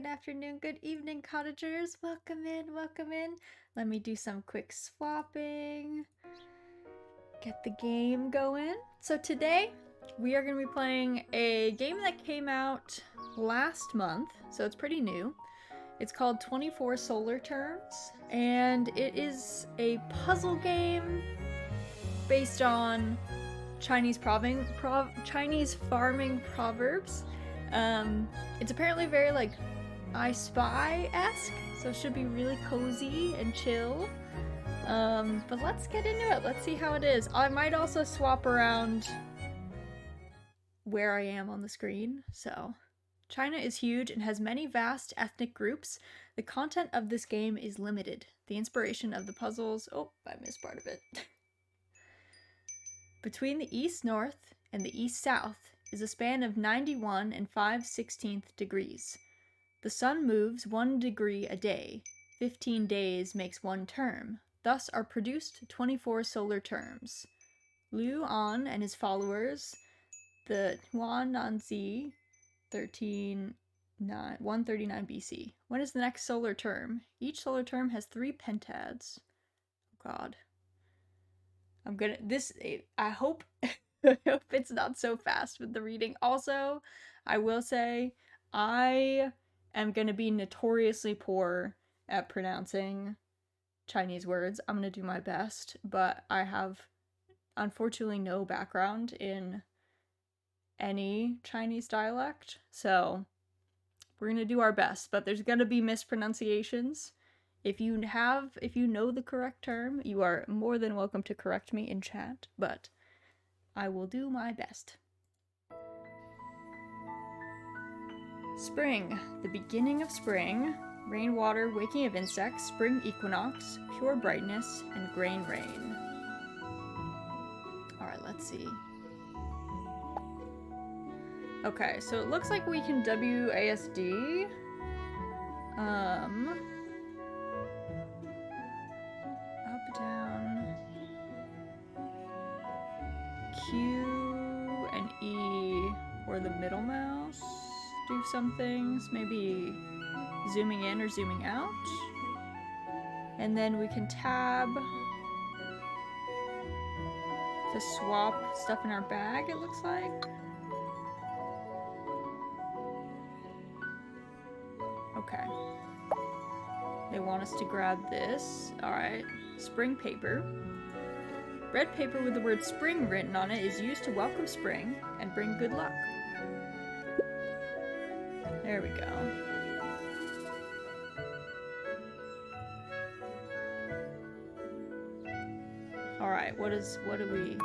afternoon, good evening, cottagers. Welcome in, welcome in. Let me do some quick swapping. Get the game going. So today, we are going to be playing a game that came out last month, so it's pretty new. It's called 24 Solar Terms, and it is a puzzle game based on Chinese farming proverbs. It's apparently very like I Spy-esque, so it should be really cozy and chill. But let's get into it. Let's see how it is. I might also swap around where I am on the screen. So, China is huge and has many vast ethnic groups. The content of this game is limited. The inspiration of the puzzles... Oh, I missed part of it. Between the east-north and the east-south is a span of 91 and 5/16 degrees. The sun moves 1 degree a day. 15 days makes one term. Thus are produced 24 solar terms. Liu An and his followers, the Huananzi, 139 BC. When is the next solar term? Each solar term has 3 pentads. Oh god. I hope it's not so fast with the reading. Also, I will say, I am gonna be notoriously poor at pronouncing Chinese words. I'm gonna do my best, but I have unfortunately no background in any Chinese dialect, so we're gonna do our best, but there's gonna be mispronunciations. If you know the correct term, you are more than welcome to correct me in chat, but I will do my best. Spring, the beginning of spring, rainwater, waking of insects, spring equinox, pure brightness, and grain rain. Alright, let's see. Okay, so it looks like we can WASD. Up, down. Q and E, or the middle mouse do some things. Maybe zooming in or zooming out. And then we can tab to swap stuff in our bag, it looks like. Okay. They want us to grab this. Alright. Spring paper. Red paper with the word spring written on it is used to welcome spring and bring good luck. There we go. Alright, what do we...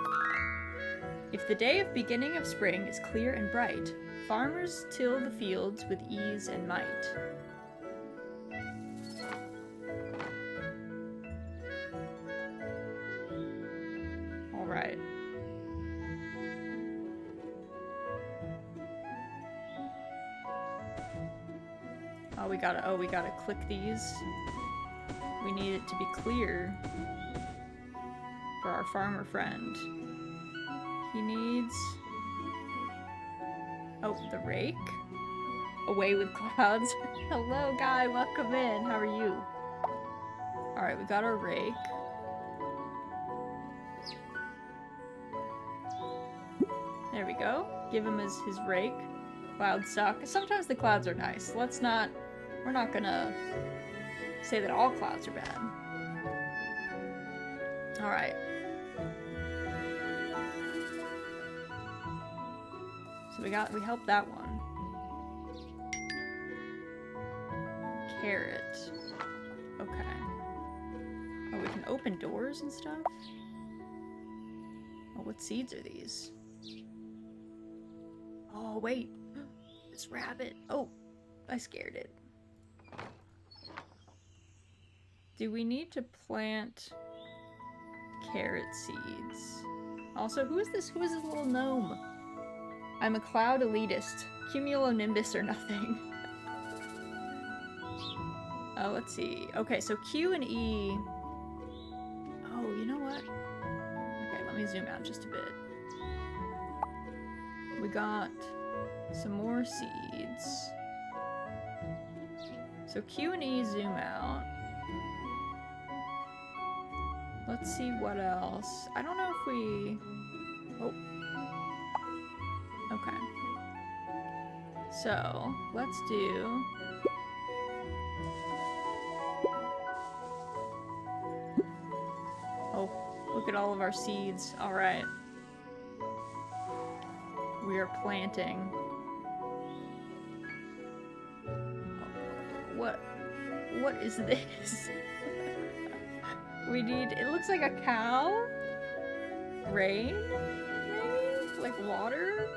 If the day of beginning of spring is clear and bright, farmers till the fields with ease and might. Alright. We gotta click these. We need it to be clear for our farmer friend. He needs... Oh, the rake? Away with clouds. Hello, guy, welcome in. How are you? Alright, we got our rake. There we go. Give him his rake. Clouds suck. Sometimes the clouds are nice. We're not gonna say that all clouds are bad. Alright. So we helped that one. Carrot. Okay. Oh, we can open doors and stuff? Oh, what seeds are these? Oh, wait. This rabbit. Oh, I scared it. Do we need to plant carrot seeds? Also, who is this little gnome? I'm a cloud elitist. Cumulonimbus or nothing. Oh, let's see. Okay, so Q and E... Oh, you know what? Okay, let me zoom out just a bit. We got some more seeds. So Q and E zoom out. Let's see what else. I don't know if we... Oh. Okay. So, let's do... Oh, look at all of our seeds. Alright. We are planting. What is this? We need, it looks like a cow? Rain? Maybe? Like water?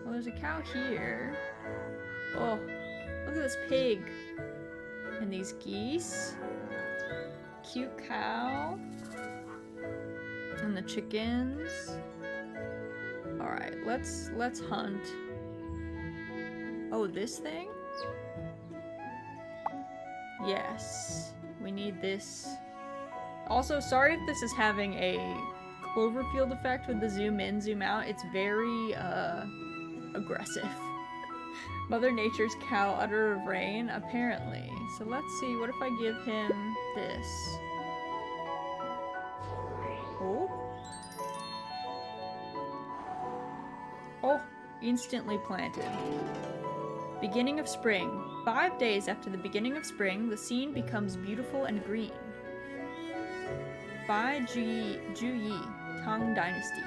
Well, there's a cow here. Oh, look at this pig. And these geese. Cute cow. And the chickens. Alright, let's hunt. Oh, this thing? Yes. We need this. Also, sorry if this is having a Cloverfield effect with the zoom in, zoom out. It's very, aggressive. Mother Nature's cow, udder of rain, apparently. So let's see, what if I give him this? Oh. Oh, instantly planted. Beginning of spring. 5 days after the beginning of spring, the scene becomes beautiful and green. By Ju Yi, Tang Dynasty.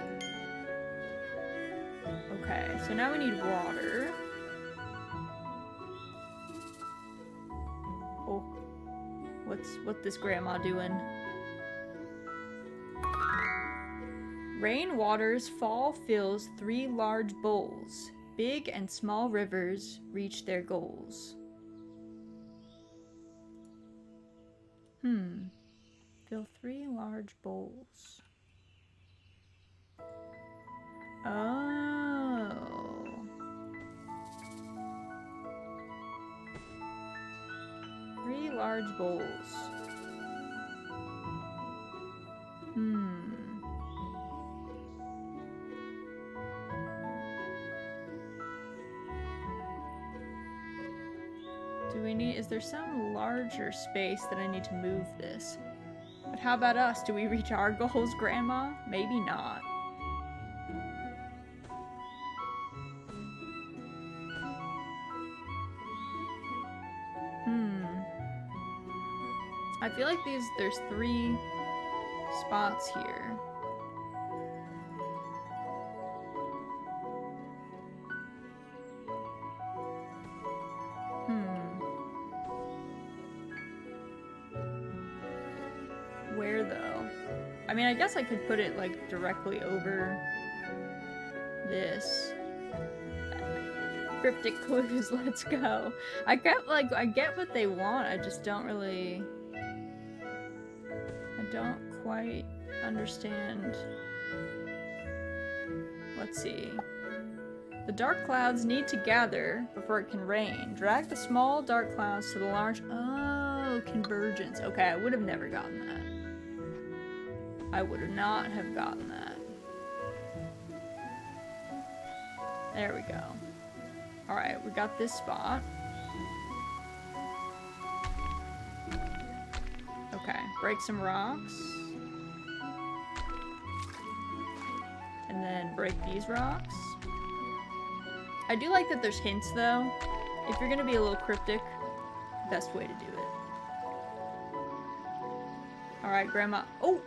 Okay, so now we need water. Oh, what's this grandma doing? Rain waters, fall fills 3 large bowls. Big and small rivers reach their goals. Fill 3 large bowls. Oh. Three large bowls. Do we need, is there some larger space that I need to move this? But how about us? Do we reach our goals, Grandma? Maybe not. I feel like there's 3 spots here. Where though? I mean, I guess I could put it like directly over this. Cryptic clues, let's go. I get what they want, I just don't really... I don't quite understand. Let's see. The dark clouds need to gather before it can rain. Drag the small dark clouds to the large... Oh, convergence. Okay, I would have never gotten that. I would not have gotten that. There we go. Alright, we got this spot. Okay, break some rocks. And then break these rocks. I do like that there's hints though. If you're gonna be a little cryptic, best way to do it. Alright, Grandma. Oh!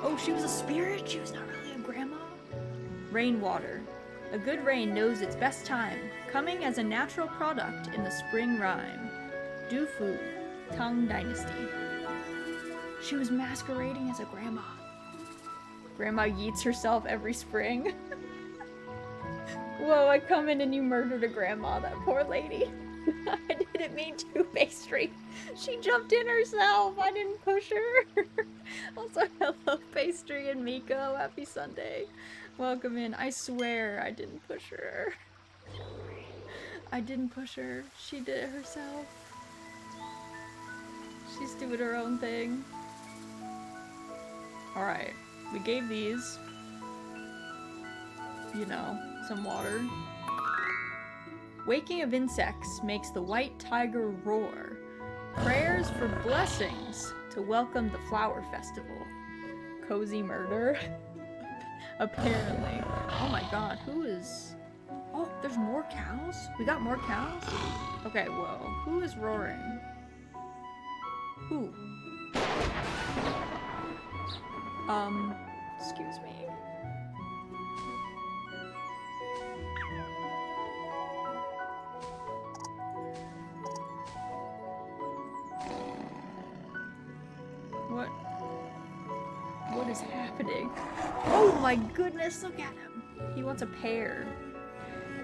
Oh, she was a spirit? She was not really a grandma? Rainwater. A good rain knows its best time, coming as a natural product in the spring rhyme. Dufu, Tang Dynasty. She was masquerading as a grandma. Grandma yeets herself every spring. Whoa, I come in and you murdered a grandma, that poor lady. I didn't mean to, pastry. She jumped in herself. I didn't push her. Also, hello, pastry and Miko. Happy Sunday. Welcome in. I swear I didn't push her. I didn't push her. She did it herself. She's doing her own thing. Alright. We gave these. you know, some water. Waking of insects makes the white tiger roar. Prayers for blessings to welcome the flower festival. Cozy murder? Apparently. Oh my god, who is... Oh, there's more cows? We got more cows? Okay, whoa. Who is roaring? Who? Excuse me. What is happening? Oh my goodness, look at him. He wants a pear.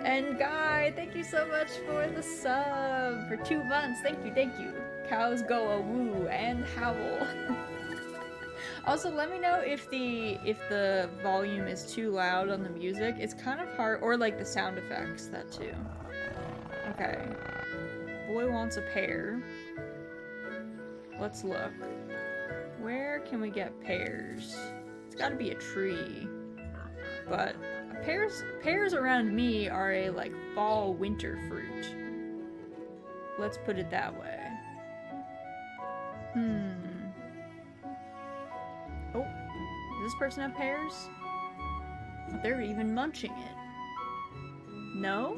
And Guy, thank you so much for the sub for 2 months. Thank you, thank you. Cows go a woo and howl. Also, let me know if the volume is too loud on the music. It's kind of hard, or like the sound effects, that too. Okay. Boy wants a pear. Let's look. Where can we get pears? It's gotta be a tree. But pears around me are a like fall winter fruit. Let's put it that way. Oh, does this person have pears? They're even munching it. No?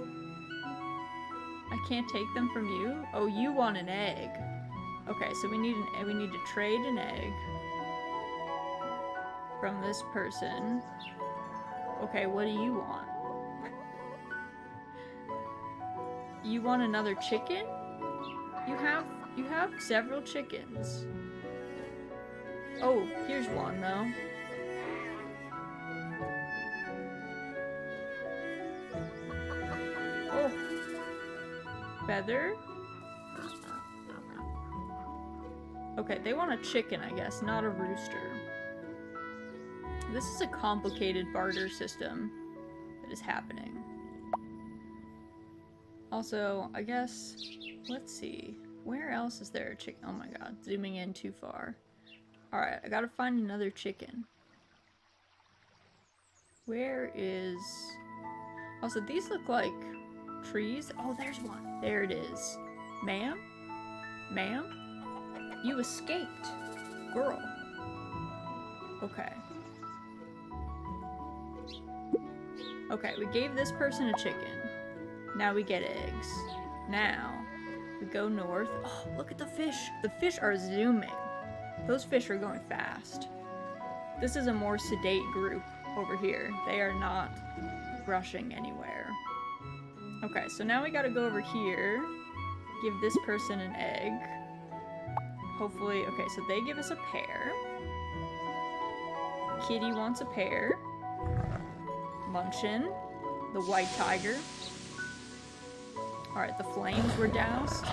I can't take them from you? Oh, you want an egg. Okay, so we need to trade an egg from this person. Okay, what do you want? You want another chicken? You have several chickens. Oh, here's one though. Oh. Feather? Okay, they want a chicken, I guess, not a rooster. This is a complicated barter system that is happening. Also, I guess, let's see. Where else is there a chicken? Oh my god, zooming in too far. Alright, I gotta find another chicken. Where is... Also, these look like trees. Oh, there's one. There it is. Ma'am? Ma'am? You escaped. Girl. Okay. Okay, we gave this person a chicken. Now we get eggs. Now, we go north. Oh, look at the fish. The fish are zooming. Those fish are going fast. This is a more sedate group over here. They are not rushing anywhere. Okay, so now we gotta go over here. Give this person an egg. Hopefully, okay, so they give us a pear. Kitty wants a pear. Munchin, the white tiger. Alright, the flames were doused.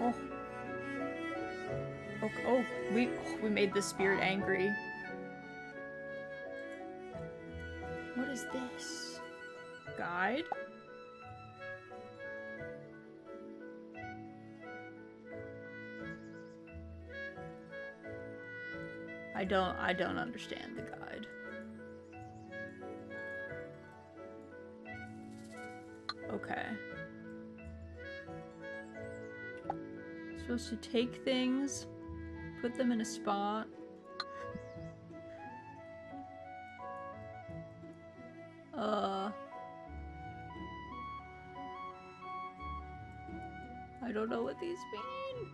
Oh. Okay, oh, we made the spirit angry. What is this? Guide? I don't understand the guide. Okay. Supposed to take things, put them in a spot. I don't know what these mean.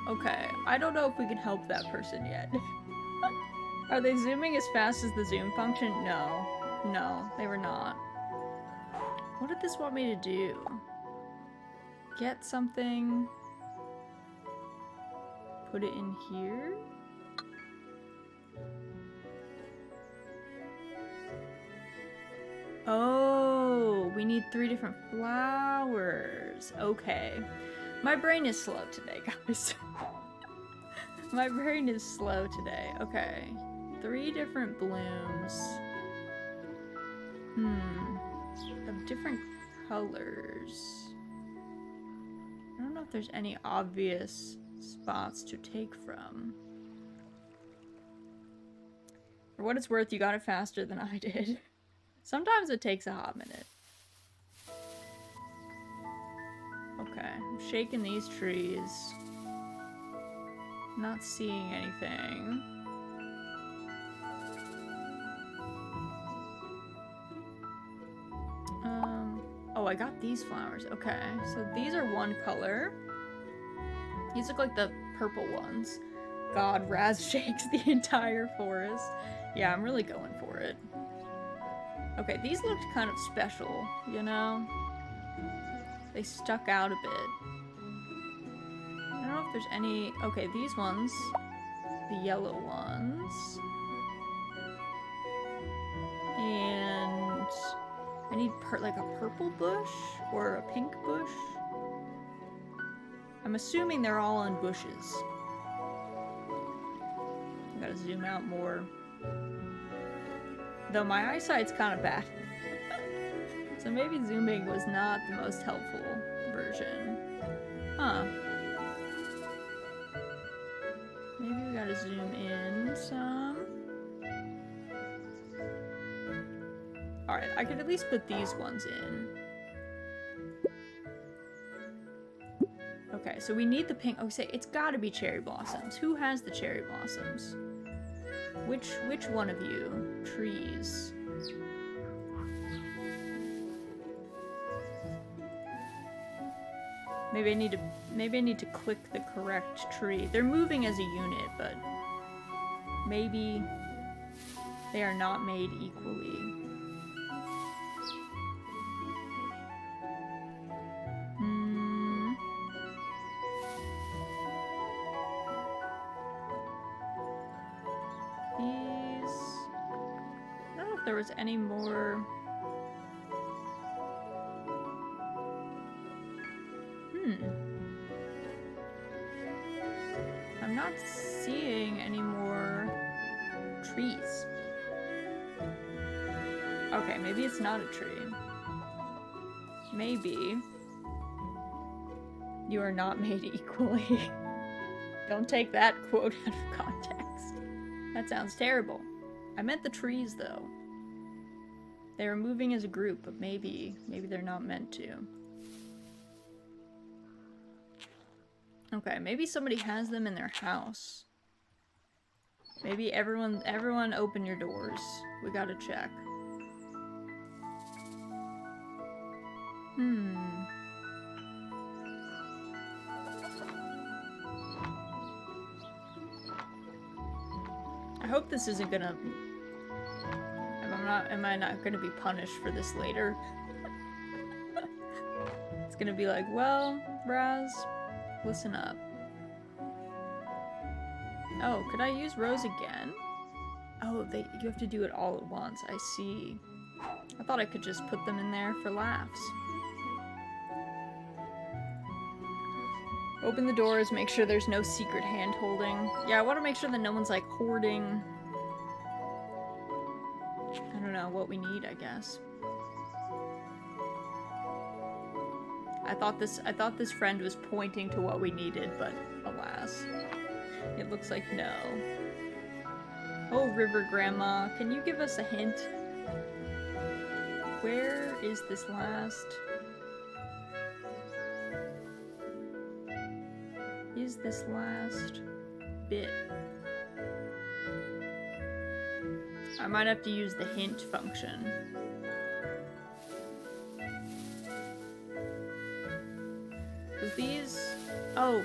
Okay, I don't know if we can help that person yet. Are they zooming as fast as the zoom function? No. No, they were not. What did this want me to do? Get something. Put it in here? Oh, we need 3 different flowers. Okay. My brain is slow today, guys. My brain is slow today. Okay. 3 different blooms. Of different colors. I don't know if there's any obvious spots to take from. For what it's worth, you got it faster than I did. Sometimes it takes a hot minute. Okay, I'm shaking these trees. Not seeing anything. Oh, I got these flowers. Okay, so these are one color. These look like the purple ones. God, Raz shakes the entire forest. Yeah, I'm really going for it. Okay, these looked kind of special, you know? They stuck out a bit. I don't know if there's any... Okay, these ones. The yellow ones. And... I need like a purple bush or a pink bush. I'm assuming they're all in bushes. I gotta zoom out more. Though my eyesight's kind of bad. So maybe zooming was not the most helpful version. Huh. Maybe we gotta zoom in some. Alright, I could at least put these ones in. Okay, so we need the pink. Oh, say it's gotta be cherry blossoms. Who has the cherry blossoms? Which one of you? Trees. Maybe I need to click the correct tree. They're moving as a unit, but maybe they are not made equally. There was any more. I'm not seeing any more trees. Okay, maybe it's not a tree. Maybe you are not made equally. Don't take that quote out of context. That sounds terrible. I meant the trees, though. They were moving as a group, but maybe they're not meant to. Okay, maybe somebody has them in their house. Maybe everyone open your doors. We gotta check. I hope this isn't gonna... Am I not gonna be punished for this later? It's gonna be like, well, Raz, listen up. Oh, could I use Rose again? Oh, you have to do it all at once. I see. I thought I could just put them in there for laughs. Open the doors, make sure there's no secret hand-holding. Yeah, I want to make sure that no one's, like, hoarding... I don't know, what we need, I guess. I thought this friend was pointing to what we needed, but alas. It looks like no. Oh, River Grandma, can you give us a hint? Where is this last... bit? I might have to use the hint function. With these... Oh.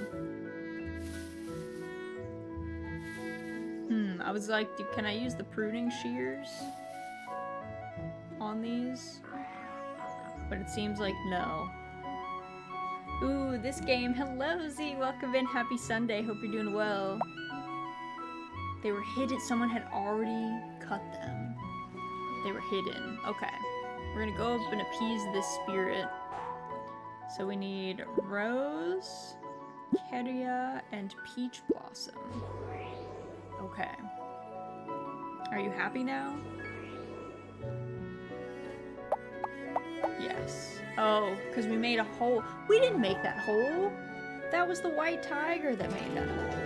I was like, can I use the pruning shears on these? But it seems like no. Ooh, this game. Hello, Z. Welcome in. Happy Sunday. Hope you're doing well. They were hidden. Someone had already cut them. They were hidden. Okay. We're gonna go up and appease this spirit. So we need Rose, Keria, and Peach Blossom. Okay. Are you happy now? Yes. Oh, because we made a hole. We didn't make that hole. That was the white tiger that made that hole.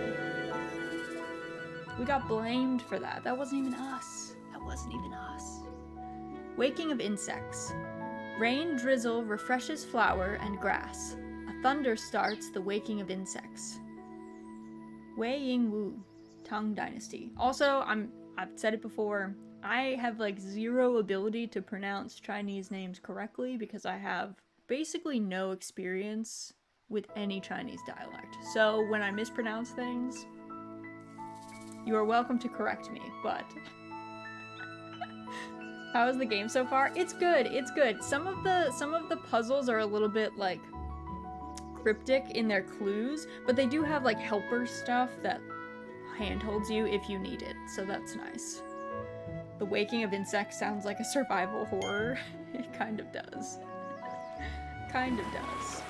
We got blamed for that. That wasn't even us. wasn't even us. Waking of insects. Rain drizzle refreshes flower and grass. A thunder starts the waking of insects. Wei Ying Wu, Tang Dynasty. Also, I've said it before, I have like zero ability to pronounce Chinese names correctly because I have basically no experience with any Chinese dialect. So when I mispronounce things, you are welcome to correct me, but how is the game so far? It's good. It's good. Some of the puzzles are a little bit like cryptic in their clues, but they do have like helper stuff that handholds you if you need it. So that's nice. The Waking of Insects sounds like a survival horror. It kind of does. Kind of does.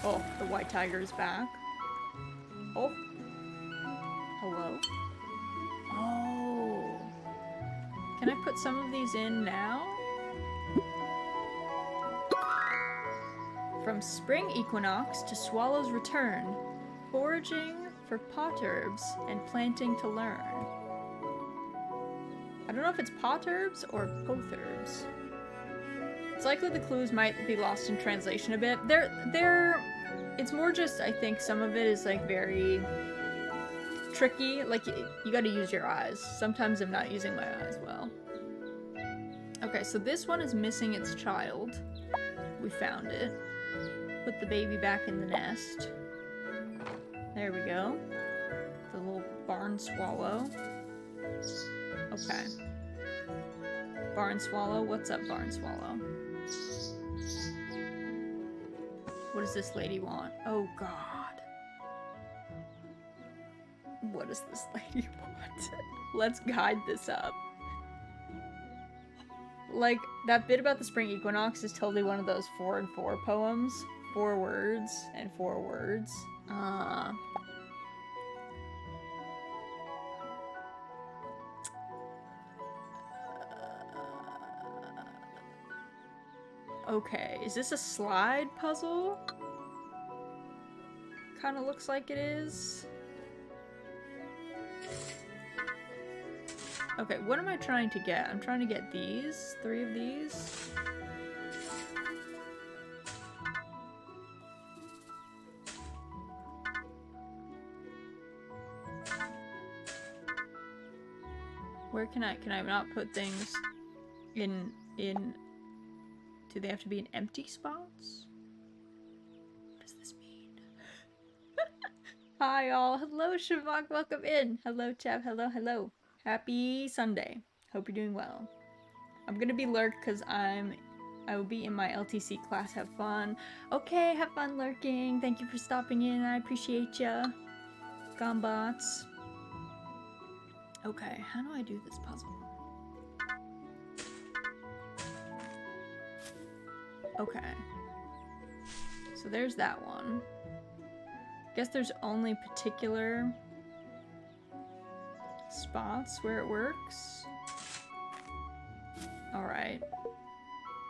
Oh, the white tiger is back. Oh. Hello? Oh. Can I put some of these in now? From spring equinox to swallow's return, foraging for pot herbs and planting to learn. I don't know if it's pot herbs or poth herbs. It's likely the clues might be lost in translation a bit. It's more just, I think some of it is like very tricky. Like you gotta use your eyes. Sometimes I'm not using my eyes well. Okay, so this one is missing its child. We found it. Put the baby back in the nest. There we go. The little barn swallow. Okay. Barn swallow, what's up, barn swallow? What does this lady want? Oh god. What does this lady want? Let's guide this up. Like, that bit about the spring equinox is totally one of those 4 and 4 poems. 4 words and 4 words. Okay, is this a slide puzzle? Kind of looks like it is. Okay, what am I trying to get? I'm trying to get these, 3 of these. Where can I not put things in, do they have to be in empty spots? What does this mean? Hi all, hello Shavak, welcome in. Hello Chev, hello, hello. Happy Sunday. Hope you're doing well. I'm gonna be lurk because I will be in my LTC class. Have fun. Okay, have fun lurking. Thank you for stopping in. I appreciate ya. Gombots. Okay, how do I do this puzzle? Okay. So there's that one. Guess there's only particular spots where it works. Alright.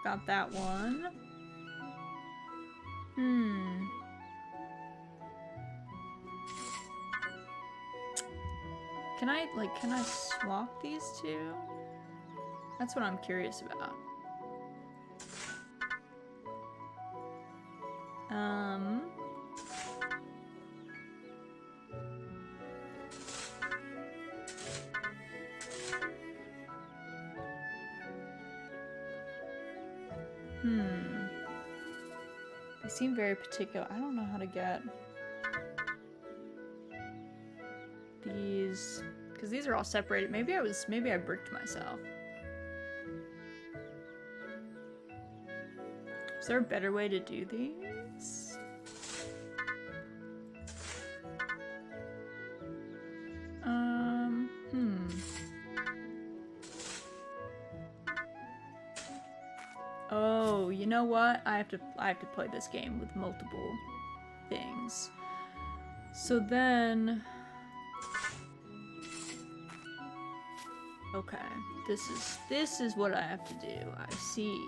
Got that one. Can I swap these two? That's what I'm curious about. They seem very particular. I don't know how to get these, because these are all separated. Maybe I bricked myself. Is there a better way to do these? Oh, you know what? I have to play this game with multiple things. So then, okay, this is what I have to do. I see.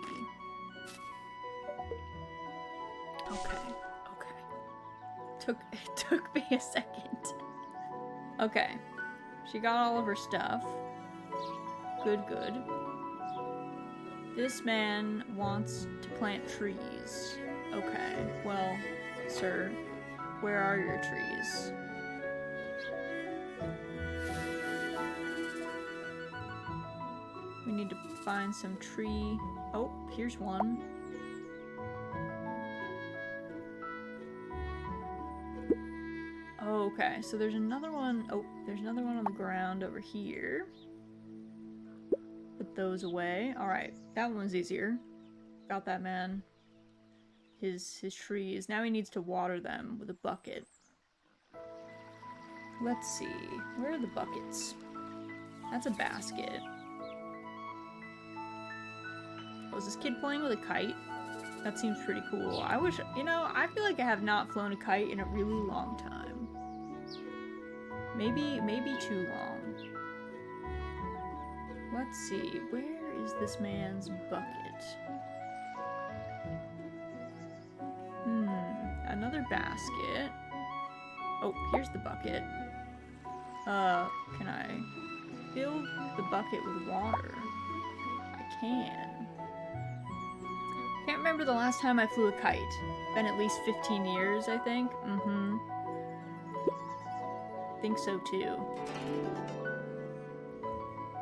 Okay. It took me a second. Okay. She got all of her stuff. Good, good. This man wants to plant trees. Okay, well, sir, where are your trees? We need to find some tree... Oh, here's one. Okay, so there's another one. Oh, there's another one on the ground over here. Put those away. Alright, that one's easier. Got that man. His trees. Now he needs to water them with a bucket. Let's see. Where are the buckets? That's a basket. Oh, is this kid playing with a kite? That seems pretty cool. I wish, you know, I feel like I have not flown a kite in a really long time. Maybe too long. Let's see, where is this man's bucket? Another basket. Oh, here's the bucket. Can I fill the bucket with water? I can. Can't remember the last time I flew a kite. Been at least 15 years, I think. Think so too.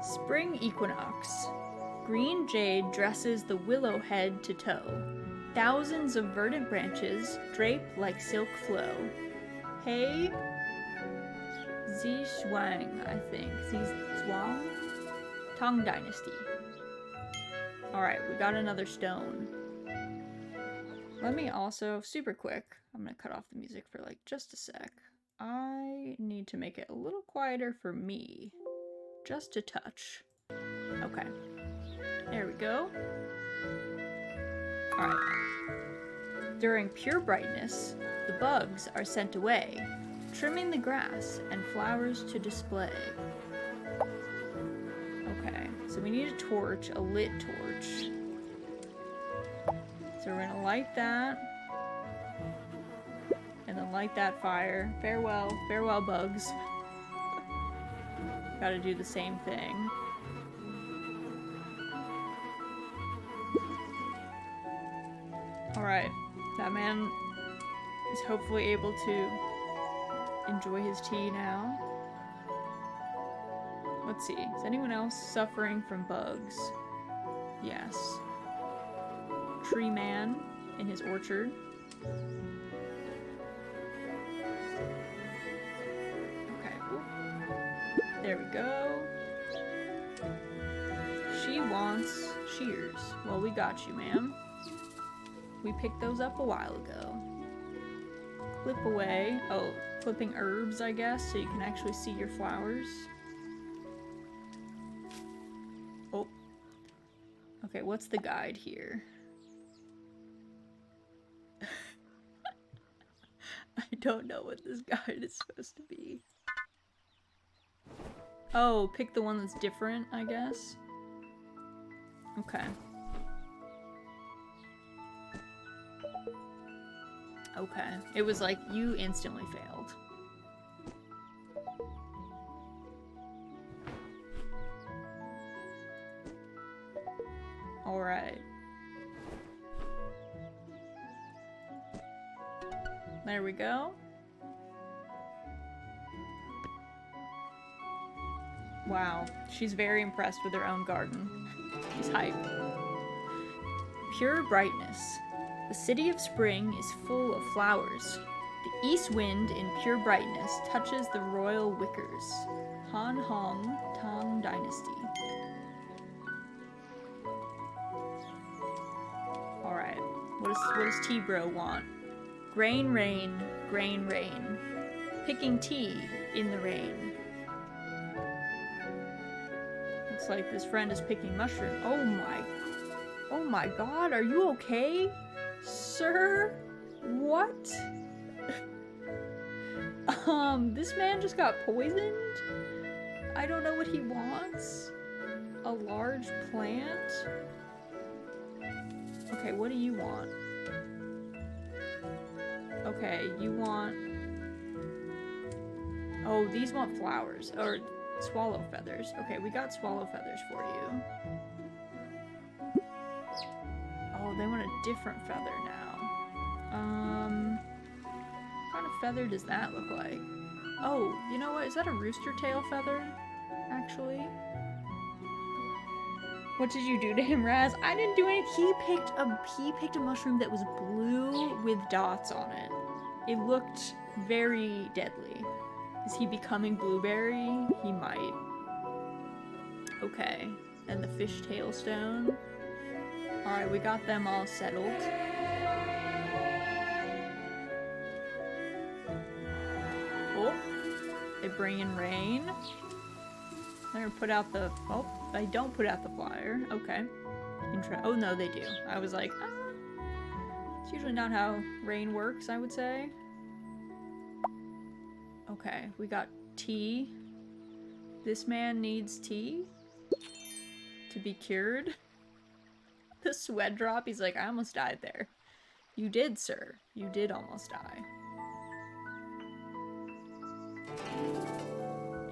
Spring equinox. Green jade dresses the willow head to toe. Thousands of verdant branches drape like silk flow. Hey, Zishuang, I think. Zishuang? Tang Dynasty. Alright, we got another stone. Let me also, super quick, I'm gonna cut off the music for like just a sec. I need to make it a little quieter for me. Just a touch. Okay. There we go. Alright. During pure brightness, the bugs are sent away, trimming the grass and flowers to display. Okay, so we need a torch, a lit torch. So we're gonna light that. And then light that fire. Farewell, farewell bugs. Gotta do the same thing. Alright, that man is hopefully able to enjoy his tea now. Let's see, is anyone else suffering from bugs? Yes. Tree man in his orchard. Okay, ooh. There we go. She wants shears. Well, we got you, ma'am. We picked those up a while ago. Clip away. Oh, clipping herbs, I guess, so you can actually see your flowers. Oh. Okay, what's the guide here? I don't know what this guide is supposed to be. Oh, pick the one that's different, I guess. Okay. Okay. It was like, you instantly failed. Alright. There we go. Wow. She's very impressed with her own garden. She's hype. Pure brightness. The city of spring is full of flowers. The east wind in pure brightness touches the royal wickers. Han Hong, Tang Dynasty. Alright. What does T-Bro want? Grain rain, grain rain. Picking tea in the rain. Looks like this friend is picking mushroom. Oh my god, are you okay? Sir? What? This man just got poisoned? I don't know what he wants. A large plant? Okay, what do you want? Okay, you want... Oh, these want flowers. Or Swallow feathers. Okay, we got swallow feathers for you. Oh, they want a different feather now. What kind of feather does that look like? Oh, you know what? Is that a rooster tail feather? Actually. What did you do to him, Raz? I didn't do anything. He picked a mushroom that was blue with dots on it. It looked very deadly. Is he becoming blueberry? He might. Okay. And the fishtail stone. Alright, we got them all settled. Oh. They bring in rain. They're gonna put out the... Oh, they don't put out the flyer. Okay. Oh, no, they do. I was like, it's usually not how rain works, I would say. Okay, we got tea. This man needs tea to be cured. The sweat drop, he's like, I almost died there. You did, sir. You did almost die.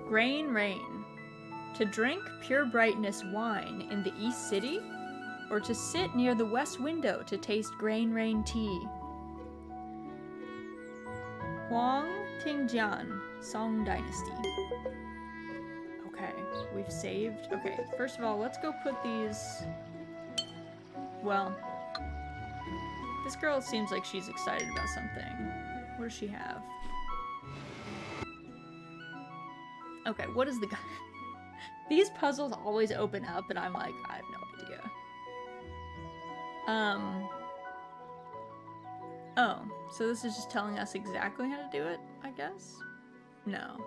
Grain rain. To drink pure brightness wine in the East City, or to sit near the west window to taste grain rain tea. Huang Tingjian, Song Dynasty. Okay, we've saved. Okay, first of all, let's go put these... Well, this girl seems like she's excited about something. What does she have? Okay, what is the guy? These puzzles always open up and I'm like, I have no idea. Oh, so this is just telling us exactly how to do it, I guess? No.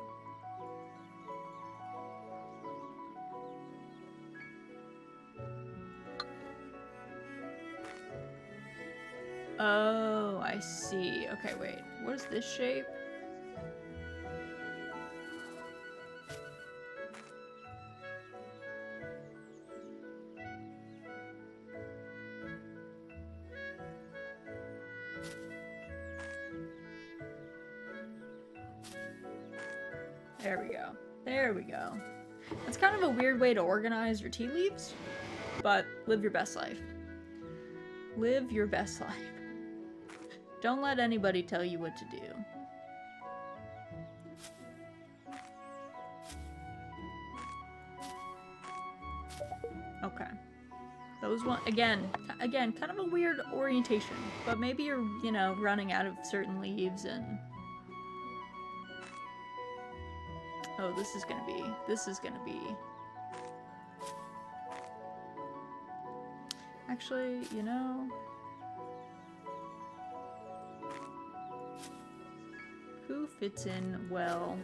Oh, I see. Okay, wait. What is this shape? There we go. There we go. That's kind of a weird way to organize your tea leaves, but live your best life. Live your best life. Don't let anybody tell you what to do. Okay. Those one again, kind of a weird orientation, but maybe you're, you know, running out of certain leaves and oh, this is gonna be actually, you know, who fits in well?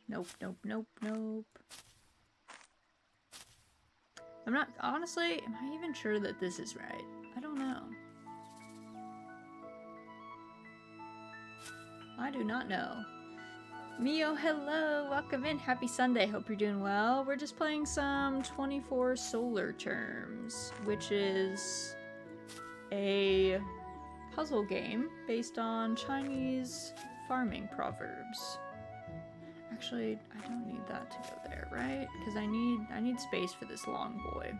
Nope, nope, nope, nope. I'm not, honestly, am I even sure that this is right? I don't know. I do not know. Mio, hello! Welcome in. Happy Sunday. Hope you're doing well. We're just playing some 24 solar terms, which is a puzzle game based on Chinese farming proverbs. Actually, I don't need that to go there, right? Because I need space for this long boy.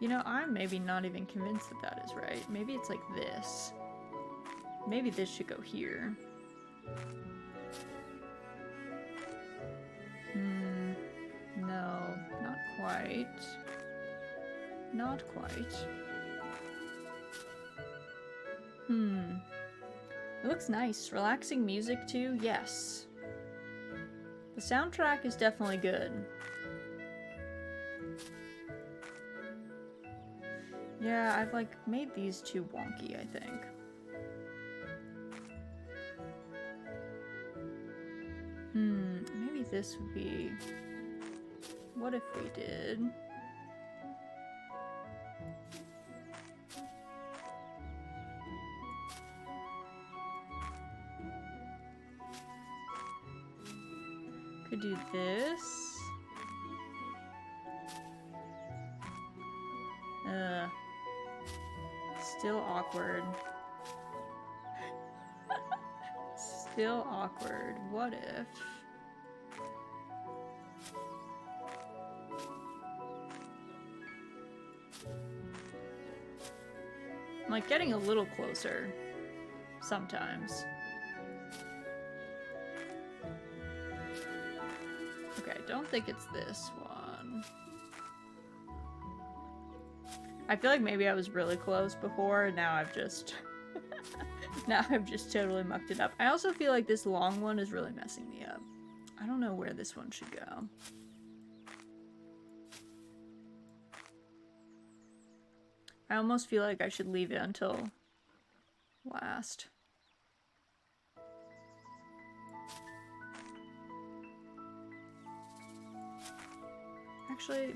You know, I'm maybe not even convinced that that is right. Maybe it's like this. Maybe this should go here. No, not quite. Not quite. It looks nice. Relaxing music too? Yes. The soundtrack is definitely good. Yeah, I've like made these too wonky, I think. Maybe this would be... What if we did... Could do this. Still awkward. Still awkward. What if... I'm like getting a little closer sometimes. Okay, I don't think it's this one. I feel like maybe I was really close before, and now I've just... now I've just totally mucked it up. I also feel like this long one is really messing me up. I don't know where this one should go. I almost feel like I should leave it until last. Actually,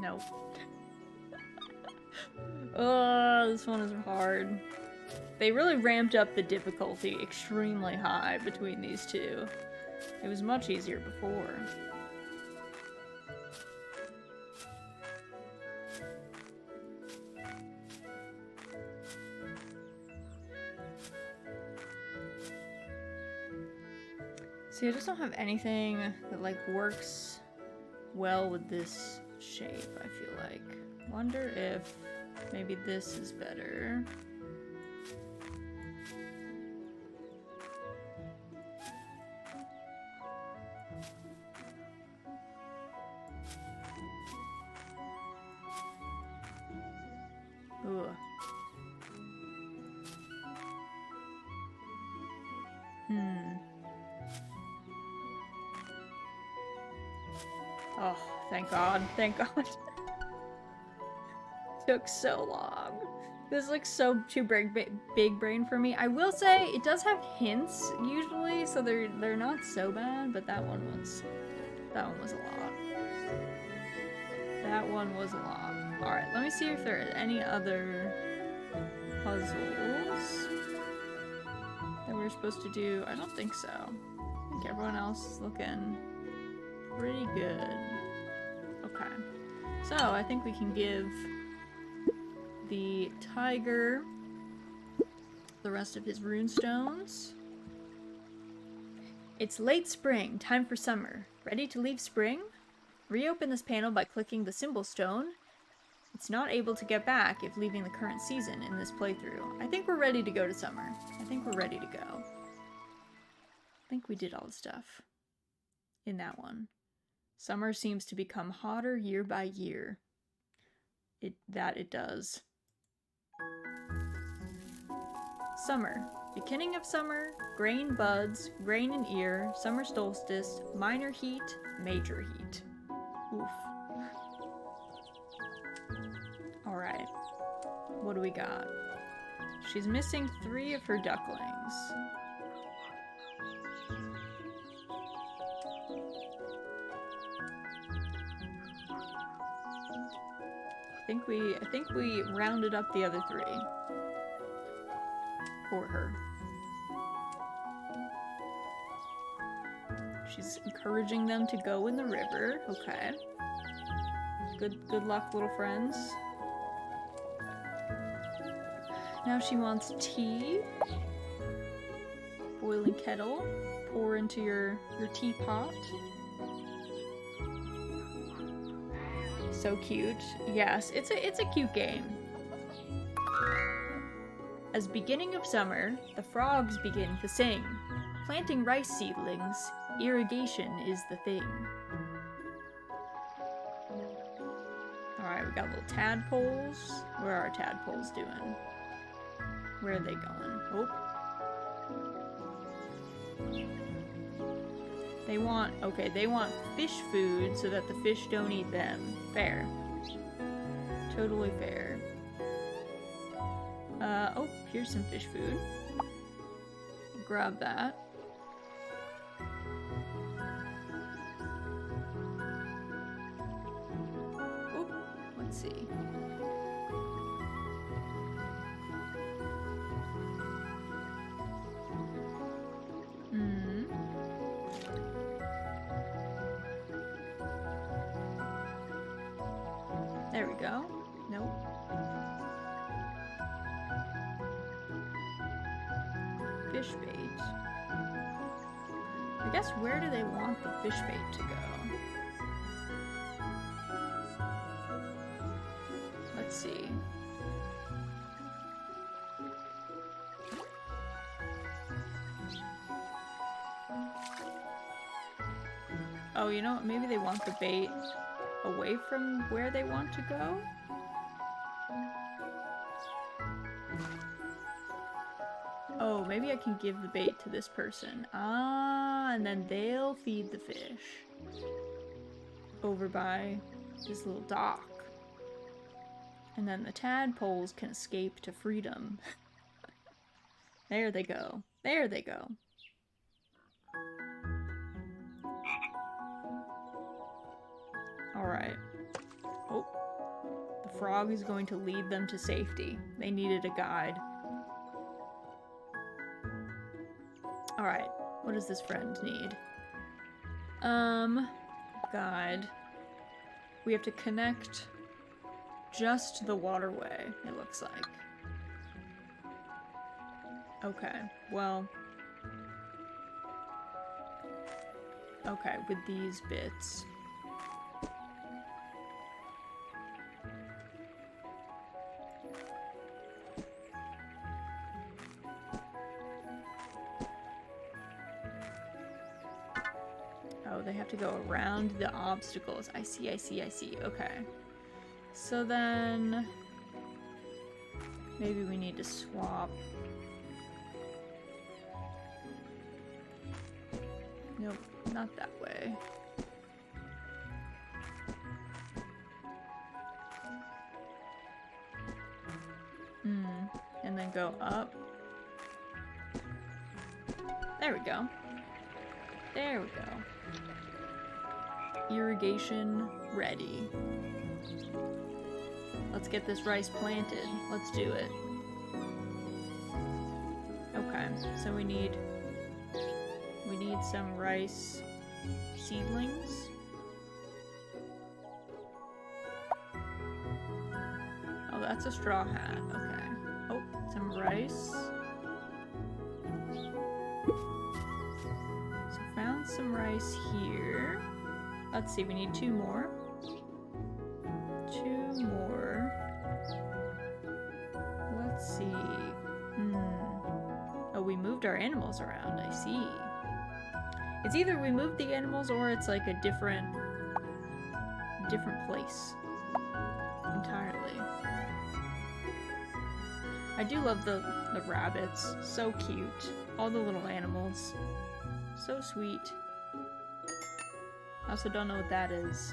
nope. Oh, this one is hard. They really ramped up the difficulty extremely high between these two. It was much easier before. See, I just don't have anything that like works well with this shape, I feel like. Wonder if maybe this is better. Ugh. Oh, thank God. Thank God. Took so long. This is like so too big brain for me. I will say it does have hints usually, so they're not so bad, but that one was a lot. That one was a lot. Alright, let me see if there are any other puzzles that we're supposed to do. I don't think so. I think everyone else is looking pretty good. Okay. So, I think we can give the tiger the rest of his runestones. It's late spring, time for summer. Ready to leave spring? Reopen this panel by clicking the symbol stone. It's not able to get back if leaving the current season in this playthrough. I think we're ready to go to summer. I think we're ready to go. I think we did all the stuff in that one. Summer seems to become hotter year by year. It does. Summer. Beginning of summer, grain buds, grain in ear, summer solstice, minor heat, major heat. Oof. Alright. What do we got? She's missing 3 of her ducklings. I think we rounded up the other 3 for her. she's encouraging them to go in the river. Okay. Good luck, little friends. Now she wants tea. Boiling kettle. Pour into your teapot. So cute. Yes, it's a cute game. As beginning of summer, the frogs begin to sing. Planting rice seedlings, irrigation is the thing. Alright, we got little tadpoles. Where are our tadpoles doing? Where are they going? Oh. They want fish food so that the fish don't eat them. Fair. Totally fair. Oh, here's some fish food. Grab that. Oh, let's see. There we go. Nope. Fish bait. I guess where do they want the fish bait to go? Let's see. Oh, you know what? Maybe they want the bait away from where they want to go? Oh, maybe I can give the bait to this person. Ah, and then they'll feed the fish. Over by this little dock. And then the tadpoles can escape to freedom. There they go. There they go. Alright. Oh. The frog is going to lead them to safety. They needed a guide. Alright. What does this friend need? Guide. We have to connect just the waterway, it looks like. Okay, well... Okay, with these bits... Oh, they have to go around the obstacles. I see. Okay. So then... maybe we need to swap. Nope, not that way. And then go up. There we go. There we go. Irrigation ready. Let's get this rice planted. Let's do it. Okay, so we need some rice seedlings. Oh, that's a straw hat. Okay. Oh, some rice. So found some rice here. Let's see, we need 2 more. 2 more. Let's see. Oh, we moved our animals around, I see. It's either we moved the animals or it's like a different place. Entirely. I do love the rabbits. So cute. All the little animals. So sweet. I also don't know what that is.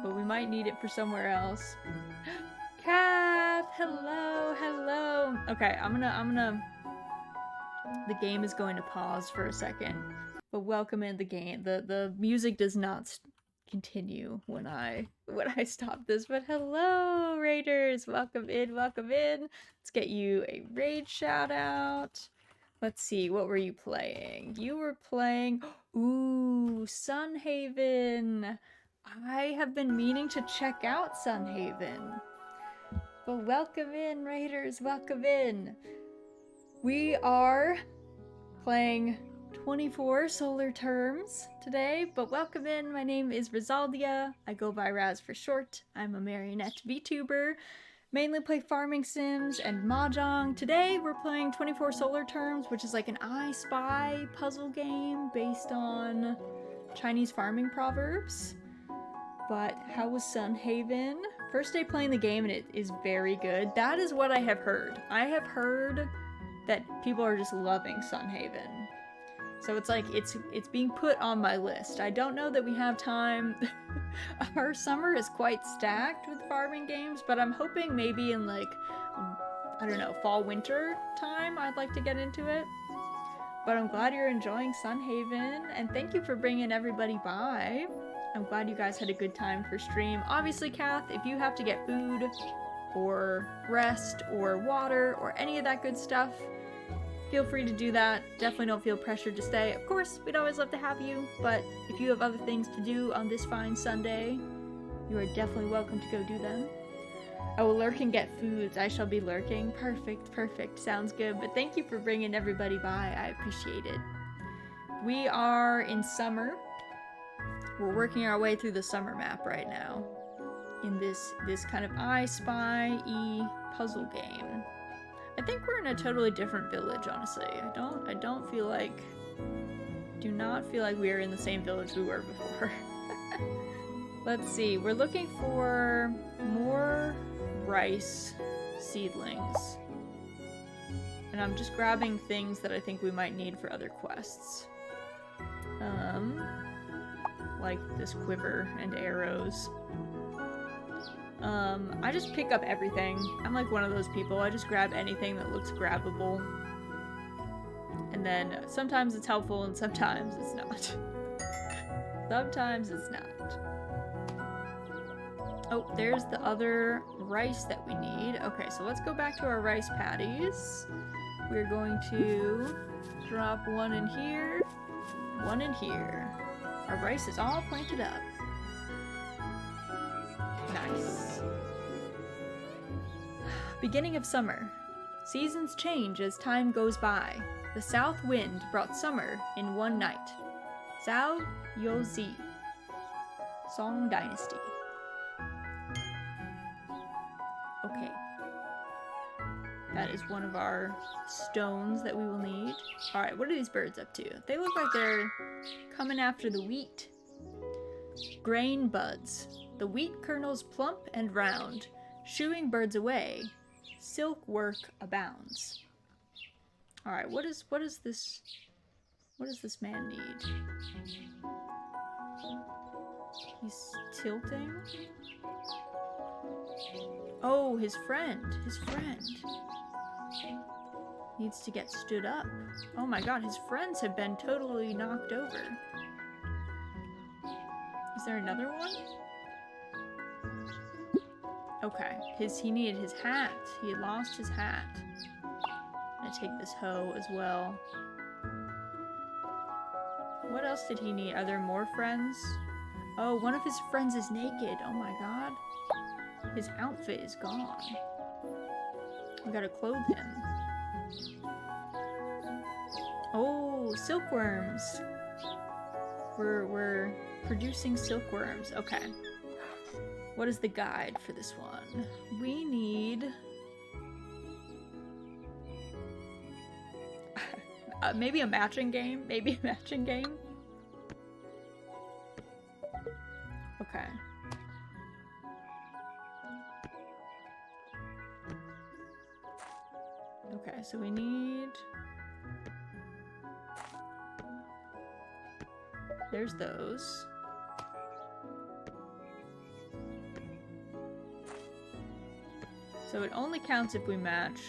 But we might need it for somewhere else. Kath! Hello, hello! Okay, I'm gonna... The game is going to pause for a second. But welcome in the game. The music does not continue when I stop this. But hello, Raiders! Welcome in, welcome in! Let's get you a raid shout out. Let's see, what were you playing? You were playing... Ooh, Sunhaven! I have been meaning to check out Sunhaven. But welcome in, Raiders, welcome in! We are playing 24 solar terms today, but welcome in. My name is Rizaldia. I go by Raz for short. I'm a marionette VTuber. Mainly play farming sims and mahjong. Today we're playing 24 solar terms, which is like an I Spy puzzle game based on Chinese farming proverbs. But how was Sunhaven? First day playing the game and it is very good. That is what I have heard. I have heard that people are just loving Sunhaven. So it's like, it's being put on my list. I don't know that we have time. Our summer is quite stacked with farming games, but I'm hoping maybe in like, I don't know, fall, winter time, I'd like to get into it. But I'm glad you're enjoying Sunhaven, and thank you for bringing everybody by. I'm glad you guys had a good time for stream. Obviously, Kath, if you have to get food, or rest, or water, or any of that good stuff, feel free to do that. Definitely don't feel pressured to stay. Of course, we'd always love to have you, but if you have other things to do on this fine Sunday, you are definitely welcome to go do them. I will lurk and get foods. I shall be lurking. Perfect, perfect. Sounds good. But thank you for bringing everybody by. I appreciate it. We are in summer. We're working our way through the summer map right now in this kind of I Spy-y puzzle game. I think we're in a totally different village, honestly. I don't feel like... do not feel like we are in the same village we were before. Let's see, we're looking for more rice seedlings. And I'm just grabbing things that I think we might need for other quests. Like this quiver and arrows. I just pick up everything. I'm like one of those people. I just grab anything that looks grabbable. And then sometimes it's helpful and sometimes it's not. Sometimes it's not. Oh, there's the other rice that we need. Okay, so let's go back to our rice patties. We're going to drop one in here, one in here. Our rice is all planted up. Nice. Beginning of summer. Seasons change as time goes by. The south wind brought summer in one night. Zhao Youzi. Song Dynasty. Okay. That is one of our stones that we will need. Alright, what are these birds up to? They look like they're coming after the wheat. Grain buds. The wheat kernels plump and round, shooing birds away. Silk work abounds. Alright, what does this man need? He's tilting? Oh, his friend needs to get stood up. Oh my god, his friends have been totally knocked over. Is there another one? Okay, he needed his hat. He had lost his hat. I'm gonna take this hoe as well. What else did he need? Are there more friends? Oh, one of his friends is naked. Oh my god. His outfit is gone. We gotta clothe him. Oh, silkworms. We're producing silkworms. Okay. What is the guide for this one? We need... maybe a matching game? Maybe a matching game? Okay. Okay, so we need... There's those. So it only counts if we match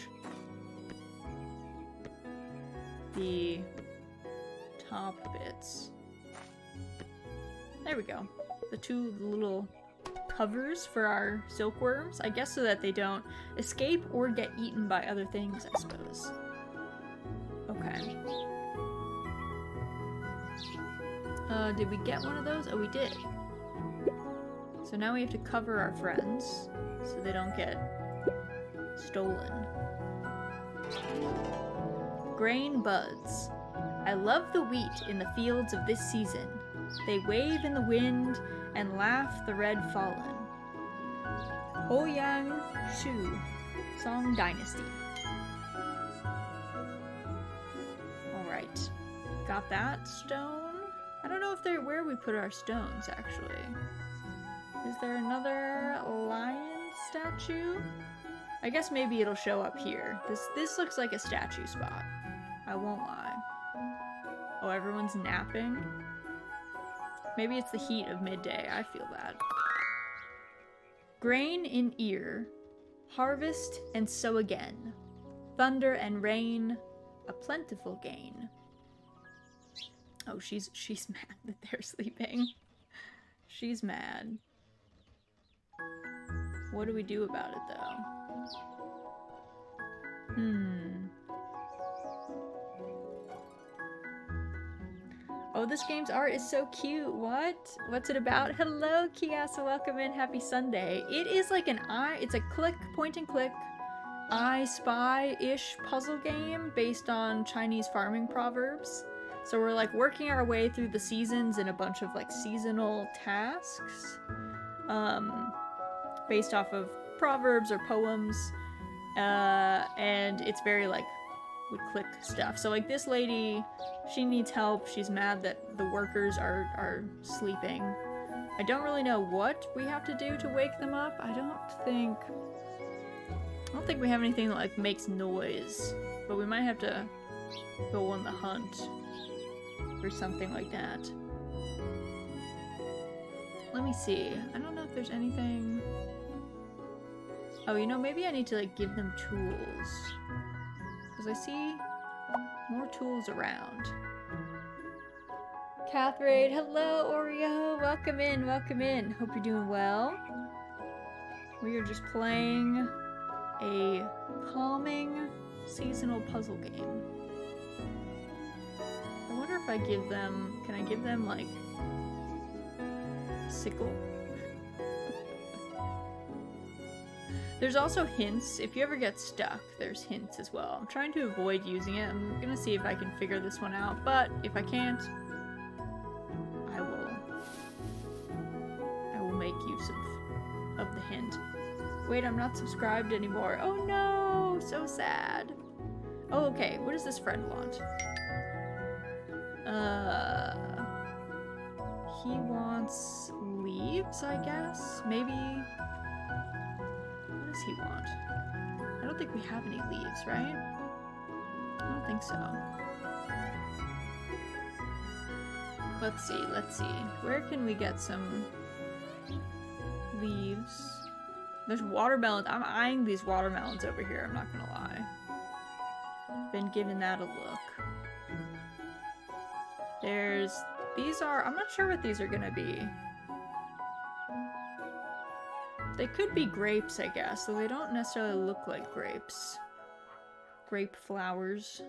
the top bits. There we go. The two little covers for our silkworms, I guess so that they don't escape or get eaten by other things, I suppose. Okay. Okay. Did we get one of those? Oh, we did. So now we have to cover our friends so they don't get stolen. Grain buds. I love the wheat in the fields of this season. They wave in the wind and laugh the red fallen. Ouyang Shu, Song Dynasty. Alright. Got that stone. I don't know if they're where we put our stones, actually. Is there another lion statue? I guess maybe it'll show up here. This looks like a statue spot. I won't lie. Oh, everyone's napping? Maybe it's the heat of midday. I feel that. Grain in ear. Harvest and sow again. Thunder and rain. A plentiful gain. Oh, she's mad that they're sleeping. She's mad. What do we do about it, though? Oh, this game's art is so cute. What? What's it about? Hello, Kiasa. Welcome in. Happy Sunday. It is like an it's a click, point and click, I Spy-ish puzzle game based on Chinese farming proverbs. So we're like working our way through the seasons in a bunch of like seasonal tasks. Based off of proverbs or poems. And it's very like would click stuff. So like this lady, she needs help. She's mad that the workers are sleeping. I don't really know what we have to do to wake them up. I don't think we have anything that like makes noise, but we might have to go on the hunt or something like that. Let me see. I don't know if there's anything. Oh, you know, maybe I need to like give them tools. Because I see more tools around. Catherine, hello, Oreo. Welcome in, welcome in. Hope you're doing well. We are just playing a calming seasonal puzzle game. I wonder if I give them, can I give them like sickle? There's also hints. If you ever get stuck, there's hints as well. I'm trying to avoid using it. I'm gonna see if I can figure this one out, but if I can't, I will make use of the hint. Wait, I'm not subscribed anymore. Oh no, so sad. Oh, okay, what does this friend want? He wants leaves, I guess? Maybe. What does he want? I don't think we have any leaves, right? I don't think so. Let's see. Where can we get some leaves? There's watermelons. I'm eyeing these watermelons over here, I'm not gonna lie. Been giving that a look. I'm not sure what these are gonna be. They could be grapes, I guess, though they don't necessarily look like grapes. Grape flowers.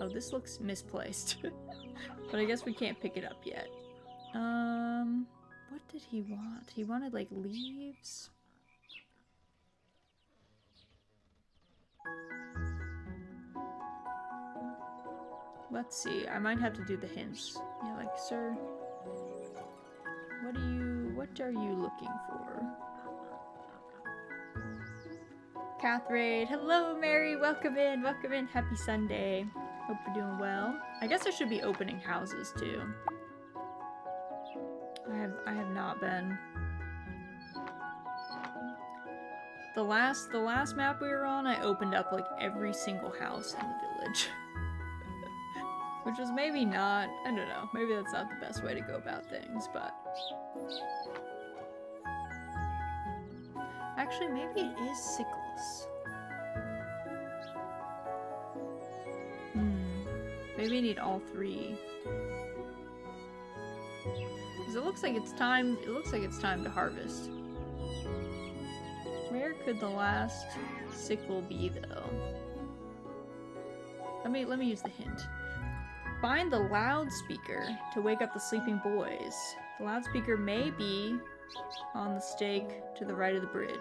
Oh, this looks misplaced. But I guess we can't pick it up yet. What did he want? He wanted, like, leaves? Let's see. I might have to do the hints. Yeah, like, sir, what are you looking for? Catherine, hello, Mary. Welcome in. Welcome in. Happy Sunday. Hope you're doing well. I guess I should be opening houses too. I have not been. The last map we were on, I opened up like every single house in the village. Which was maybe not, I don't know, maybe that's not the best way to go about things, but... Actually, maybe it is sickles. Maybe I need all three. Because it looks like it's time to harvest. Where could the last sickle be, though? Let me use the hint. Find the loudspeaker to wake up the sleeping boys. The loudspeaker may be on the stake to the right of the bridge,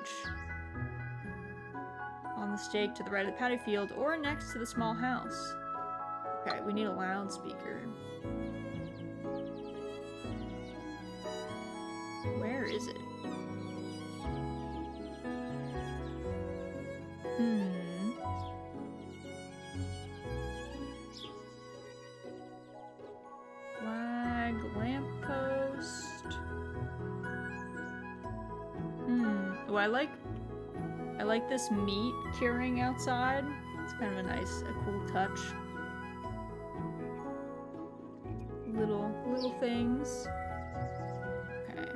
on the stake to the right of the paddy field, or next to the small house. Okay, we need a loudspeaker. Where is it? Flag, lamppost. Oh, I like this meat curing outside. It's kind of a cool touch. Little things. Okay.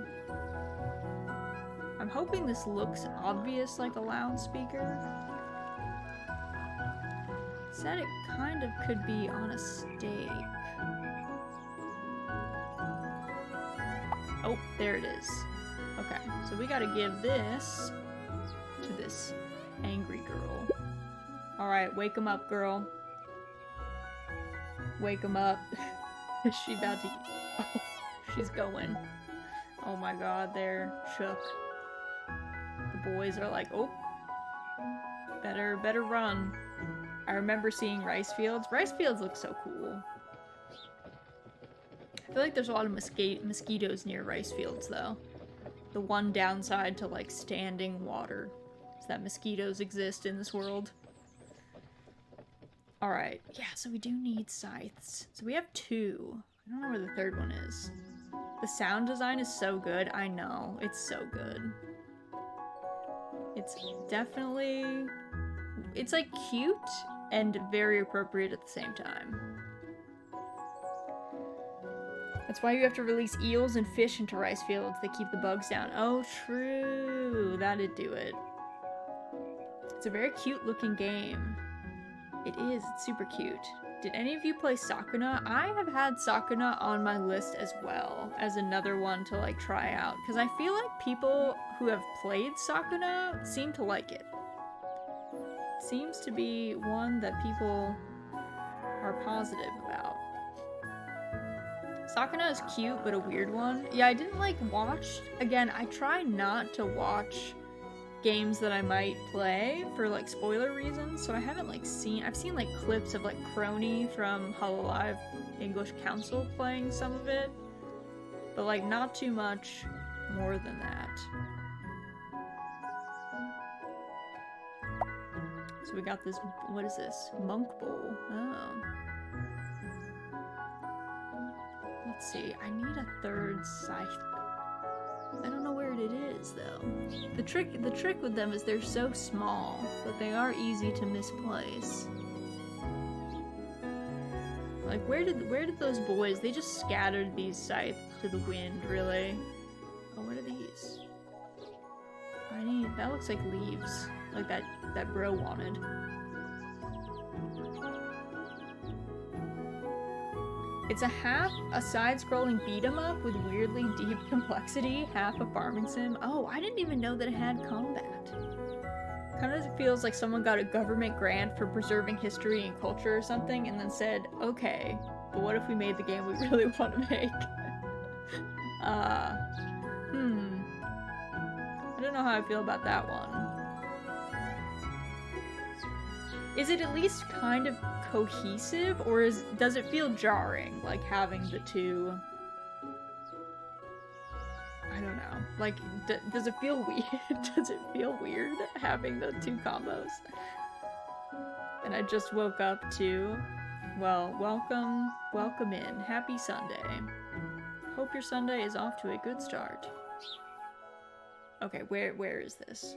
I'm hoping this looks obvious like a loudspeaker. Said it kind of could be on a stake. Oh, there it is. Okay, so we gotta give this to this angry girl. Alright, wake him up, girl. Wake him up. Is she about to... Oh, she's going. Oh my god, they're shook. The boys are like, oh. Better run. I remember seeing rice fields. Rice fields look so cool. I feel like there's a lot of mosquitoes near rice fields, though. The one downside to, like, standing water is that mosquitoes exist in this world. Alright, yeah, so we do need scythes. So we have 2. I don't know where the third one is. The sound design is so good. I know. It's so good. It's definitely... It's, like, cute and very appropriate at the same time. That's why you have to release eels and fish into rice fields. They keep the bugs down. Oh, true. That'd do it. It's a very cute looking game. It is. It's super cute. Did any of you play Sakuna? I have had Sakuna on my list as well as another one to like try out. Because I feel like people who have played Sakuna seem to like it. It seems to be one that people are positive about. Sakuna is cute, but a weird one. Yeah, I didn't, like, watch... Again, I try not to watch games that I might play for, like, spoiler reasons, so I haven't, like, seen... I've seen, like, clips of, like, Crony from Hololive English Council playing some of it, but, like, not too much more than that. So we got this... What is this? Monk Bowl. Oh. Let's see, I need a third scythe. I don't know where it is, though. The trick with them is they're so small, but they are easy to misplace. Like, where did those boys... They just scattered these scythes to the wind, really. Oh, what are these? That looks like leaves. Like that bro wanted. It's a side-scrolling beat-em-up with weirdly deep complexity, half a farming sim. Oh, I didn't even know that it had combat. Kind of feels like someone got a government grant for preserving history and culture or something, and then said, okay, but what if we made the game we really want to make? I don't know how I feel about that one. Is it at least kind of cohesive, or does it feel jarring, like having the two? I don't know. Like, does it feel weird? Does it feel weird having the two combos? And I just woke up to, well, welcome in. Happy Sunday. Hope your Sunday is off to a good start. Okay, where is this?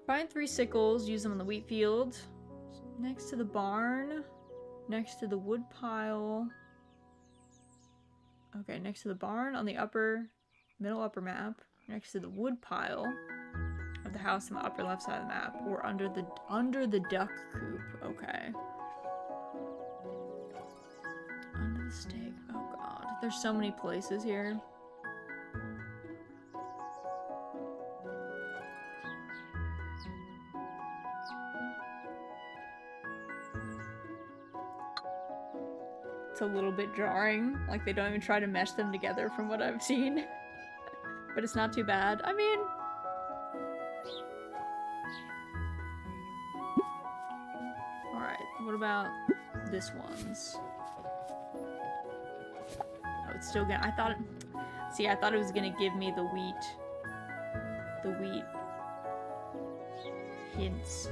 Find 3 sickles, use them on the wheat field. Next to the barn. Next to the wood pile. Okay, next to the barn on the middle upper map. Next to the wood pile of the house on the upper left side of the map. Or under the duck coop. Okay. Under the stake. Oh god. There's so many places here. It's a little bit jarring. Like, they don't even try to mesh them together from what I've seen. But it's not too bad. I mean... Alright, what about this one's? Oh, it's still gonna... I thought it... See, I thought it was gonna give me the wheat... The wheat... hints.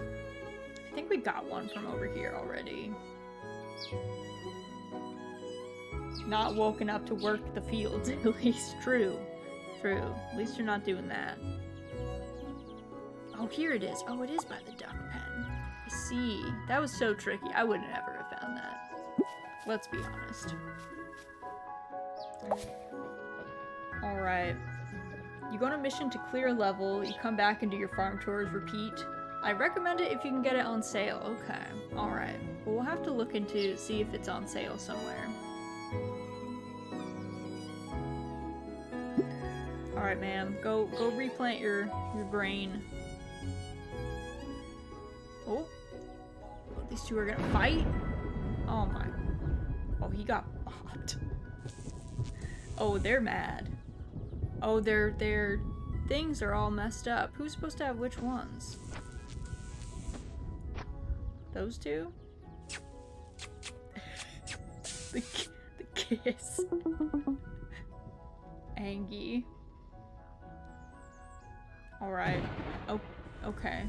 I think we got one from over here already. Not woken up to work the fields, at least. True. True. At least you're not doing that. Oh, here it is. Oh, it is by the duck pen. I see. That was so tricky. I wouldn't ever have found that. Let's be honest. Alright. You go on a mission to clear a level, you come back and do your farm chores, repeat. I recommend it if you can get it on sale. Okay. Alright. Well, we'll have to look into, see if it's on sale somewhere. Alright, man. Go replant your grain. Oh. These two are gonna fight? Oh my. Oh, he got bopped. Oh, they're mad. Oh, their things are all messed up. Who's supposed to have which ones? Those two? the kiss. Angie. Alright. Oh, okay.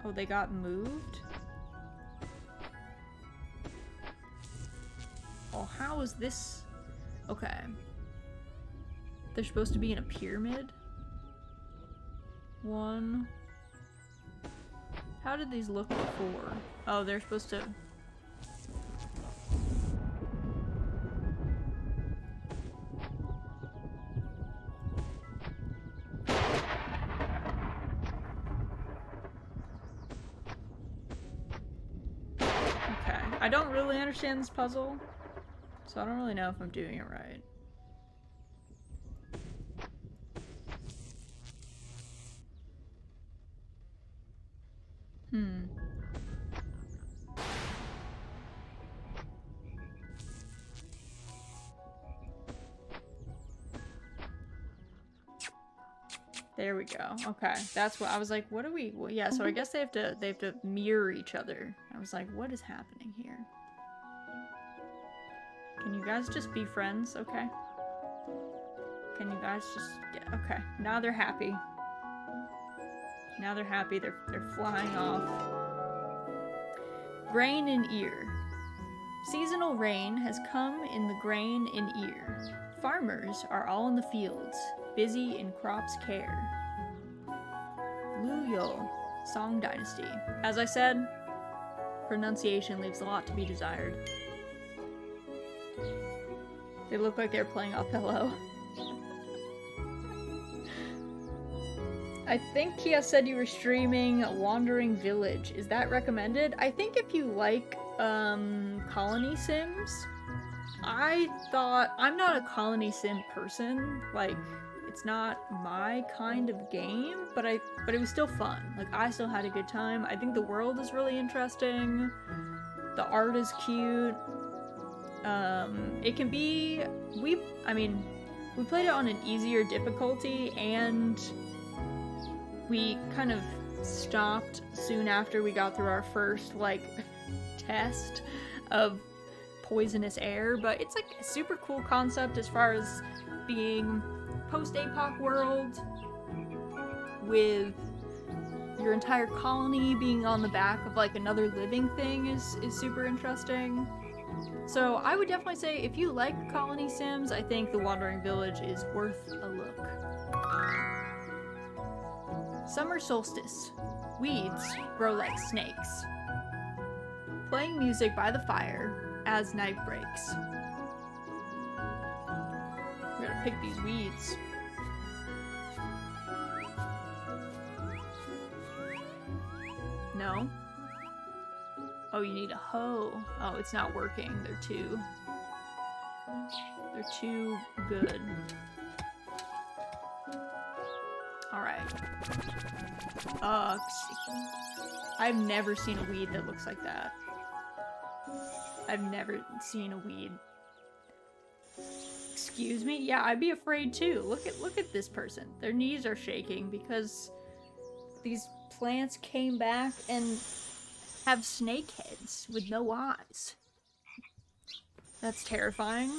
Oh, they got moved? Oh, how is this? Okay. They're supposed to be in a pyramid? One. How did these look before? Oh, they're supposed to... Okay. I don't really understand this puzzle, so I don't really know if I'm doing it right. There we go. Okay, that's what I was like. What are we? Well, yeah. So I guess they have to mirror each other. I was like, what is happening here? Can you guys just be friends? Okay. Can you guys just? Yeah. Okay. Now they're happy. Now they're happy. They're flying off. Grain in ear. Seasonal rain has come in the grain in ear. Farmers are all in the fields, busy in crops care. Luyo, Song Dynasty. As I said, pronunciation leaves a lot to be desired. They look like they're playing Othello. I think Kia said you were streaming Wandering Village. Is that recommended? I think if you like colony sims, I thought I'm not a colony sim person. Like, it's not my kind of game, but it was still fun. Like, I still had a good time. I think the world is really interesting. The art is cute. It can be we played it on an easier difficulty, and we kind of stopped soon after we got through our first like test of poisonous air, but it's like a super cool concept as far as being post-APOC world with your entire colony being on the back of like another living thing is super interesting. So I would definitely say if you like colony sims, I think the Wandering Village is worth a look. Summer solstice. Weeds grow like snakes. Playing music by the fire as night breaks. We gotta pick these weeds. No? Oh, you need a hoe. Oh, it's not working. They're too good. Alright. I've never seen a weed that looks like that. I've never seen a weed. Excuse me? Yeah, I'd be afraid too. Look at this person. Their knees are shaking because these plants came back and have snake heads with no eyes. That's terrifying.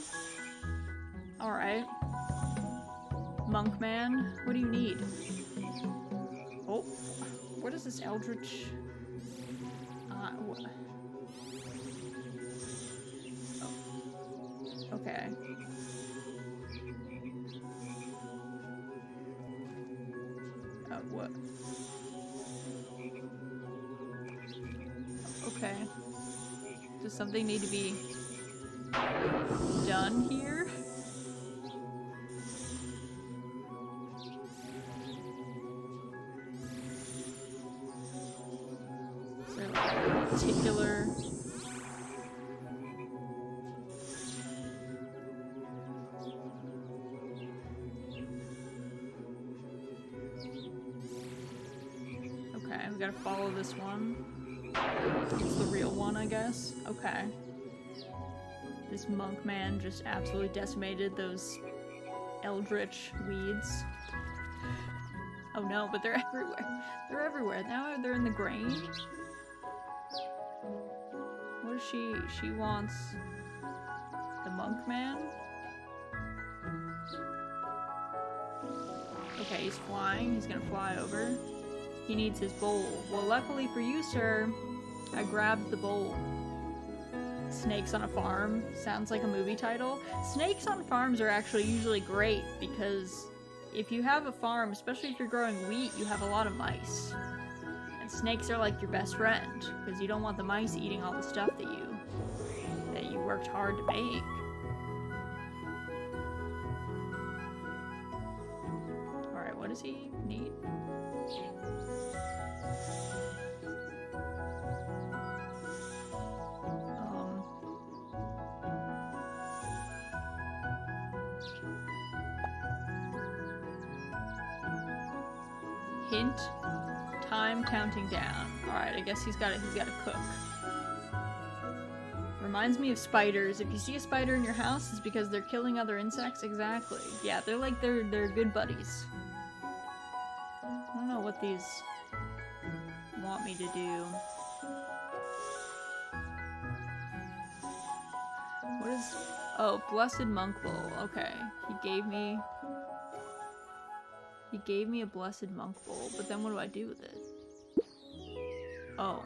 Alright. Monk man, what do you need? Oh, what is this eldritch? Oh. Okay. What? Okay. Does something need to be done here? Is there like a particular... Okay, we gotta follow this one. It's the real one, I guess. Okay. This monk man just absolutely decimated those eldritch weeds. Oh no, but they're everywhere. They're everywhere. Now they're in the grain. What is she? She wants the monk man? Okay, he's flying. He's gonna fly over. He needs his bowl. Well, luckily for you, sir, I grabbed the bowl. Snakes on a Farm. Sounds like a movie title. Snakes on farms are actually usually great because if you have a farm, especially if you're growing wheat, you have a lot of mice. And snakes are like your best friend because you don't want the mice eating all the stuff that you worked hard to make. Alright, what does he need? Hint, time counting down. Alright, I guess he's gotta cook. Reminds me of spiders. If you see a spider in your house, it's because they're killing other insects. Exactly. Yeah, they're good buddies. I don't know what these want me to do. What is... Oh, Blessed Monk Bowl. Okay. He gave me a Blessed Monk Bowl, but then what do I do with it? Oh.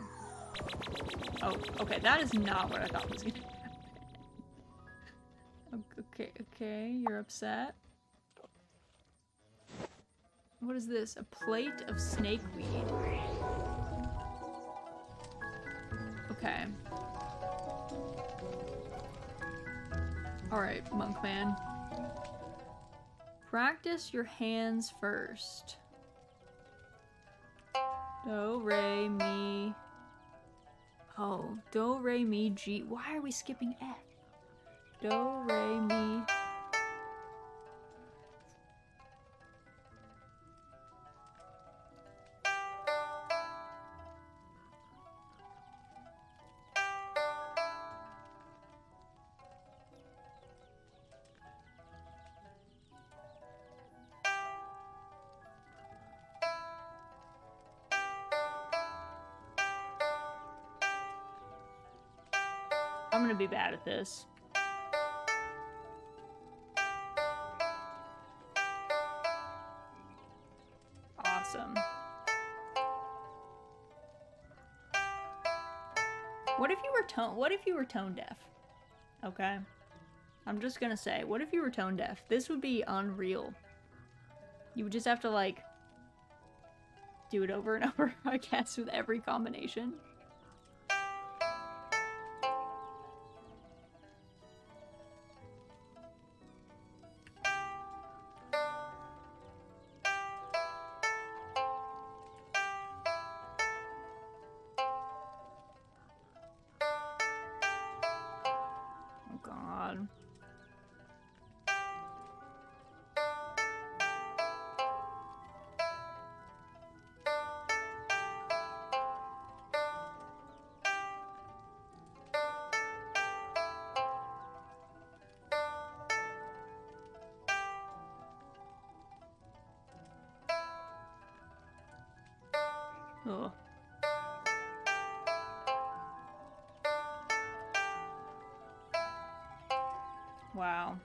Oh, okay, that is not what I thought was gonna happen. Okay, you're upset. What is this? A plate of snakeweed. Okay. Alright, monk man. Practice your hands first. Do, re, mi. Oh, do, re, mi, G. Why are we skipping F? Do, re, mi. I'm gonna be bad at this. Awesome. What if you were tone deaf? Okay. I'm just gonna say, what if you were tone deaf? This would be unreal. You would just have to, like, do it over and over, I guess, with every combination. Oh, God. Ugh. Wow.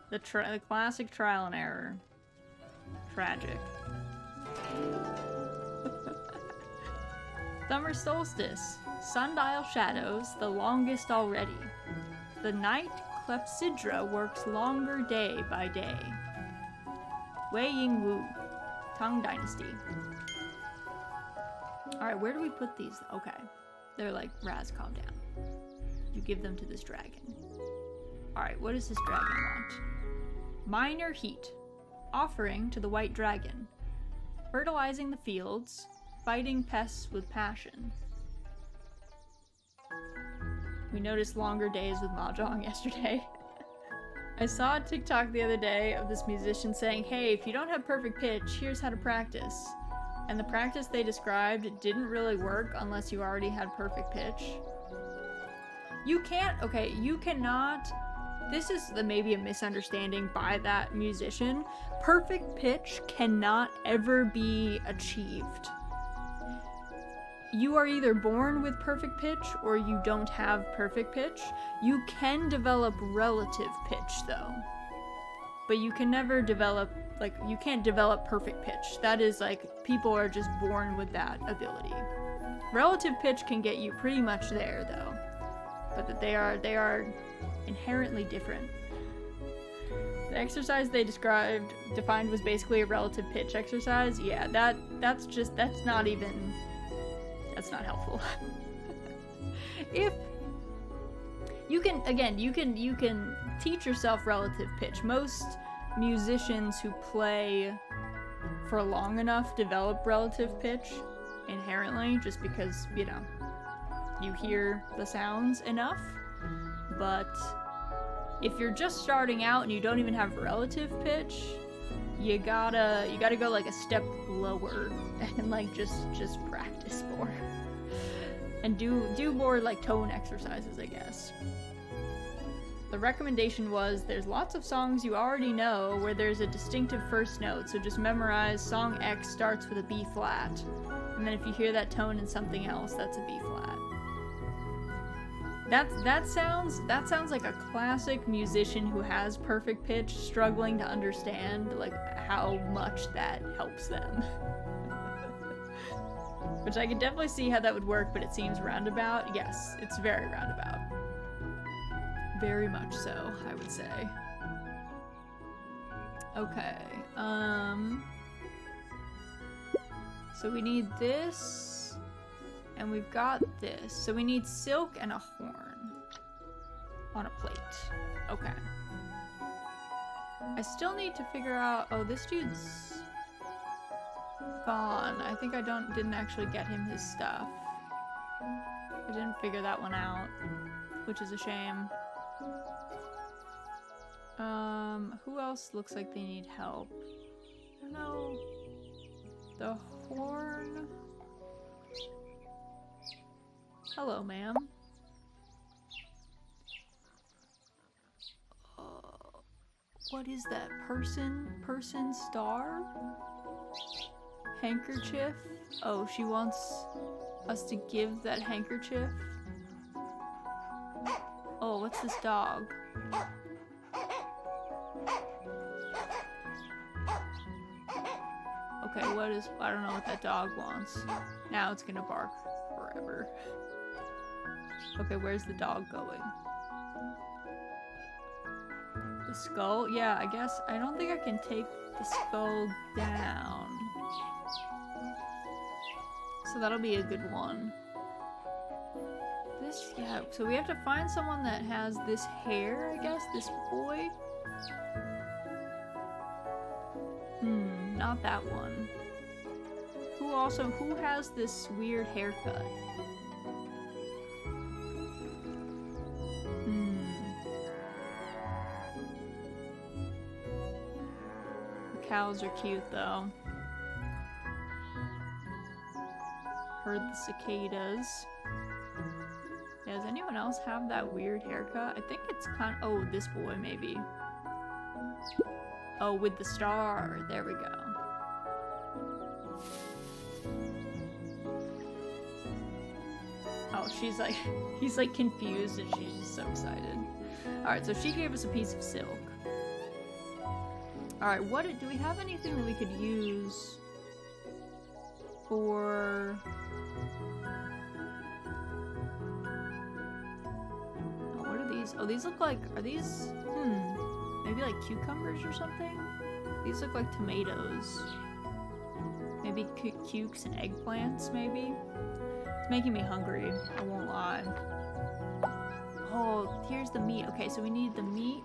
The classic trial and error. Tragic. Summer solstice. Sundial shadows, the longest already. The night clepsydra works longer day by day. Wei Ying Wu. Tang Dynasty. Alright, where do we put these? Okay. They're like, Raz, calm down. You give them to this dragon. Alright, what does this dragon want? Minor heat. Offering to the white dragon. Fertilizing the fields. Fighting pests with passion. We noticed longer days with Mahjong yesterday. I saw a TikTok the other day of this musician saying, hey, if you don't have perfect pitch, here's how to practice. And the practice they described didn't really work unless you already had perfect pitch. You cannot, this is maybe a misunderstanding by that musician. Perfect pitch cannot ever be achieved. You are either born with perfect pitch or you don't have perfect pitch. You can develop relative pitch though. But you can never develop, like, you can't develop perfect pitch. That is like, people are just born with that ability. Relative pitch can get you pretty much there though. But that they are inherently different. The exercise they defined was basically a relative pitch exercise. Yeah, that's not helpful. If you can teach yourself relative pitch. Most musicians who play for long enough develop relative pitch inherently, just because, you know, you hear the sounds enough. But if you're just starting out and you don't even have relative pitch, you gotta go like a step lower and like just practice more. And do more like tone exercises, I guess. The recommendation was there's lots of songs you already know where there's a distinctive first note, so just memorize song X starts with a B flat. And then if you hear that tone in something else, that's a B flat. That sounds like a classic musician who has perfect pitch struggling to understand like how much that helps them. Which I can definitely see how that would work, but it seems roundabout. Yes, it's very roundabout. Very much so, I would say. Okay, so we need this, and we've got this. So we need silk and a horn on a plate. Okay. I still need to figure out, oh, this dude's gone. I think I didn't actually get him his stuff. I didn't figure that one out, which is a shame. Who else looks like they need help? I don't know. The horn. Hello, ma'am. What is that? Person star? Handkerchief? Oh, she wants us to give that handkerchief? Oh, what's this dog? Okay, I don't know what that dog wants. Now it's gonna bark forever. Okay, where's the dog going? The skull? Yeah, I guess, I don't think I can take the skull down. So that'll be a good one. This, yeah, so we have to find someone that has this hair, I guess, this boy. Not that one. Who has this weird haircut? The cows are cute though. Heard the cicadas. Yeah, does anyone else have that weird haircut? I think it's kind of, oh, this boy maybe. Oh, with the star. There we go. she's like, he's like confused and she's just so excited. Alright, so she gave us a piece of silk. Alright, do we have anything that we could use for... Oh, what are these? Oh, these look like, are these, maybe like cucumbers or something? These look like tomatoes. Maybe cukes and eggplants, maybe? It's making me hungry, I won't lie. Oh, here's the meat. Okay, so we need the meat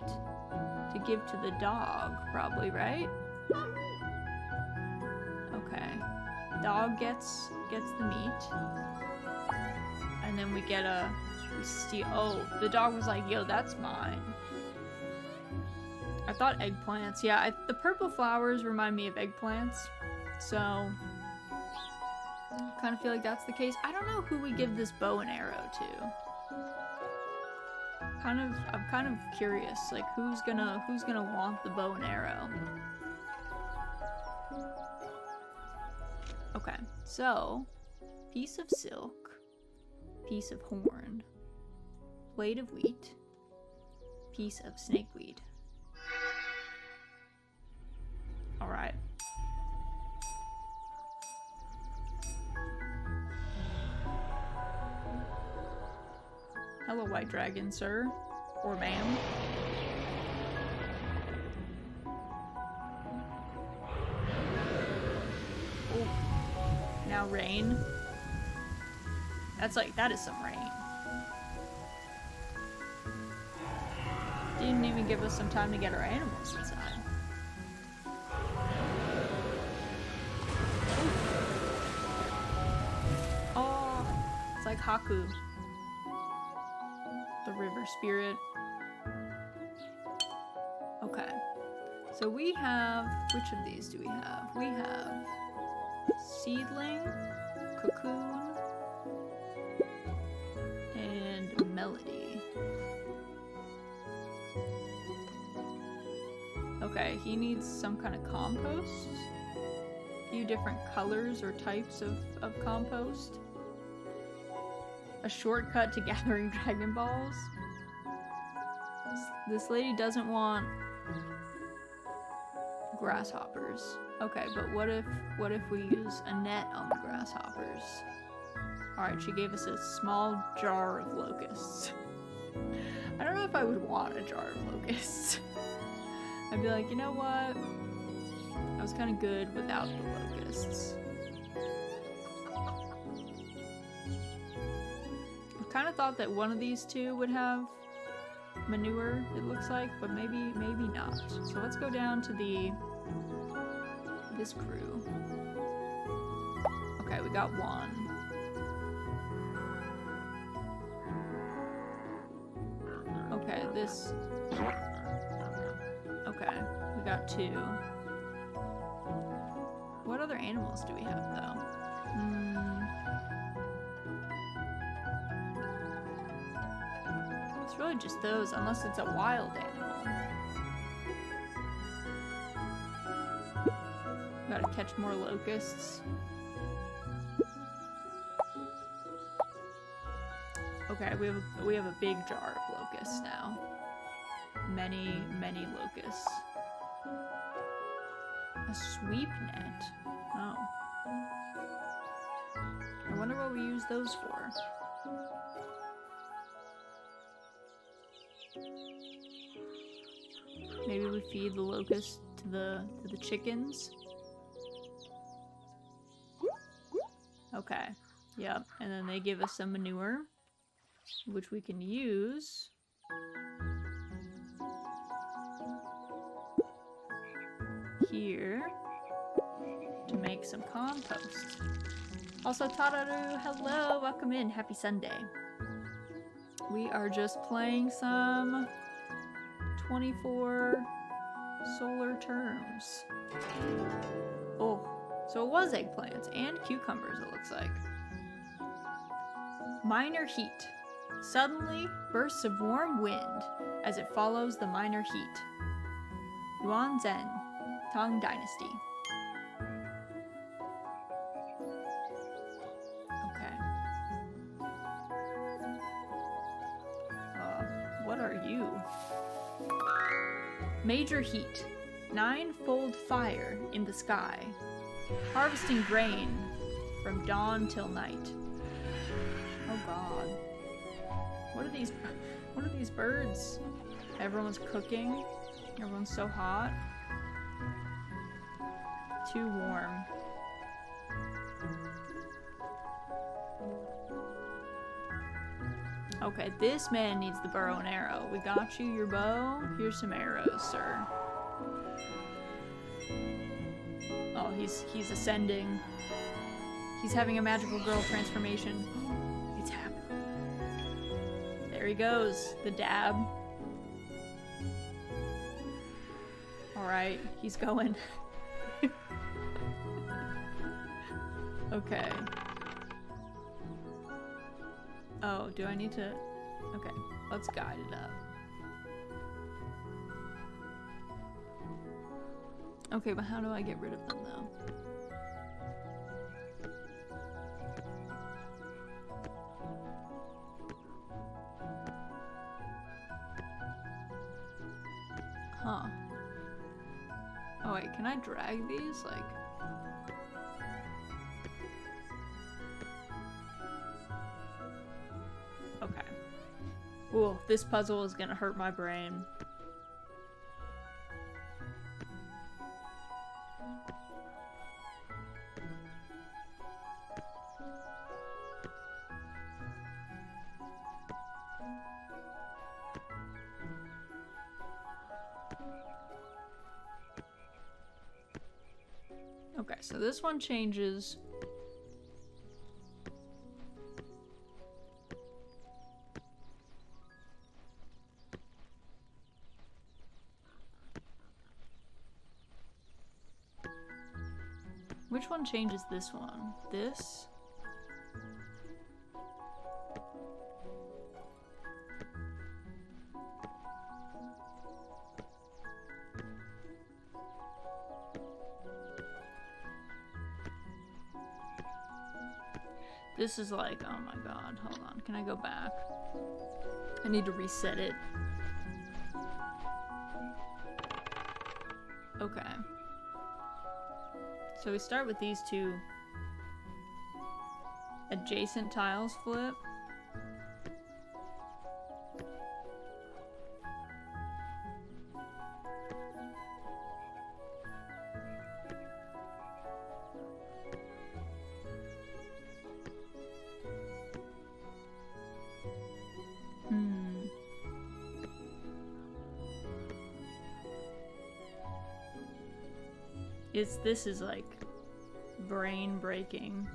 to give to the dog, probably, right? Okay. Dog gets the meat. And then we get we steal. Oh, the dog was like, yo, that's mine. I thought eggplants. Yeah, the purple flowers remind me of eggplants. So, I kind of feel like that's the case. I don't know who we give this bow and arrow to. I'm kind of curious, like who's gonna want the bow and arrow. Okay, so piece of silk, piece of horn, blade of wheat, piece of snakeweed. All right. Hello, white dragon, sir. Or ma'am. Oh. Now rain. That is some rain. Didn't even give us some time to get our animals inside. Oh, it's like Haku. The river spirit. Okay. So we have, which of these do we have? We have seedling, cocoon, and melody. Okay, he needs some kind of compost. A few different colors or types of compost. A shortcut to gathering Dragon Balls. This lady doesn't want grasshoppers. Okay, but what if we use a net on the grasshoppers? Alright, she gave us a small jar of locusts. I don't know if I would want a jar of locusts. I'd be like, you know what? I was kind of good without the locusts. I kind of thought that one of these two would have manure, it looks like, but maybe not. So let's go down to this crew. Okay, we got one. Okay, this... Okay, we got two. What other animals do we have, though? It's really just those, unless it's a wild animal. Gotta catch more locusts. Okay, we have a big jar of locusts now. Many locusts. A sweep net? Oh. I wonder what we use those for. Maybe we feed the locusts to the chickens. Okay. Yep. And then they give us some manure, which we can use here to make some compost. Also, Tararu, hello, welcome in, happy Sunday. We are just playing some 24 solar terms. Oh, so it was eggplants and cucumbers, it looks like. Minor heat. Suddenly, bursts of warm wind as it follows the minor heat. Yuan Zhen, Tang Dynasty. Okay. are you? Major heat. 9-fold fire in the sky. Harvesting grain from dawn till night. Oh god. What are these birds? Everyone's cooking. Everyone's so hot. Too warm. Okay, this man needs the bow and arrow. We got you your bow. Here's some arrows, sir. Oh, he's ascending. He's having a magical girl transformation. It's happening. There he goes. The dab. Alright, he's going. Okay. Oh, do I need to... Okay, let's guide it up. Okay, but how do I get rid of them, though? Huh. Oh wait, can I drag these? Like... Okay. Ooh, this puzzle is gonna hurt my brain. Okay, so this one changes. Which one changes this one? This? This is like, oh my god, hold on. Can I go back? I need to reset it. Okay. So we start with these two adjacent tiles flip. This is like brain breaking.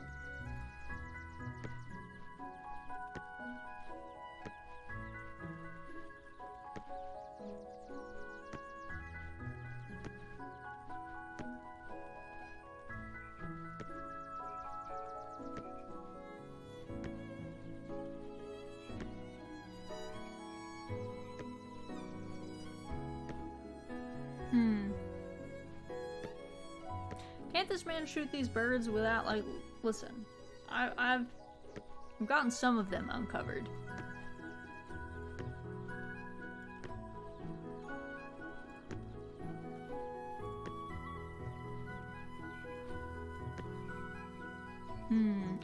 Can't this man shoot these birds without, like, listen, I've gotten some of them uncovered.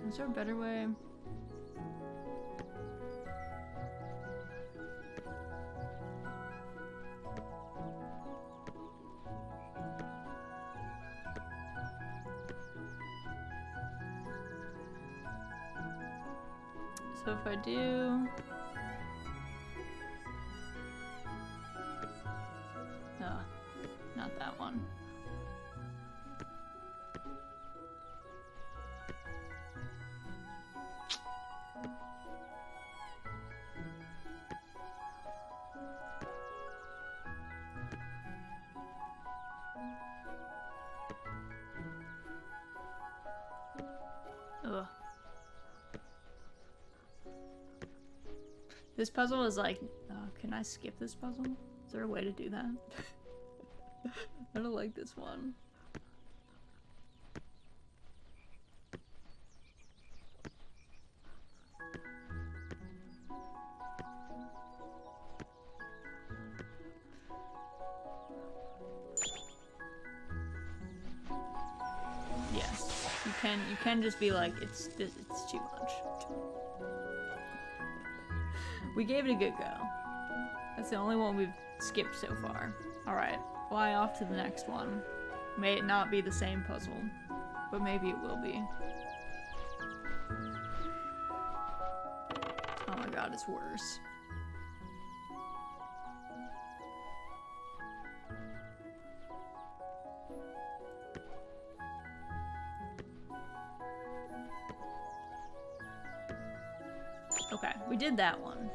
Is there a better way? So if I do... Oh, not that one. Ugh. This puzzle is like, can I skip this puzzle? Is there a way to do that? I don't like this one. You can just be like, it's too much. We gave it a good go. That's the only one we've skipped so far. Alright, fly off to the next one. May it not be the same puzzle, but maybe it will be. Oh my god, it's worse. Okay, we did that one.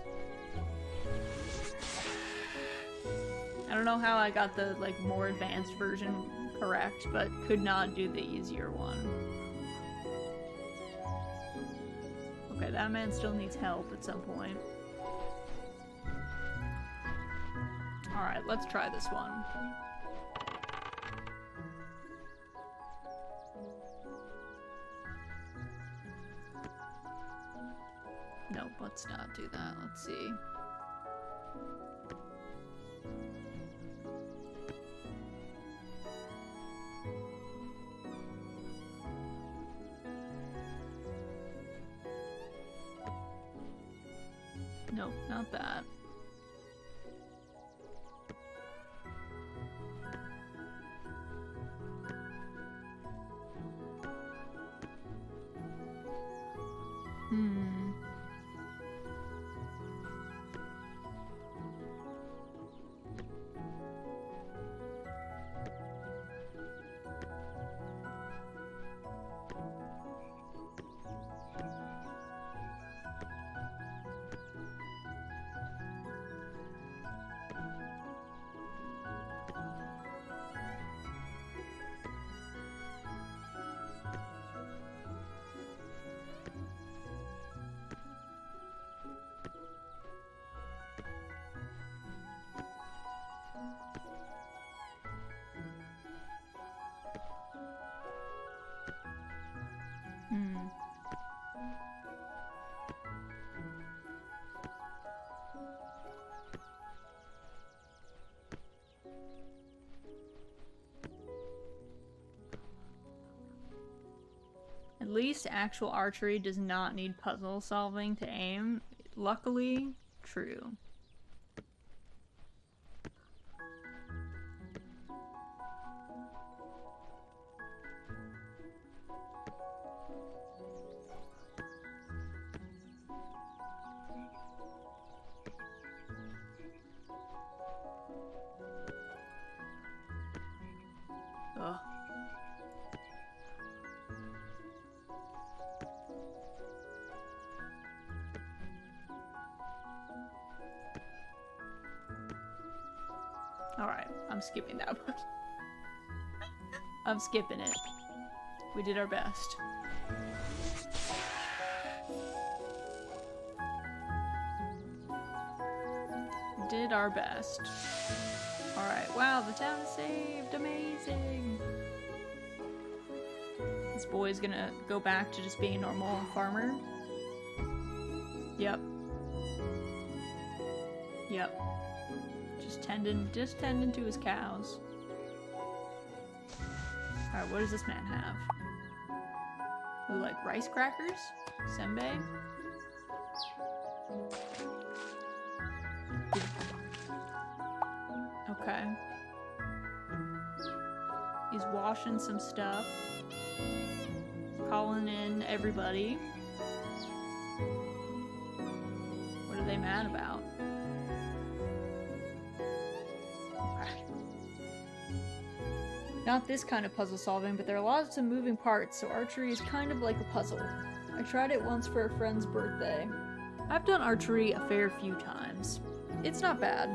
I don't know how I got the, like, more advanced version correct, but could not do the easier one. Okay, that man still needs help at some point. Alright, let's try this one. Nope, let's not do that. Let's see. Nope, not that. At least actual archery does not need puzzle solving to aim. Luckily, true. Ugh. Alright, I'm skipping that one. I'm skipping it. We did our best. We did our best. Alright, wow, the town is saved! Amazing! This boy's gonna go back to just being a normal farmer. Yep. Yep. Just tending to his cows. Alright, what does this man have? Ooh, like rice crackers? Senbei? Okay. He's washing some stuff. Calling in everybody. What are they mad about? Not this kind of puzzle solving, but there are lots of moving parts, so archery is kind of like a puzzle. I tried it once for a friend's birthday. I've done archery a fair few times. It's not bad.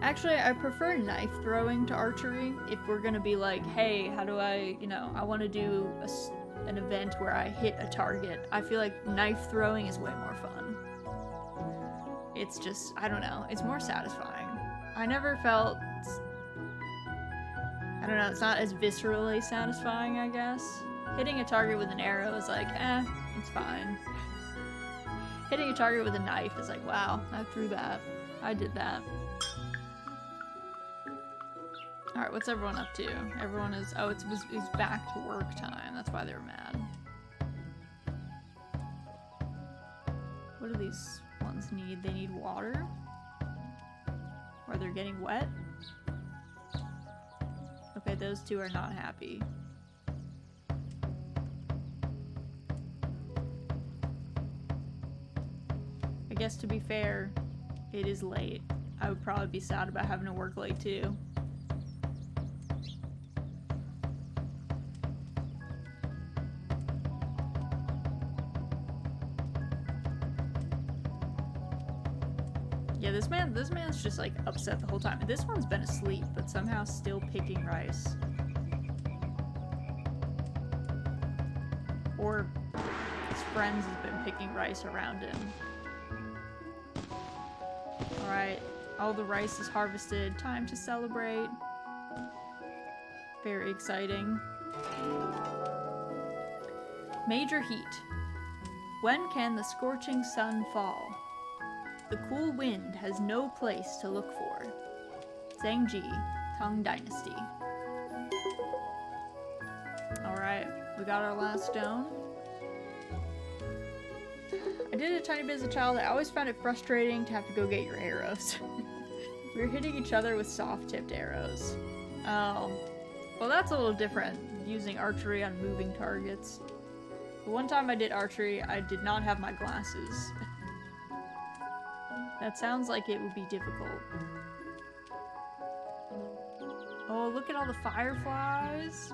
Actually, I prefer knife throwing to archery. If we're gonna be like, hey, how do I, I want to do an event where I hit a target. I feel like knife throwing is way more fun. It's just, I don't know, it's more satisfying. I never felt... I don't know, it's not as viscerally satisfying, I guess. Hitting a target with an arrow is like, it's fine. Hitting a target with a knife is like, wow, I threw that. I did that. Alright, what's everyone up to? Everyone is... Oh, it's back to work time. That's why they were mad. What do these ones need? They need water? Or they're getting wet? Okay, those two are not happy. I guess to be fair, it is late. I would probably be sad about having to work late too. Yeah, this man's just like upset the whole time. And this one's been asleep, but somehow still picking rice. Or his friends has been picking rice around him. Alright, all the rice is harvested. Time to celebrate. Very exciting. Major heat. When can the scorching sun fall? The cool wind has no place to look for. Zhangji, Tang Dynasty. Alright, we got our last stone. I did it a tiny bit as a child. I always found it frustrating to have to go get your arrows. We were hitting each other with soft-tipped arrows. Oh. Well, that's a little different, using archery on moving targets. The one time I did archery, I did not have my glasses. That sounds like it would be difficult. Oh, look at all the fireflies.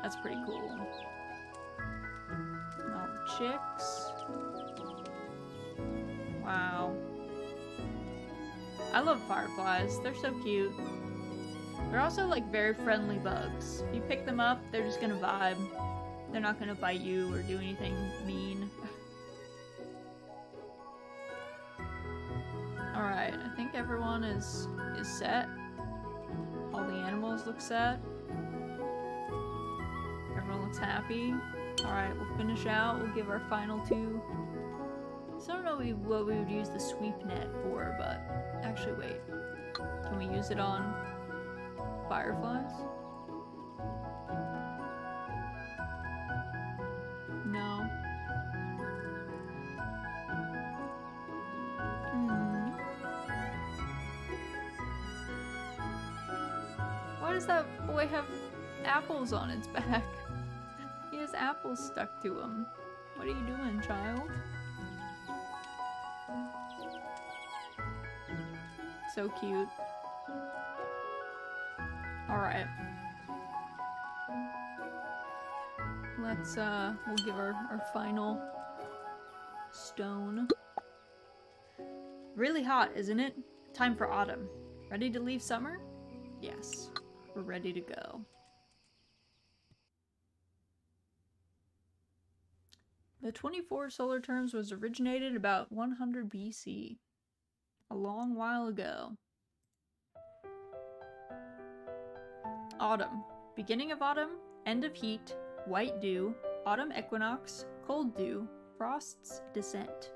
That's pretty cool. And all the chicks. Wow. I love fireflies. They're so cute. They're also like very friendly bugs. If you pick them up, they're just gonna vibe. They're not gonna bite you or do anything mean. Alright, I think everyone is set. All the animals look set. Everyone looks happy. Alright, we'll finish out. We'll give our final two. So I don't know what we would use the sweep net for, but actually wait. Can we use it on fireflies? No. Why does that boy have apples on its back? He has apples stuck to him. What are you doing, child? So cute. Alright. Let's, we'll give our final stone. Really hot, isn't it? Time for autumn. Ready to leave summer? Yes. We're ready to go. The 24 solar terms was originated about 100 BC. A long while ago. Autumn. Beginning of autumn, end of heat, white dew, autumn equinox, cold dew, frost's descent.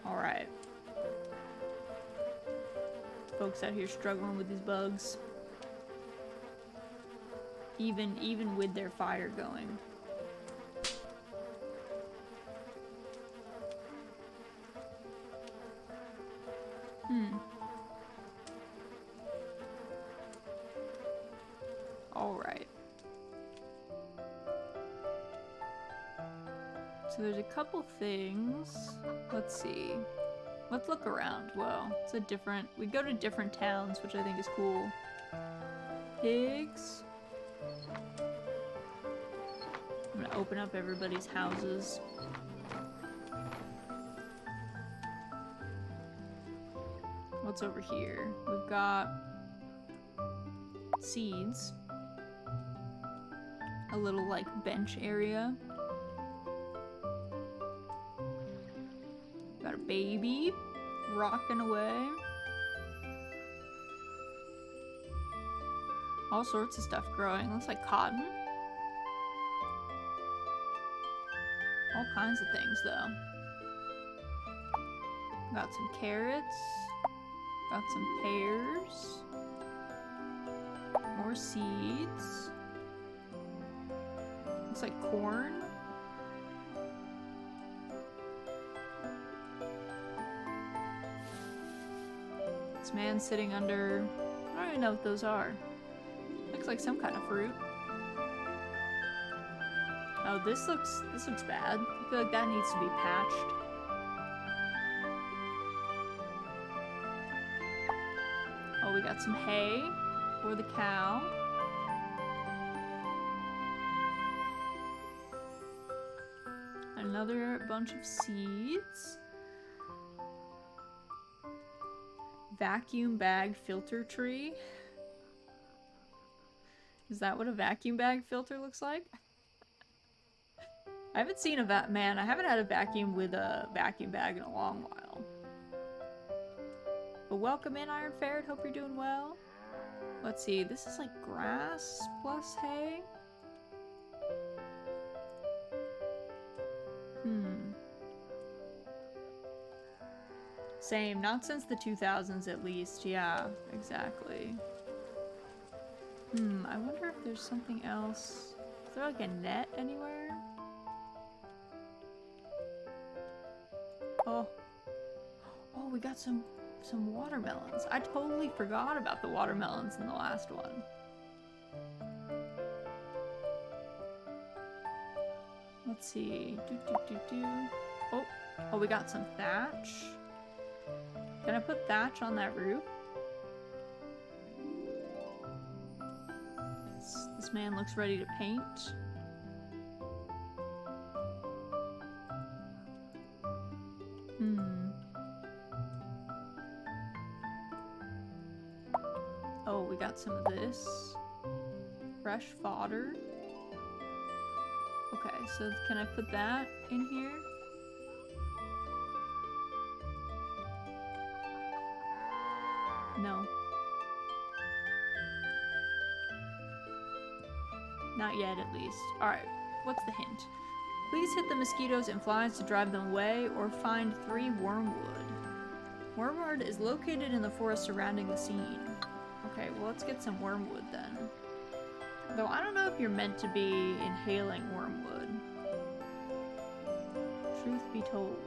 Alright. Folks out here struggling with these bugs. Even with their fire going. Alright. So there's a couple things. Let's see. Let's look around. Well, it's a different... We go to different towns, which I think is cool. Pigs. I'm gonna open up everybody's houses. What's over here? We've got seeds. A little, like, bench area. Got a baby rocking away. All sorts of stuff growing. Looks like cotton. All kinds of things, though. Got some carrots. Got some pears. More seeds. Looks like corn. This man sitting under... I don't even know what those are. Looks like some kind of fruit. Oh, this looks bad. I feel like that needs to be patched. Oh, we got some hay for the cow. Another bunch of seeds. Vacuum bag filter tree. Is that what a vacuum bag filter looks like? I haven't seen a man, I haven't had a vacuum with a vacuum bag in a long while. But welcome in, Iron Ferret. Hope you're doing well. Let's see, this is like grass plus hay. Same, not since the 2000s at least. Yeah, exactly. I wonder if there's something else. Is there like a net anywhere? Oh. Oh, we got some watermelons. I totally forgot about the watermelons in the last one. Let's see. Oh, we got some thatch. Can I put thatch on that roof? This man looks ready to paint. Oh, we got some of this. Fresh fodder. Okay, so can I put that in here? No. Not yet, at least. Alright, what's the hint? Please hit the mosquitoes and flies to drive them away, or find 3 wormwood. Wormwood is located in the forest surrounding the scene. Okay, well let's get some wormwood then. Though I don't know if you're meant to be inhaling wormwood. Truth be told.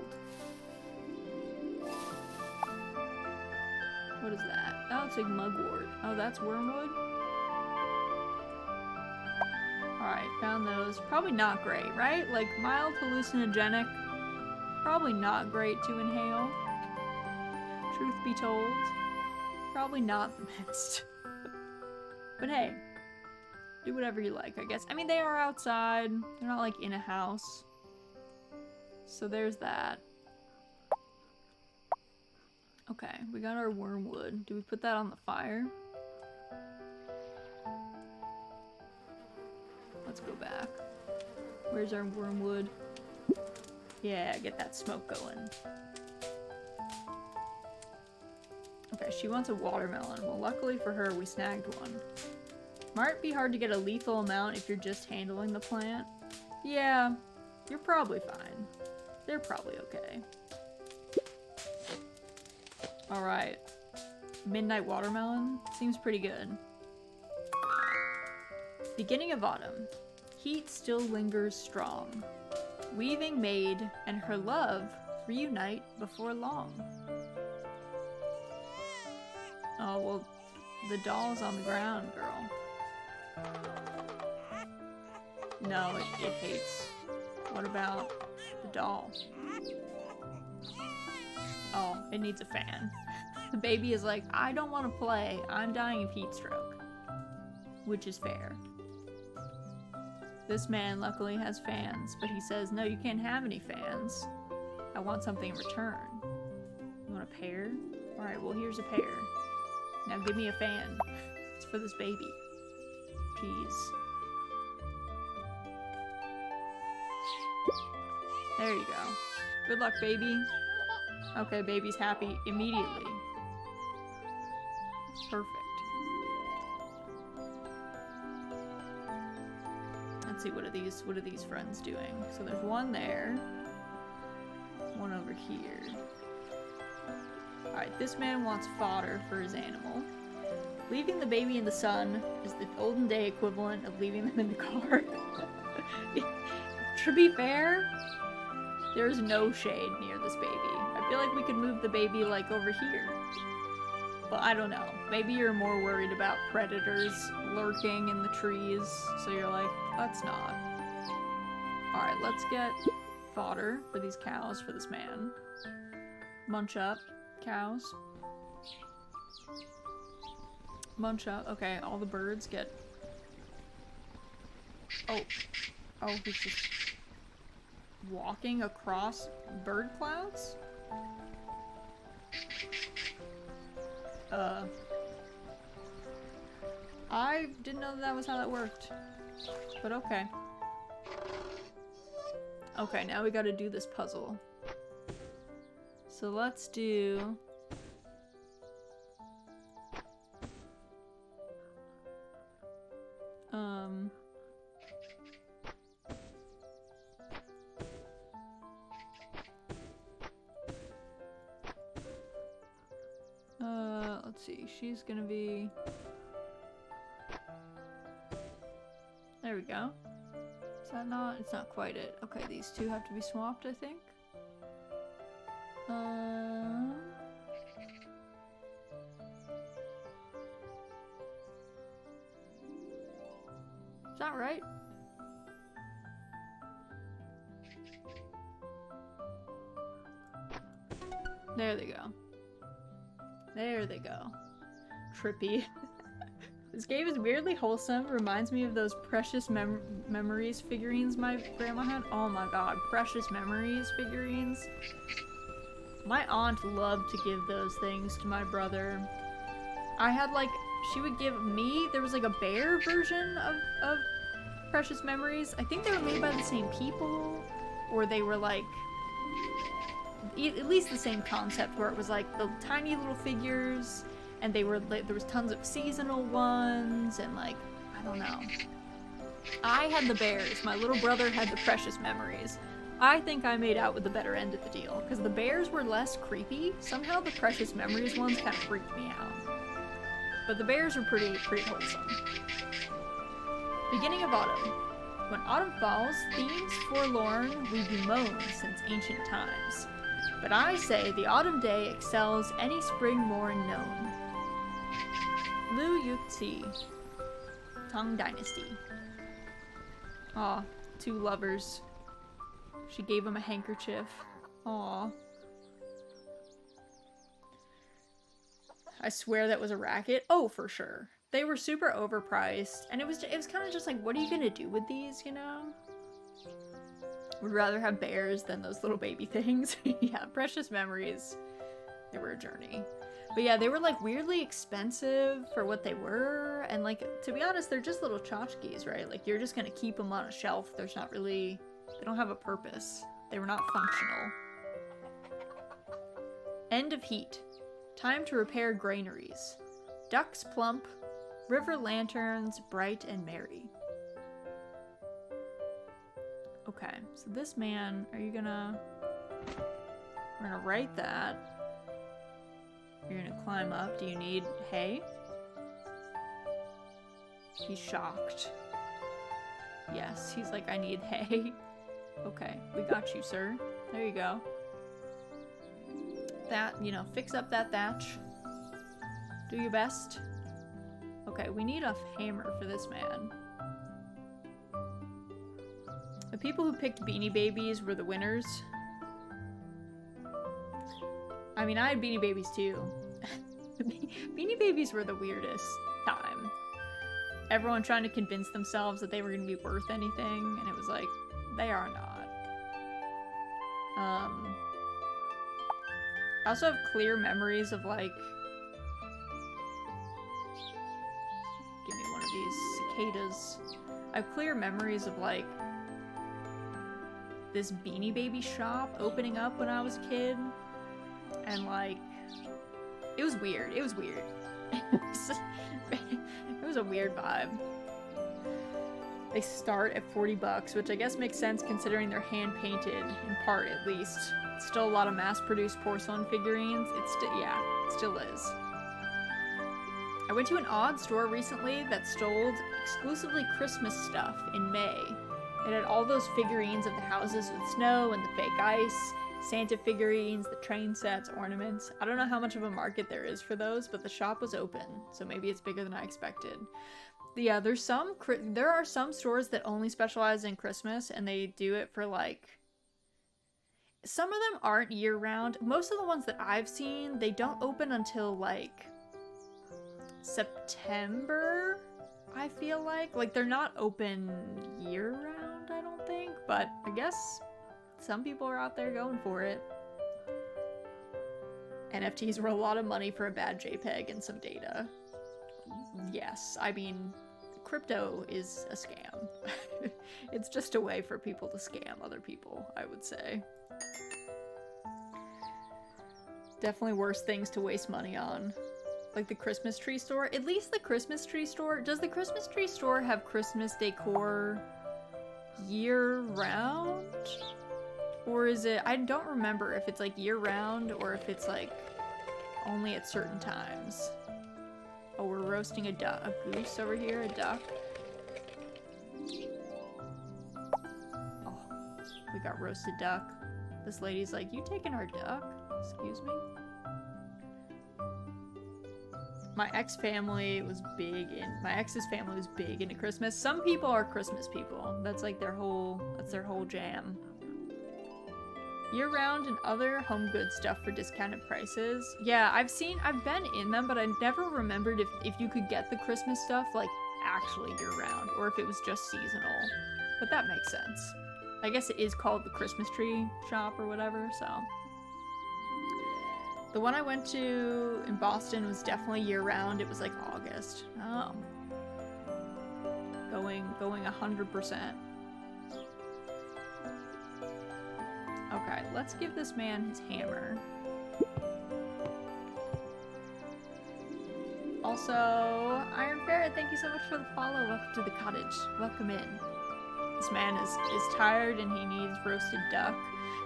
What is that? That looks like mugwort. Oh, that's wormwood? Alright, found those. Probably not great, right? Like, mild hallucinogenic. Probably not great to inhale. Truth be told. Probably not the best. But hey, do whatever you like, I guess. I mean, they are outside. They're not, like, in a house. So there's that. Okay, we got our wormwood. Do we put that on the fire? Let's go back. Where's our wormwood? Yeah, get that smoke going. Okay, she wants a watermelon. Well, luckily for her, we snagged one. Might be hard to get a lethal amount if you're just handling the plant. Yeah, you're probably fine. They're probably okay. Alright. Midnight watermelon? Seems pretty good. Beginning of autumn. Heat still lingers strong. Weaving maid and her love reunite before long. Oh, well, the doll's on the ground, girl. No, it hates. What about the doll? Oh, it needs a fan. The baby is like, I don't want to play. I'm dying of heat stroke. Which is fair. This man luckily has fans, but he says, no, you can't have any fans. I want something in return. You want a pear? Alright, well here's a pear. Now give me a fan. It's for this baby. Jeez. There you go. Good luck, baby. Okay, baby's happy immediately. Perfect. Let's see, what are these friends doing? So there's one there. One over here. Alright, this man wants fodder for his animal. Leaving the baby in the sun is the olden day equivalent of leaving them in the car. To be fair, there's no shade near this baby. I feel like we could move the baby, like, over here. But I don't know. Maybe you're more worried about predators lurking in the trees, so you're like, let's not. Alright, let's get fodder for these cows for this man. Munch up, cows. Munch up. Okay, all the birds get... Oh, he's just walking across bird clouds? I didn't know that was how that worked. But okay. Okay, now we gotta do this puzzle. So let's do... let's see, she's gonna be... There we go. Is that not? It's not quite it. Okay, these two have to be swapped, I think. Is that right? There they go. There they go. Trippy. This game is weirdly wholesome. Reminds me of those Precious Memories figurines my grandma had. Oh my god, Precious Memories figurines. My aunt loved to give those things to my brother. I had like, she would give me, there was like a bear version of Precious Memories. I think they were made by the same people, or they were like, at least the same concept, where it was like the tiny little figures, and they were like, there was tons of seasonal ones, and like, I don't know. I had the bears, my little brother had the Precious Memories. I think I made out with the better end of the deal, because the bears were less creepy. Somehow the Precious Memories ones kind of freaked me out. But the bears are pretty wholesome. Beginning of autumn. When autumn falls, themes forlorn we bemoan since ancient times. But I say the autumn day excels any spring morn known. Liu Yuxi, Tang Dynasty. Aw, two lovers. She gave him a handkerchief. Aw. I swear that was a racket. Oh, for sure. They were super overpriced, and it was kind of just like, what are you gonna do with these, you know? Would rather have bears than those little baby things. Yeah, Precious Memories. They were a journey. But yeah, they were like weirdly expensive for what they were, and like, to be honest, they're just little tchotchkes, right? Like, you're just gonna keep them on a shelf. There's not really, they don't have a purpose. They were not functional. End of heat. Time to repair granaries. Ducks plump, river lanterns bright and merry. Okay, so this man, are you gonna... We're gonna write that. You're gonna climb up. Do you need hay? He's shocked. Yes, he's like, I need hay. Okay, we got you, sir. There you go. That, you know, fix up that thatch. Do your best. Okay, we need a hammer for this man. The people who picked Beanie Babies were the winners. I mean, I had Beanie Babies too. Beanie Babies were the weirdest time. Everyone trying to convince themselves that they were going to be worth anything, and it was like, they are not. I also have clear memories of like... Give me one of these cicadas. I have clear memories of like this Beanie Baby shop opening up when I was a kid. And like, it was weird. It was weird. It was a weird vibe. They start at $40, which I guess makes sense considering they're hand painted, in part at least. It's still a lot of mass-produced porcelain figurines. Yeah, it still is. I went to an odd store recently that sold exclusively Christmas stuff in May. It had all those figurines of the houses with snow and the fake ice, Santa figurines, the train sets, ornaments. I don't know how much of a market there is for those, but the shop was open, so maybe it's bigger than I expected. Yeah, there are some stores that only specialize in Christmas, and they do it for like... Some of them aren't year-round. Most of the ones that I've seen, they don't open until like September, I feel like. Like, they're not open year-round, I don't think, but I guess some people are out there going for it. NFTs were a lot of money for a bad JPEG and some data. Yes, I mean, crypto is a scam. It's just a way for people to scam other people, I would say. Definitely worse things to waste money on. Like the Christmas tree store. At least the Christmas tree store. Does the Christmas tree store have Christmas decor year-round? Or is it... I don't remember if it's like year-round or if it's like only at certain times. Oh, we're roasting a goose over here, a duck. Oh, we got roasted duck. This lady's like, you taking our duck? Excuse me? My ex's family was big into Christmas. Some people are Christmas people. That's like their whole jam. Year-round and other home goods stuff for discounted prices. Yeah, I've been in them, but I never remembered if you could get the Christmas stuff, like, actually year-round, or if it was just seasonal. But that makes sense. I guess it is called the Christmas tree shop or whatever, so. The one I went to in Boston was definitely year-round. It was like August. Oh. Going 100%. Okay, let's give this man his hammer. Also, Iron Ferret, thank you so much for the follow. Welcome to the cottage. Welcome in. This man is tired and he needs roasted duck.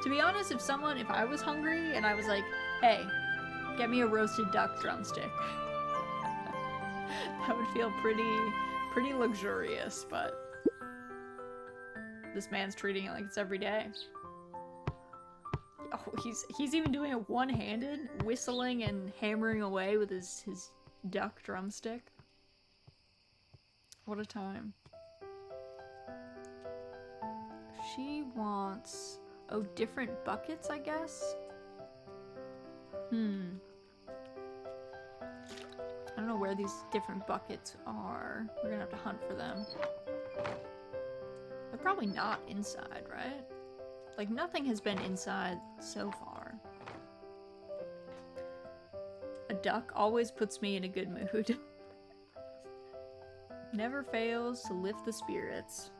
To be honest, if I was hungry and I was like, hey, get me a roasted duck drumstick, that would feel pretty luxurious, but this man's treating it like it's every day. Oh, he's even doing it one-handed, whistling and hammering away with his duck drumstick. What a time. She wants... oh, different buckets, I guess? I don't know where these different buckets are. We're gonna have to hunt for them. They're probably not inside, right? Like, nothing has been inside so far. A duck always puts me in a good mood. Never fails to lift the spirits.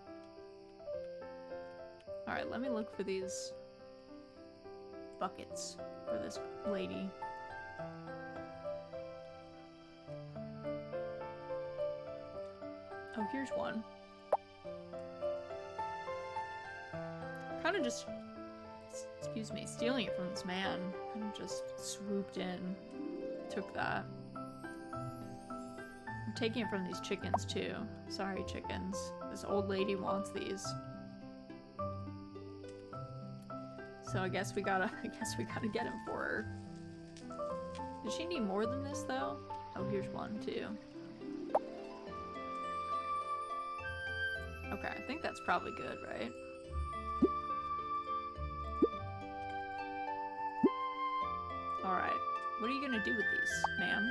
Alright, let me look for these buckets for this lady. Oh, here's one. Kind of just, excuse me, stealing it from this man. Kind of just swooped in, took that. I'm taking it from these chickens too. Sorry, chickens. This old lady wants these. So I guess we gotta get him for her. Does she need more than this though? Oh, here's one too. Okay, I think that's probably good, right? Alright, what are you gonna do with these, ma'am?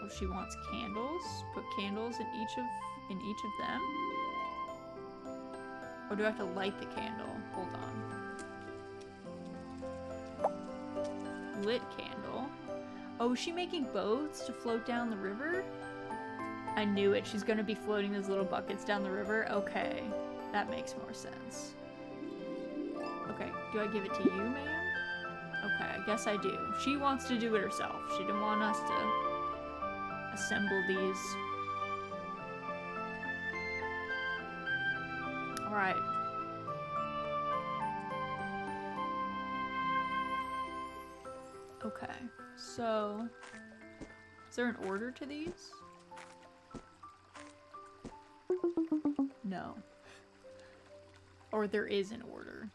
Oh, she wants candles. Put candles in each of them. Or do I have to light the candle? Hold on. Lit candle. Oh, is she making boats to float down the river? I knew it. She's gonna be floating those little buckets down the river. Okay, that makes more sense. Okay, do I give it to you, ma'am? Okay, I guess I do. She wants to do it herself. She didn't want us to assemble these. Alright. Okay, so... Is there an order to these? No. Or there is an order.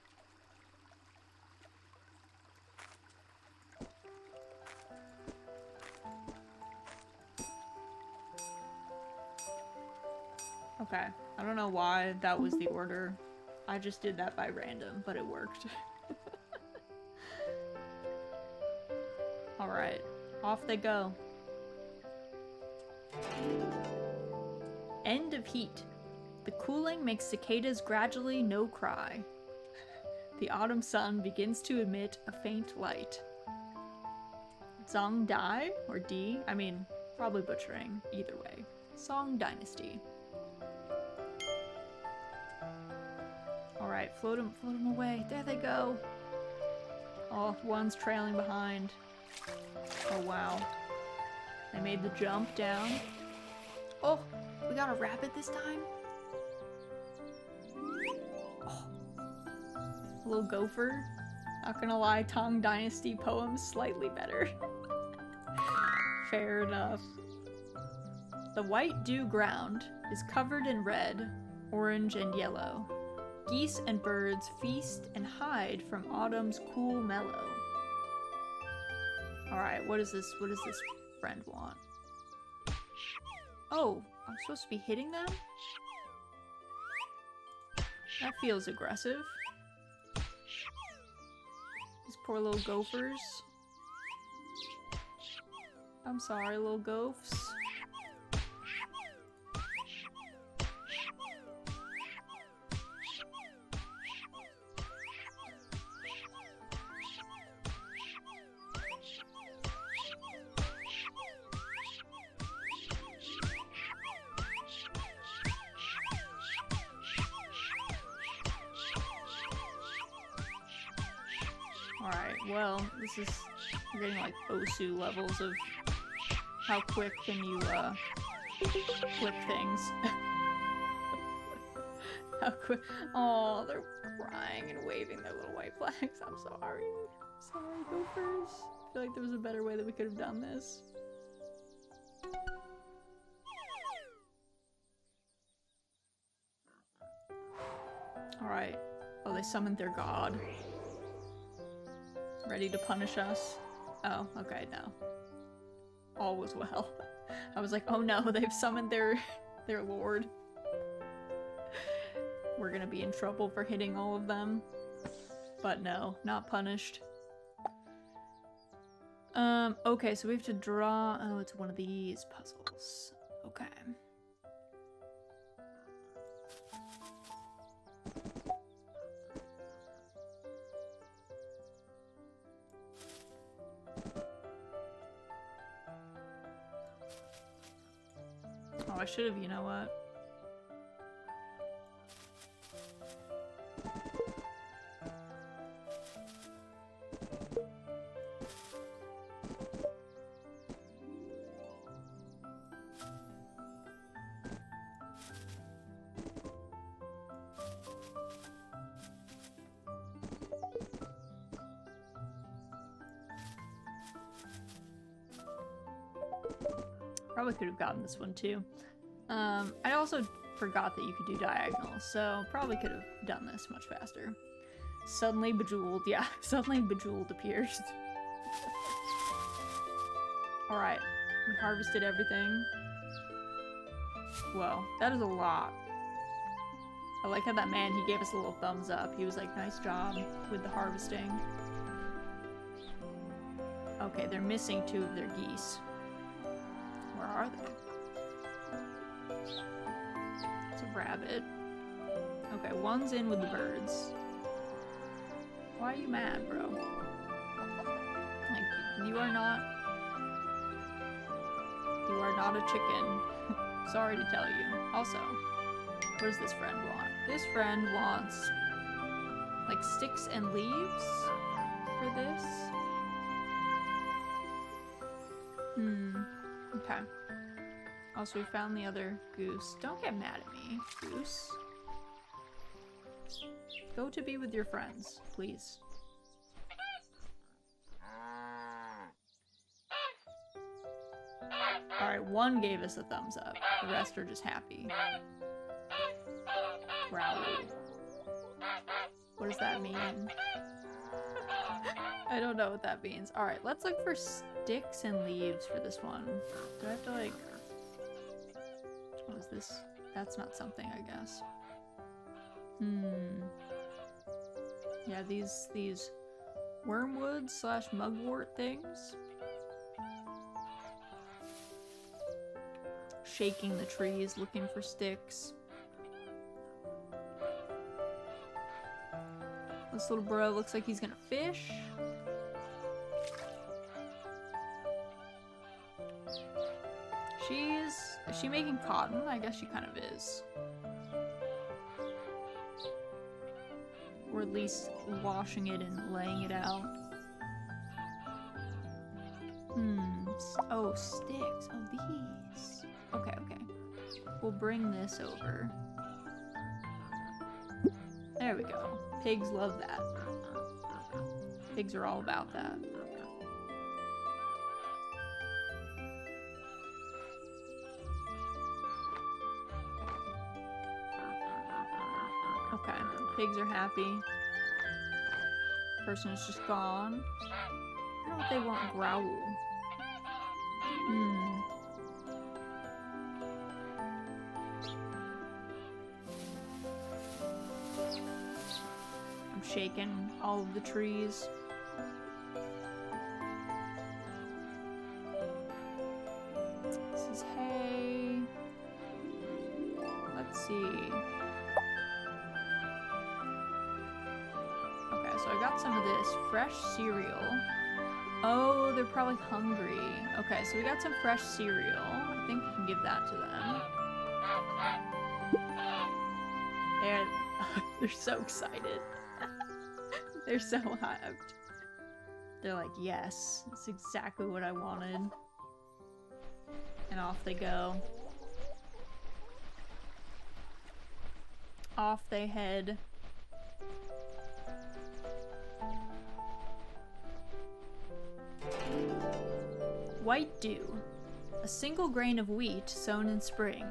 Okay, I don't know why that was the order. I just did that by random, but it worked. Alright, off they go. End of heat. The cooling makes cicadas gradually no cry. The autumn sun begins to emit a faint light. Zhang Dai, or D, I mean, probably butchering, either way. Song Dynasty. Alright, float them away. There they go. Oh, one's trailing behind. Oh, wow. They made the jump down. Oh, we got a rabbit this time? Oh. A little gopher. Not gonna lie, Tang Dynasty poems slightly better. Fair enough. The white dew ground is covered in red, orange, and yellow. Geese and birds feast and hide from autumn's cool mellow. Alright, what does this friend want? Oh, I'm supposed to be hitting them? That feels aggressive. These poor little gophers. I'm sorry, little gophs. Alright, well, this is getting like Osu levels of how quick can you flip things. How quick. Oh, they're crying and waving their little white flags. I'm sorry. Sorry, gophers. I feel like there was a better way that we could have done this. Alright. Oh, they summoned their god. Ready to punish us? Oh, okay, no. All was well. I was like, oh no, they've summoned their lord. We're gonna be in trouble for hitting all of them. But no, not punished. Okay, so we have to draw... Oh, it's one of these puzzles. Okay. Oh, I should have, you know what? Probably could have gotten this one too. I also forgot that you could do diagonals, so probably could have done this much faster. Suddenly Bejeweled, yeah, suddenly Bejeweled appears. Alright, we harvested everything. Whoa, that is a lot. I like how that man, he gave us a little thumbs up. He was like, nice job with the harvesting. Okay, they're missing 2 of their geese. Where are they? It's a rabbit. Okay, one's in with the birds. Why are you mad, bro? Like, you are not a chicken. Sorry to tell you. Also, what does this friend want? This friend wants, like, sticks and leaves for this. Okay. Also, we found the other goose. Don't get mad at me, goose. Go to be with your friends, please. Alright, one gave us a thumbs up. The rest are just happy. Growl. What does that mean? I don't know what that means. Alright, let's look for sticks and leaves for this one. Do I have to like... What is this? That's not something, I guess. Yeah, these wormwood / mugwort things. Shaking the trees, looking for sticks. This little bro looks like he's gonna fish. Is she making cotton? I guess she kind of is. Or at least washing it and laying it out. Oh, sticks. Oh, these. Okay, okay. We'll bring this over. There we go. Pigs love that. Pigs are all about that. Okay, pigs are happy. Person is just gone. I don't know if they want growl. I'm shaking all of the trees. This is hay. Let's see. Okay, so I got some of this fresh cereal. Oh, they're probably hungry. Okay, so we got some fresh cereal. I think we can give that to them. They're so excited. They're so hyped. They're like, yes, that's exactly what I wanted. And off they go. Off they head. White dew. A single grain of wheat sown in spring.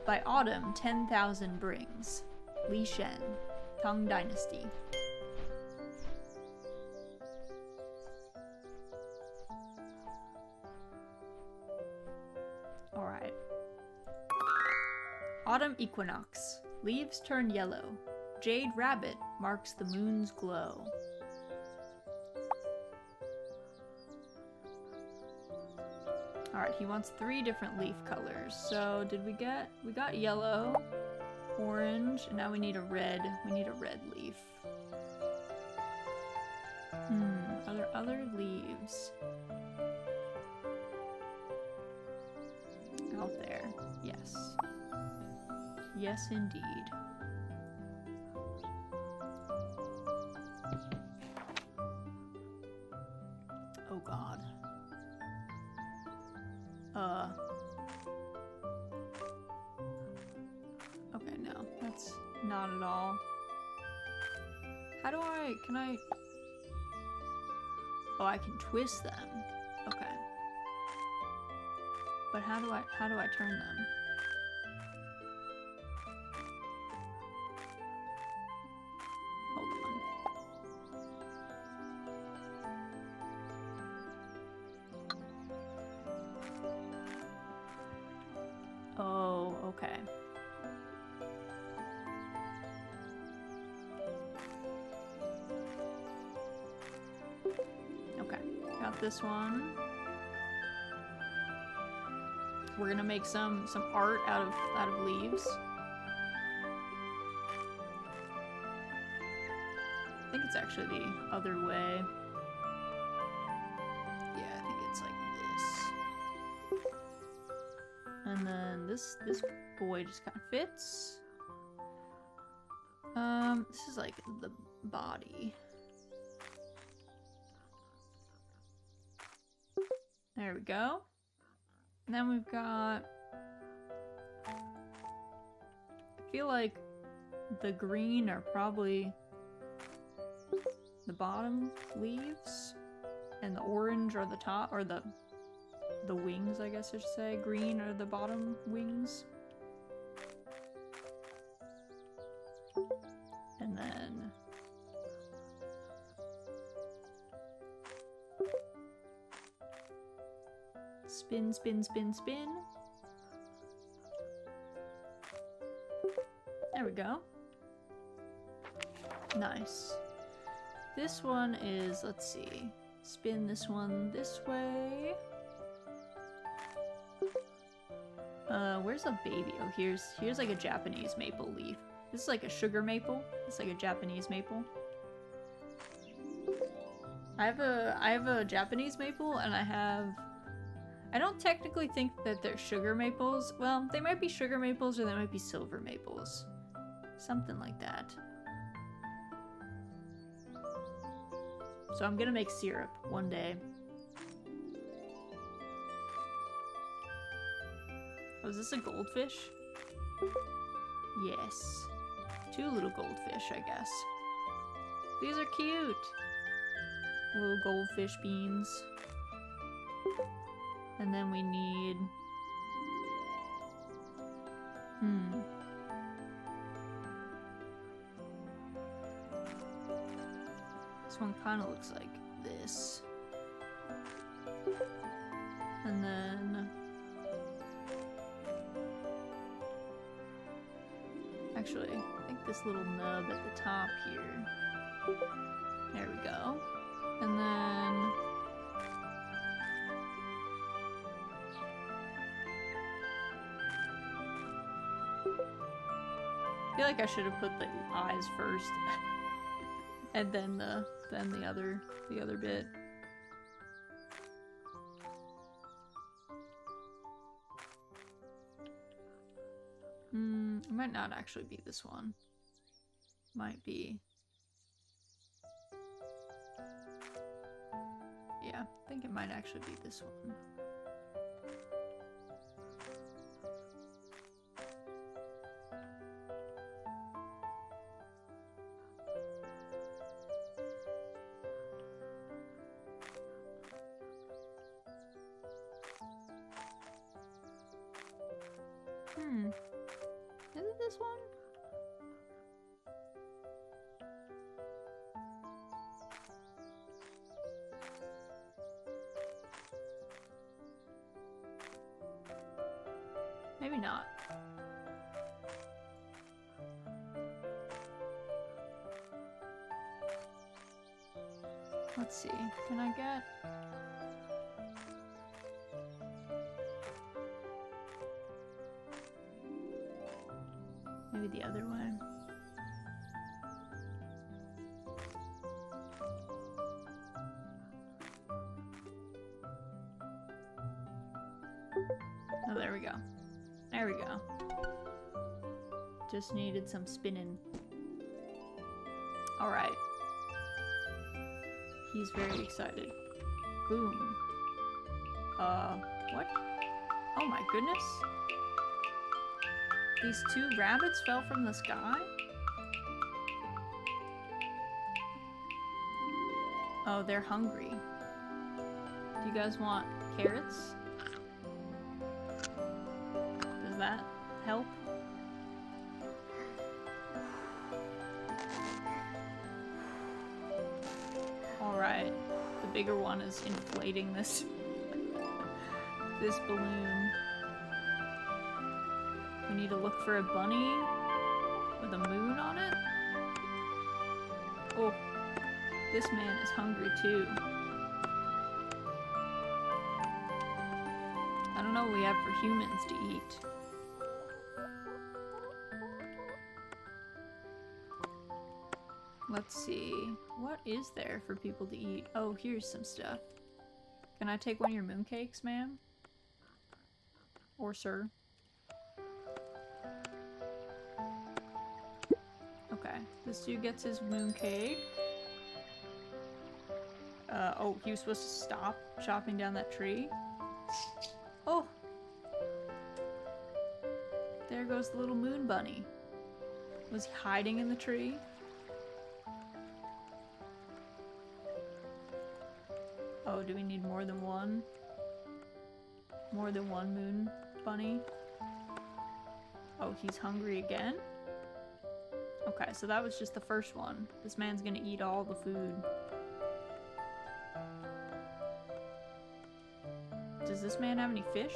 By autumn, 10,000 brings. Li Shen, Tang Dynasty. Alright. Autumn equinox. Leaves turn yellow. Jade rabbit marks the moon's glow. Alright, he wants 3 different leaf colors. So, we got yellow, orange, and now we need a red. We need a red leaf. Are there other leaves? Out there. Yes. Yes, indeed. Oh, God. Okay, no. That's not at all. How do can I... Oh, I can twist them. Okay. But how do I turn them? Hold on. Oh, okay. Okay, got this one. We're gonna make some art out of leaves. I think it's actually the other way. Yeah, I think it's like this. And then this boy just kind of fits. This is like the body. There we go. And then we've got... I feel like the green are probably the bottom leaves, and the orange are the top, or the wings, I guess I should say. Green are the bottom wings. And then spin, spin, spin, spin. There we go. Nice. This one is, let's see, spin this one this way. Where's a baby? Oh, here's like a Japanese maple leaf. This is like a sugar maple. It's like a Japanese maple. I have a Japanese maple, and I don't technically think that they're sugar maples. Well, they might be sugar maples or they might be silver maples. Something like that. So I'm gonna make syrup one day. Oh, is this a goldfish? Yes. 2 little goldfish, I guess. These are cute! Little goldfish beans. And then we need... This one kind of looks like this. And then... Actually, I think this little nub at the top here. There we go. And then... I feel like I should have put the eyes first. And then the other bit. It might not actually be this one. Might be. Yeah, I think it might actually be this one. Is it this one? Maybe not. Let's see. Can I get... Maybe the other way. Oh, there we go. There we go. Just needed some spinning. Alright. He's very excited. Boom. What? Oh my goodness. These 2 rabbits fell from the sky? Oh, they're hungry. Do you guys want carrots? Does that help? Alright. The bigger one is inflating this this balloon. We need to look for a bunny with a moon on it. Oh, this man is hungry too. I don't know what we have for humans to eat. Let's see. What is there for people to eat? Oh, here's some stuff. Can I take one of your mooncakes, ma'am? Or sir? Okay, this dude gets his mooncake. Oh, he was supposed to stop chopping down that tree. Oh! There goes the little moon bunny. Was he hiding in the tree? Oh, do we need more than one? More than one moon bunny? Oh, he's hungry again? Okay, so that was just the first one. This man's gonna eat all the food. Does this man have any fish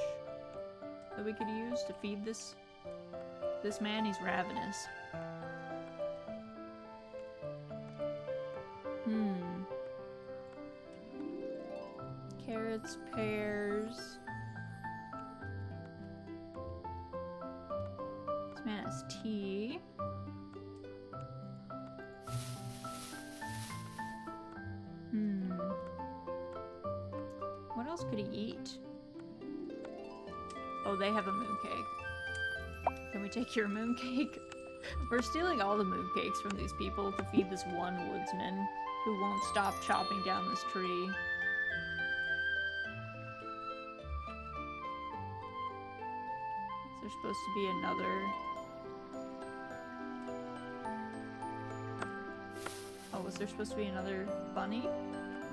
that we could use to feed this man? He's ravenous. Carrots, pears. This man has tea. What else could he eat? Oh, they have a mooncake. Can we take your mooncake? We're stealing all the mooncakes from these people to feed this one woodsman who won't stop chopping down this tree. Is there supposed to be another? Oh, was there supposed to be another bunny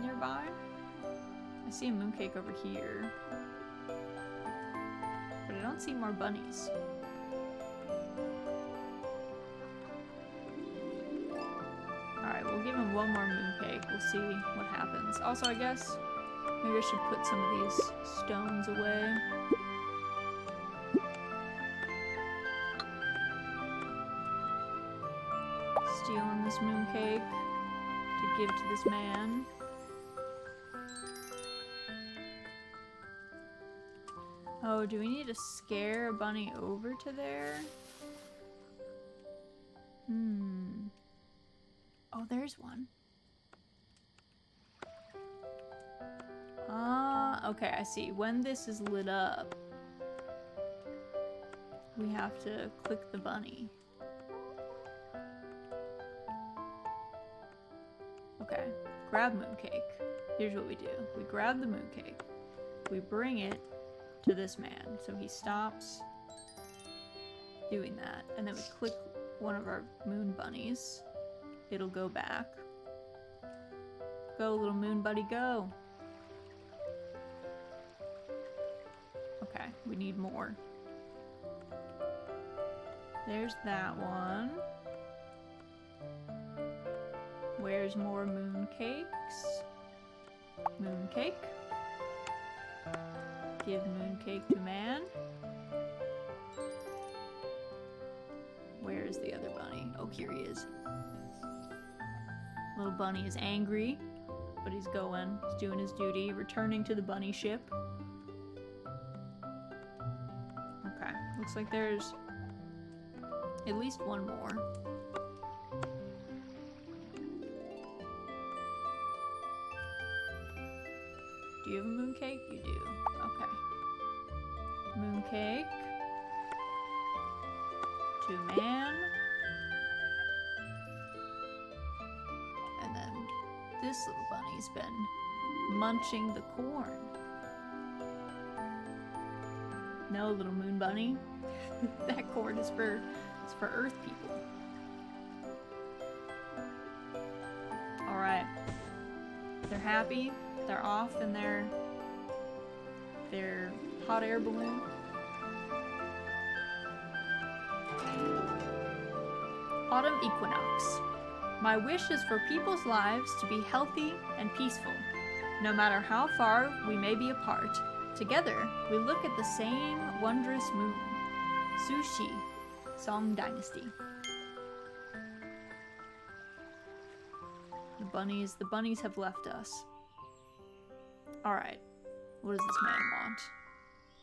nearby? I see a mooncake over here. But I don't see more bunnies. Alright, we'll give him one more mooncake. We'll see what happens. Also, I guess maybe I should put some of these stones away. Stealing this mooncake to give to this man. Oh, do we need to scare a bunny over to there? Oh, there's one. Ah, okay, I see. When this is lit up, we have to click the bunny. Okay, grab mooncake. Here's what we do. We grab the mooncake. We bring it to this man. So he stops doing that. And then we click one of our moon bunnies. It'll go back. Go, little moon buddy, go. Okay, we need more. There's that one. Where's more mooncakes? Mooncake. Give mooncake to man. Where is the other bunny? Oh, here he is. Little bunny is angry, but he's going. He's doing his duty, returning to the bunny ship. Okay, looks like there's at least one more. Do you have a mooncake? You do. Okay. Mooncake. To man. And then this little bunny's been munching the corn. No, little moon bunny. That corn is for Earth people. Alright. They're happy. They're off in their hot air balloon. Autumn equinox. My wish is for people's lives to be healthy and peaceful. No matter how far we may be apart, together we look at the same wondrous moon. Sushi, Song Dynasty. The bunnies have left us. Alright, what does this man want?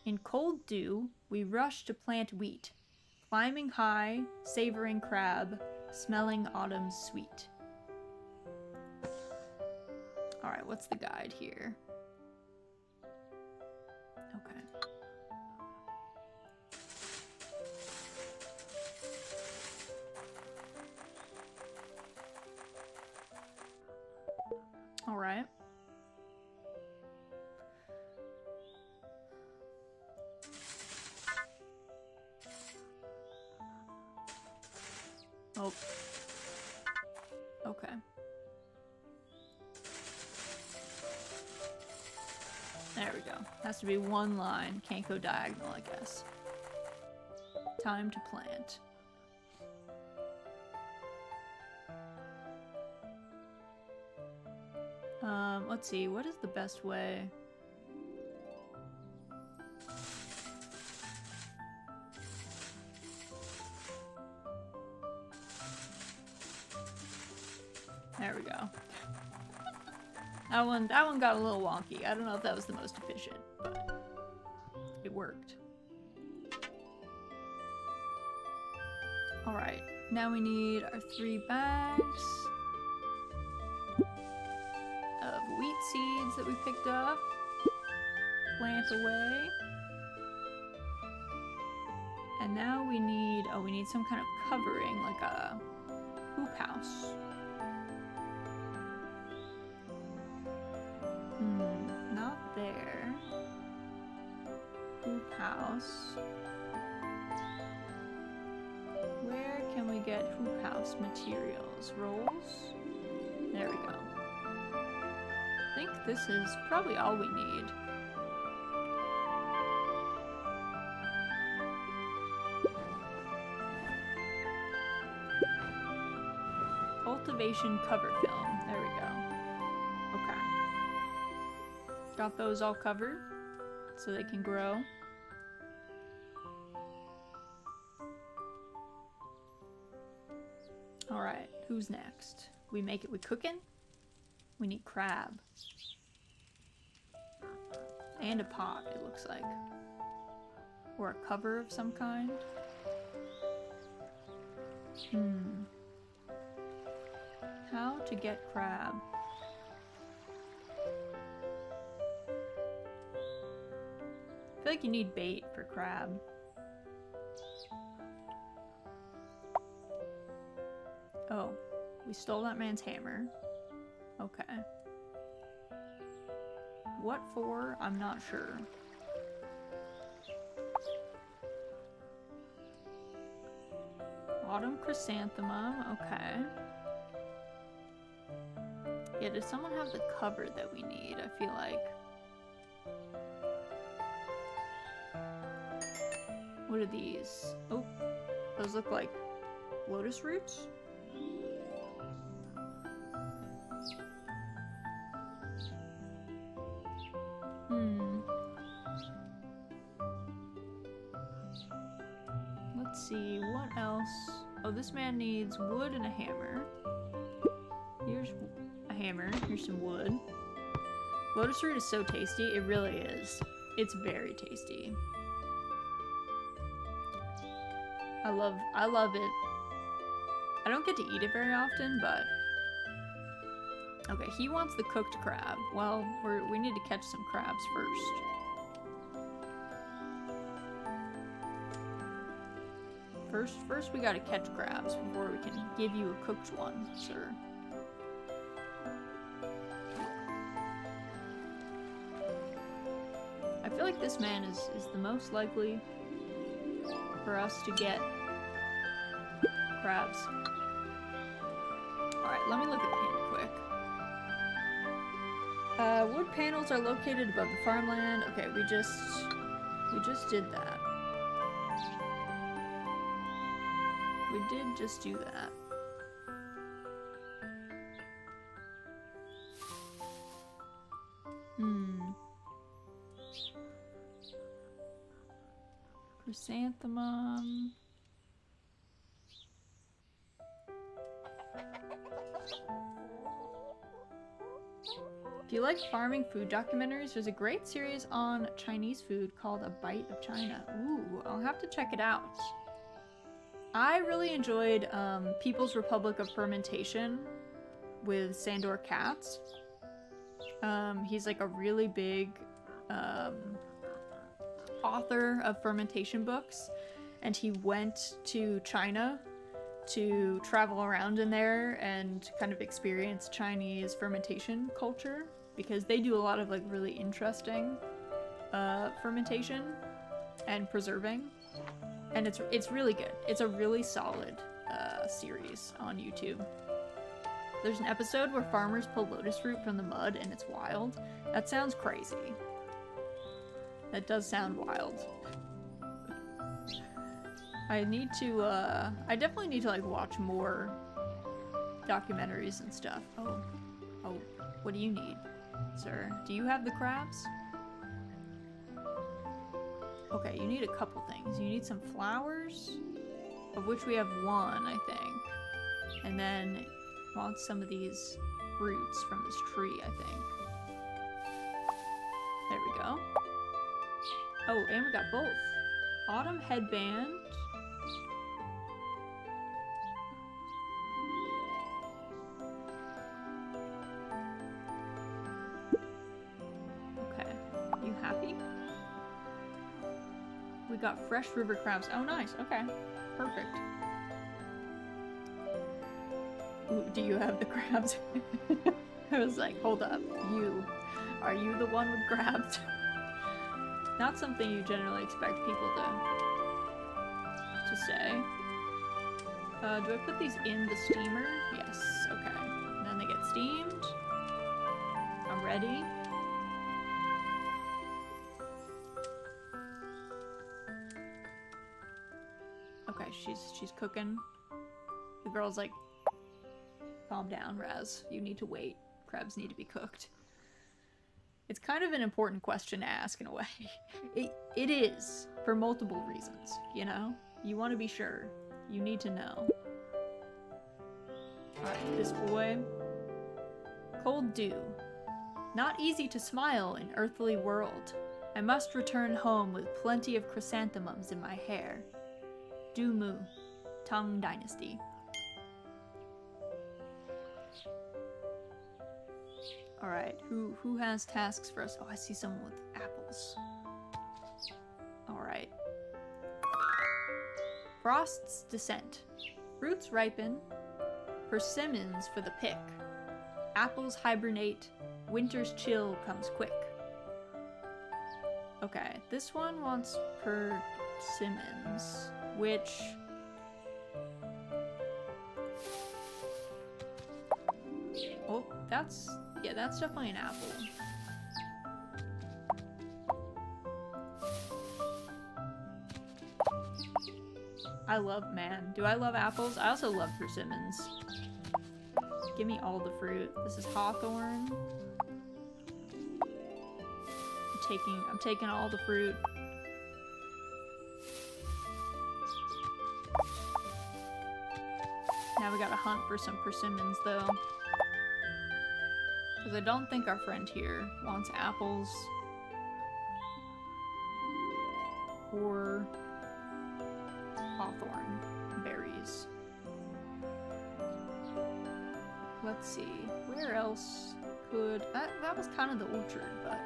In cold dew, we rush to plant wheat, climbing high, savoring crab, smelling autumn's sweet. Alright, what's the guide here? Okay. Alright. Oh. Okay. There we go. Has to be one line. Can't go diagonal, I guess. Time to plant. Let's see. What is the best way? There we go. That one got a little wonky. I don't know if that was the most efficient, but it worked. Alright, now we need our 3 bags of wheat seeds that we picked up. Plant away. And now we need some kind of covering, like a hoop house. Not there. Hoop house. Where can we get hoop house materials? Rolls? There we go. I think this is probably all we need. Cultivation cover film. There we go. Okay. Got those all covered so they can grow. Alright, who's next? We cooking? We need crab. And a pot, it looks like. Or a cover of some kind. How to get crab? I feel like you need bait for crab. Oh, we stole that man's hammer. Okay. What for? I'm not sure. Autumn chrysanthemum, okay. Yeah, does someone have the cover that we need? I feel like. What are these? Oh, those look like lotus roots? Let's see, what else? Oh, this man needs wood and a hammer. Here's a hammer. Here's some wood. Lotus root is so tasty. It really is. It's very tasty. I love it. I don't get to eat it very often, but... Okay, he wants the cooked crab. Well, we need to catch some crabs first. First we gotta catch crabs before we can give you a cooked one, sir. I feel like this man is the most likely for us to get crabs. Alright, let me look at the hint quick. Wood panels are located above the farmland. Okay, we just did that. We did just do that. Chrysanthemum. If you like farming food documentaries, there's a great series on Chinese food called A Bite of China. Ooh, I'll have to check it out. I really enjoyed People's Republic of Fermentation with Sandor Katz. He's like a really big author of fermentation books, and he went to China to travel around in there and kind of experience Chinese fermentation culture, because they do a lot of like really interesting fermentation and preserving, and it's really good. It's a really solid series on YouTube. There's an episode where farmers pull lotus fruit from the mud and it's wild. That sounds crazy. That does sound wild. I need to, I definitely need to, like, watch more documentaries and stuff. Oh, what do you need, sir? Do you have the crabs? Okay, you need a couple things. You need some flowers, of which we have one, I think. And then want some of these roots from this tree, I think. There we go. Oh, and we got both. Autumn headband. Okay, you happy? We got fresh river crabs. Oh, nice. Okay, perfect. Ooh, do you have the crabs? I was like, hold up. Are you the one with crabs? Not something you generally expect people to say. Do I put these in the steamer? Yes, okay. And then they get steamed. I'm ready. Okay, she's cooking. The girl's like, calm down, Raz. You need to wait. Crabs need to be cooked. It's kind of an important question to ask in a way. It is, for multiple reasons, you know? You want to be sure. You need to know. Alright, this boy. Cold dew. Not easy to smile in earthly world. I must return home with plenty of chrysanthemums in my hair. Du Mu, Tang Dynasty. Alright, who has tasks for us? Oh, I see someone with apples. Alright. Frost's Descent. Fruits ripen. Persimmons for the pick. Apples hibernate. Winter's chill comes quick. Okay, this one wants persimmons, which... Oh, that's definitely an apple. Do I love apples? I also love persimmons. Give me all the fruit. This is hawthorn. I'm taking all the fruit. Now we gotta hunt for some persimmons though. Because I don't think our friend here wants apples or hawthorn berries. Let's see, where else could... That was kind of the orchard, but...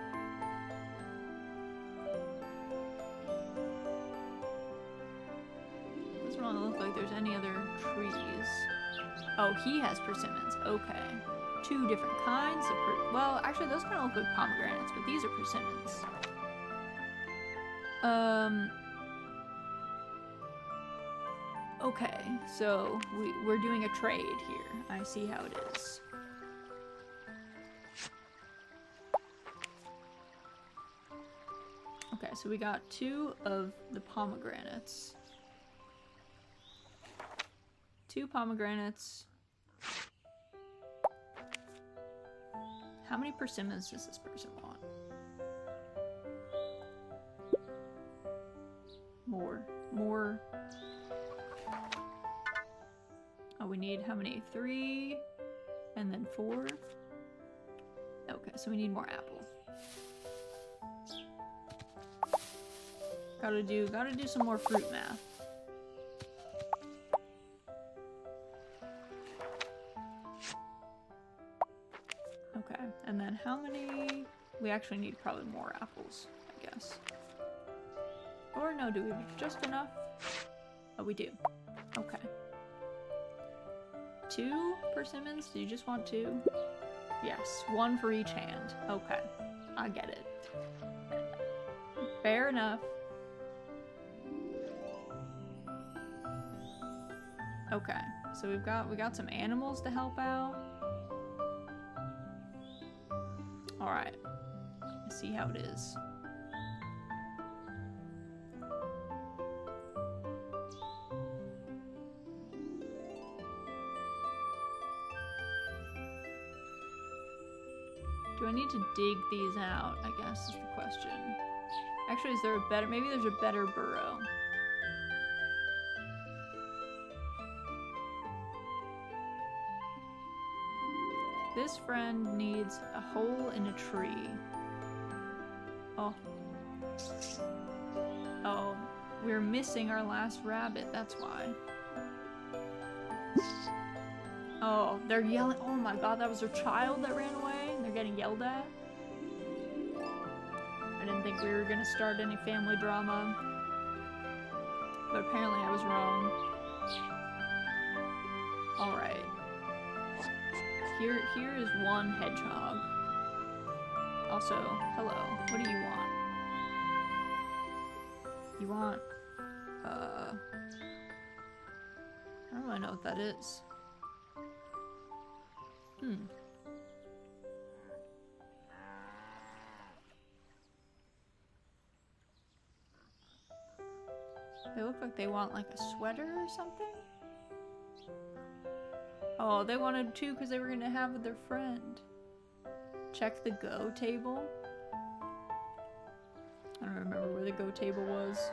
Doesn't really look like there's any other trees. Oh, he has persimmons, okay. 2 different kinds of well, actually those kind of look like pomegranates, but these are persimmons. Okay, so we're doing a trade here. I see how it is. Okay, so we got 2 of the pomegranates. 2 pomegranates. How many persimmons does this person want? More. Oh, we need how many? 3, and then 4. Okay, so we need more apple. Gotta do some more fruit math. Okay, and then how many? We actually need probably more apples, I guess. Or no, do we have just enough? Oh, we do. Okay. 2 persimmons? Do you just want 2? Yes, 1 for each hand. Okay, I get it. Fair enough. Okay, so we got some animals to help out. Alright. Let's see how it is. Do I need to dig these out, I guess is the question. Actually, is there a better... Maybe there's a better burrow. This friend needs a hole in a tree. Oh. Oh, we're missing our last rabbit, that's why. Oh, they're yelling. Oh my god, that was their child that ran away? They're getting yelled at? I didn't think we were gonna start any family drama. But apparently I was wrong. Alright. Here is one hedgehog. Also, hello. What do you want? You want, I don't really know what that is. They look like they want like a sweater or something? Oh, they wanted two because they were gonna have with their friend. Check the go table. I don't remember where the go table was.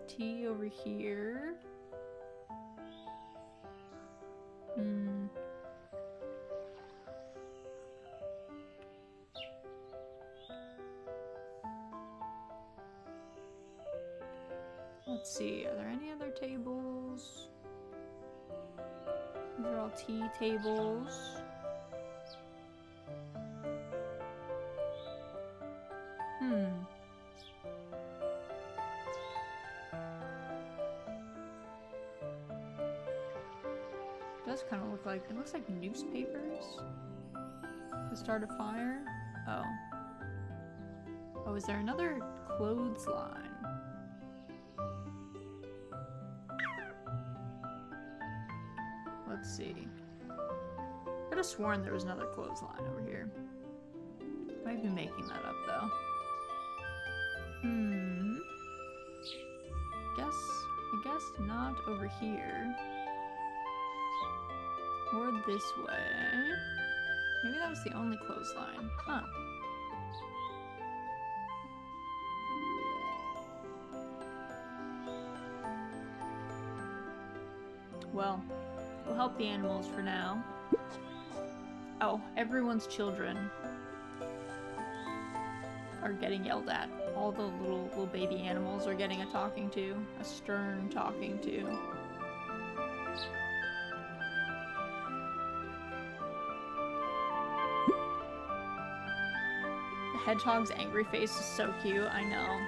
Tea over here. Let's see, are there any other tables? These are all tea tables. Does kind of look like, it looks like newspapers to start a fire. Oh. Oh, is there another clothesline? Let's see. I could have sworn there was another clothesline over here. Might be making that up though. I guess not over here. Or this way. Maybe that was the only clothesline. Huh. Well, we'll help the animals for now. Oh, everyone's children are getting yelled at. All the little baby animals are getting a talking to. A stern talking to. The hedgehog's angry face is so cute, I know.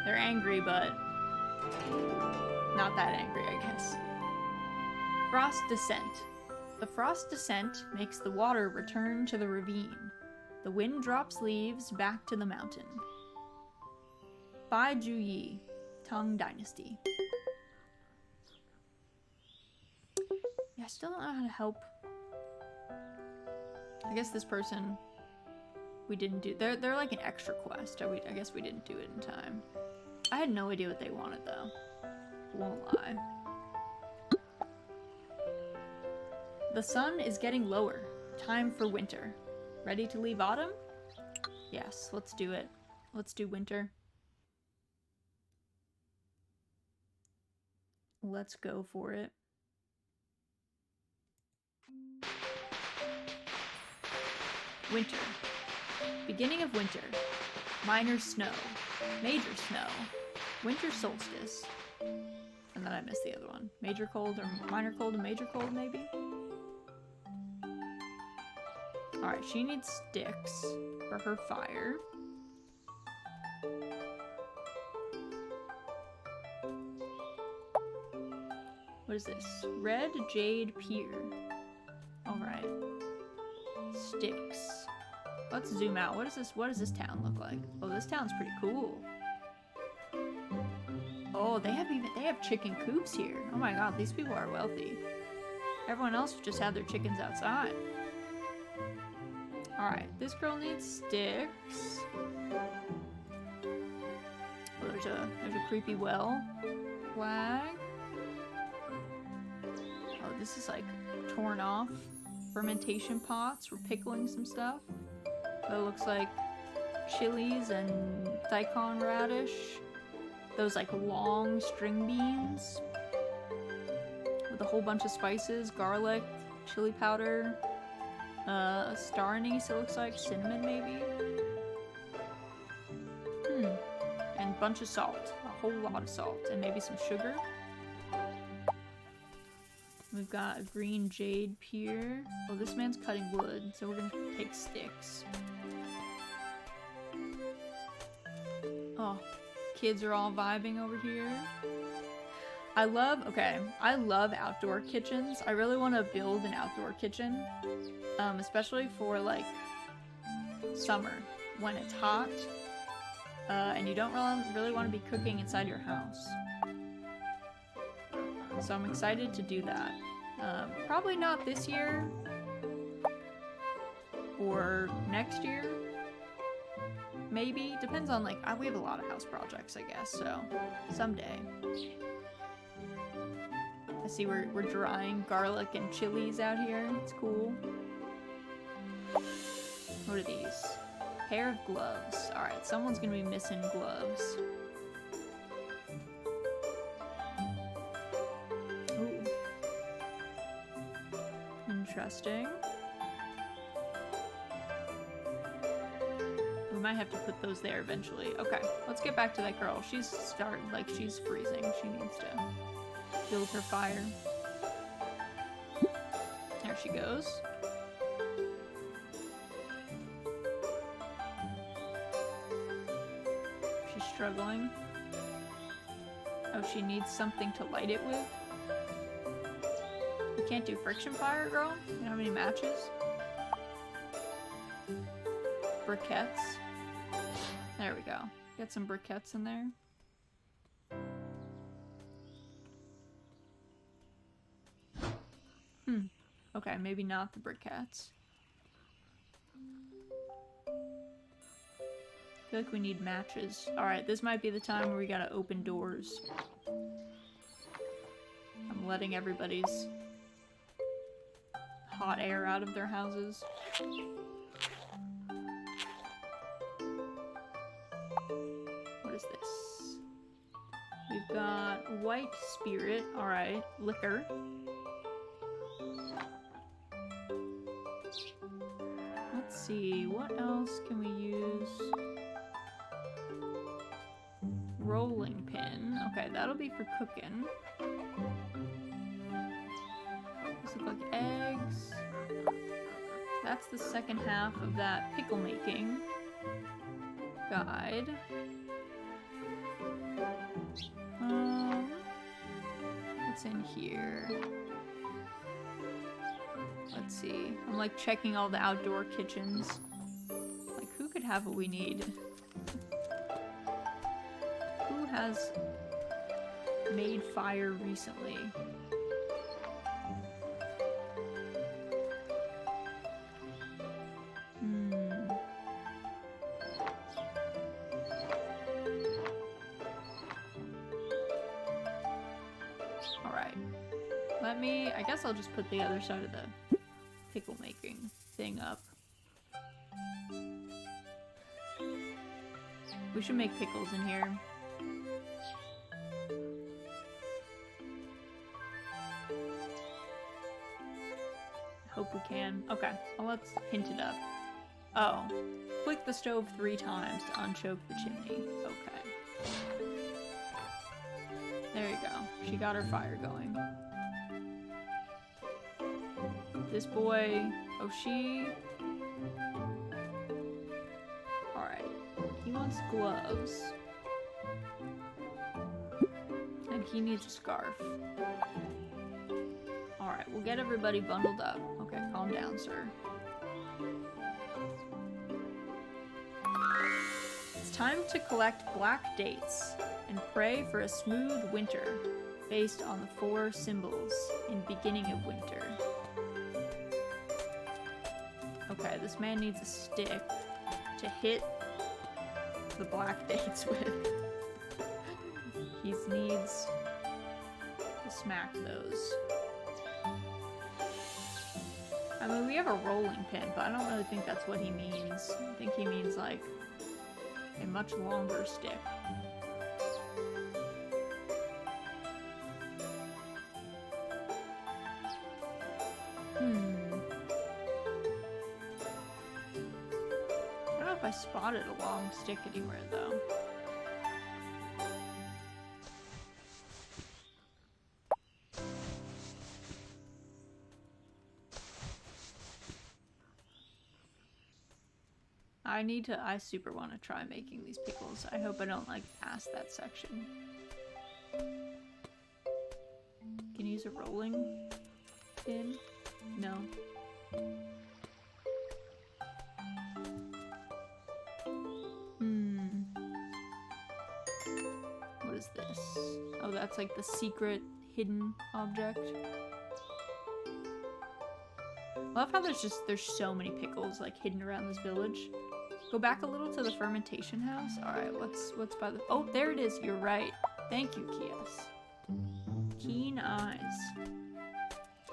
They're angry, but not that angry, I guess. Frost descent. The frost descent makes the water return to the ravine. The wind drops leaves back to the mountain. Bai Ju Yi, Tang Dynasty. Yeah, I still don't know how to help. I guess this person we didn't do. They're like an extra quest. I guess we didn't do it in time. I had no idea what they wanted though. Won't lie. The sun is getting lower. Time for winter. Ready to leave autumn? Yes, let's do it. Let's do winter. Let's go for it. Winter. Beginning of winter. Minor snow. Major snow. Winter solstice. And then I missed the other one. Major cold or minor cold and major cold maybe? Alright, she needs sticks for her fire. What is this? Red Jade Pier. Alright. Sticks. Let's zoom out. What does this town look like? Oh, this town's pretty cool. Oh, they have chicken coops here. Oh my god, these people are wealthy. Everyone else just had their chickens outside. Alright, this girl needs sticks. Oh, there's a creepy well. Flag. Oh, this is like torn off. fermentation pots for pickling some stuff. That looks like chilies and daikon radish. Those like long string beans with a whole bunch of spices, garlic, chili powder, star anise it looks like, cinnamon maybe. And a bunch of salt, a whole lot of salt, and maybe some sugar. We've got a green jade pier. Oh, this man's cutting wood, so we're gonna take sticks. Oh, kids are all vibing over here. I love outdoor kitchens. I really want to build an outdoor kitchen, especially for like summer when it's hot and you don't really want to be cooking inside your house. So I'm excited to do that. Probably not this year or next year. Maybe. Depends on like, we have a lot of house projects, I guess, so someday. I see we're drying garlic and chilies out here. It's cool. What are these? Pair of gloves. Alright, someone's gonna be missing gloves. Ooh. Interesting. We might have to put those there eventually. Okay, let's get back to that girl. She's she's freezing. She needs to build her fire. There she goes. She's struggling. Oh, she needs something to light it with. You can't do friction fire, girl? You don't have any matches? Briquettes. There we go. Get some briquettes in there. Okay, maybe not the briquettes. I feel like we need matches. Alright, this might be the time where we gotta open doors. I'm letting everybody's hot air out of their houses. What is this? We've got white spirit. Alright, liquor. Let's see, what else can we use? Rolling pin. Okay, that'll be for cooking. These look like eggs. That's the second half of that pickle making guide. What's in here? Let's see. I'm like checking all the outdoor kitchens. Like, who could have what we need? Who has made fire recently? Alright. I guess I'll just put the other side of the pickle making thing up. We should make pickles in here. Hope we can. Okay, well, let's hint it up. Oh, click the stove 3 times to unchoke the chimney. Okay. There you go. She got her fire going. This boy... Oh, she... Alright. He wants gloves. And he needs a scarf. Alright, we'll get everybody bundled up. Okay, calm down, sir. It's time to collect black dates and pray for a smooth winter based on the 4 symbols in beginning of winter. Okay, this man needs a stick to hit the black dates with. He needs to smack those. I mean, we have a rolling pin, but I don't really think that's what he means. I think he means, like, a much longer stick. I don't know if I spotted a long stick anywhere, though. I super want to try making these pickles. I hope I don't, like, pass that section. Can you use a rolling pin? No. What is this? Oh, that's like the secret hidden object. I love how there's so many pickles like hidden around this village. Go back a little to the fermentation house. Alright, what's by the... Oh, there it is. You're right. Thank you, Kios. Keen eyes.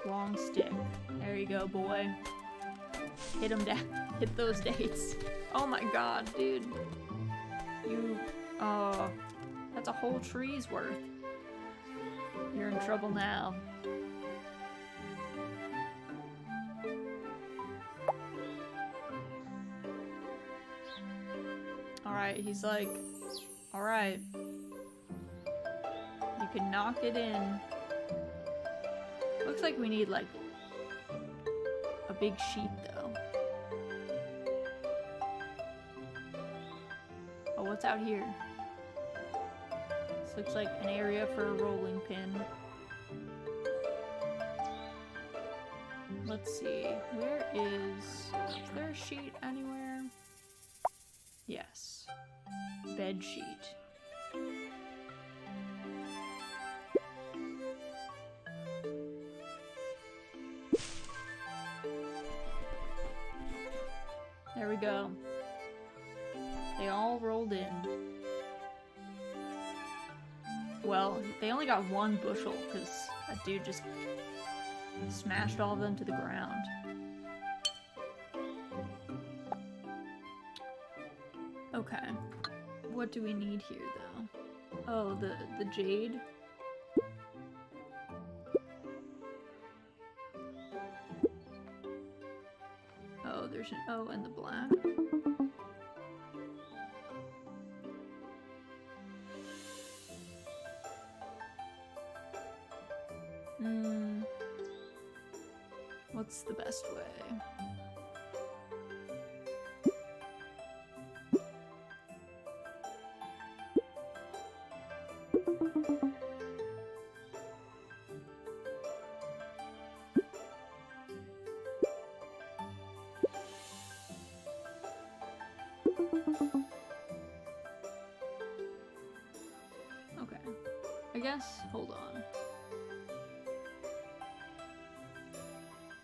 Long stick. There you go, boy. Hit them down. Hit those dates. Oh my god, dude. You... Oh... That's a whole tree's worth. You're in trouble now. Alright, he's like, alright. You can knock it in. Looks like we need, like, a big sheet, though. Oh, what's out here? This looks like an area for a rolling pin. Let's see. Where is there a sheet anywhere? Yes. Bed sheet. There we go. They all rolled in. Well, they only got one bushel because that dude just smashed all of them to the ground. Okay. What do we need here, though? Oh, the jade? Oh, there's an O and the black. What's the best way? Okay. I guess, hold on.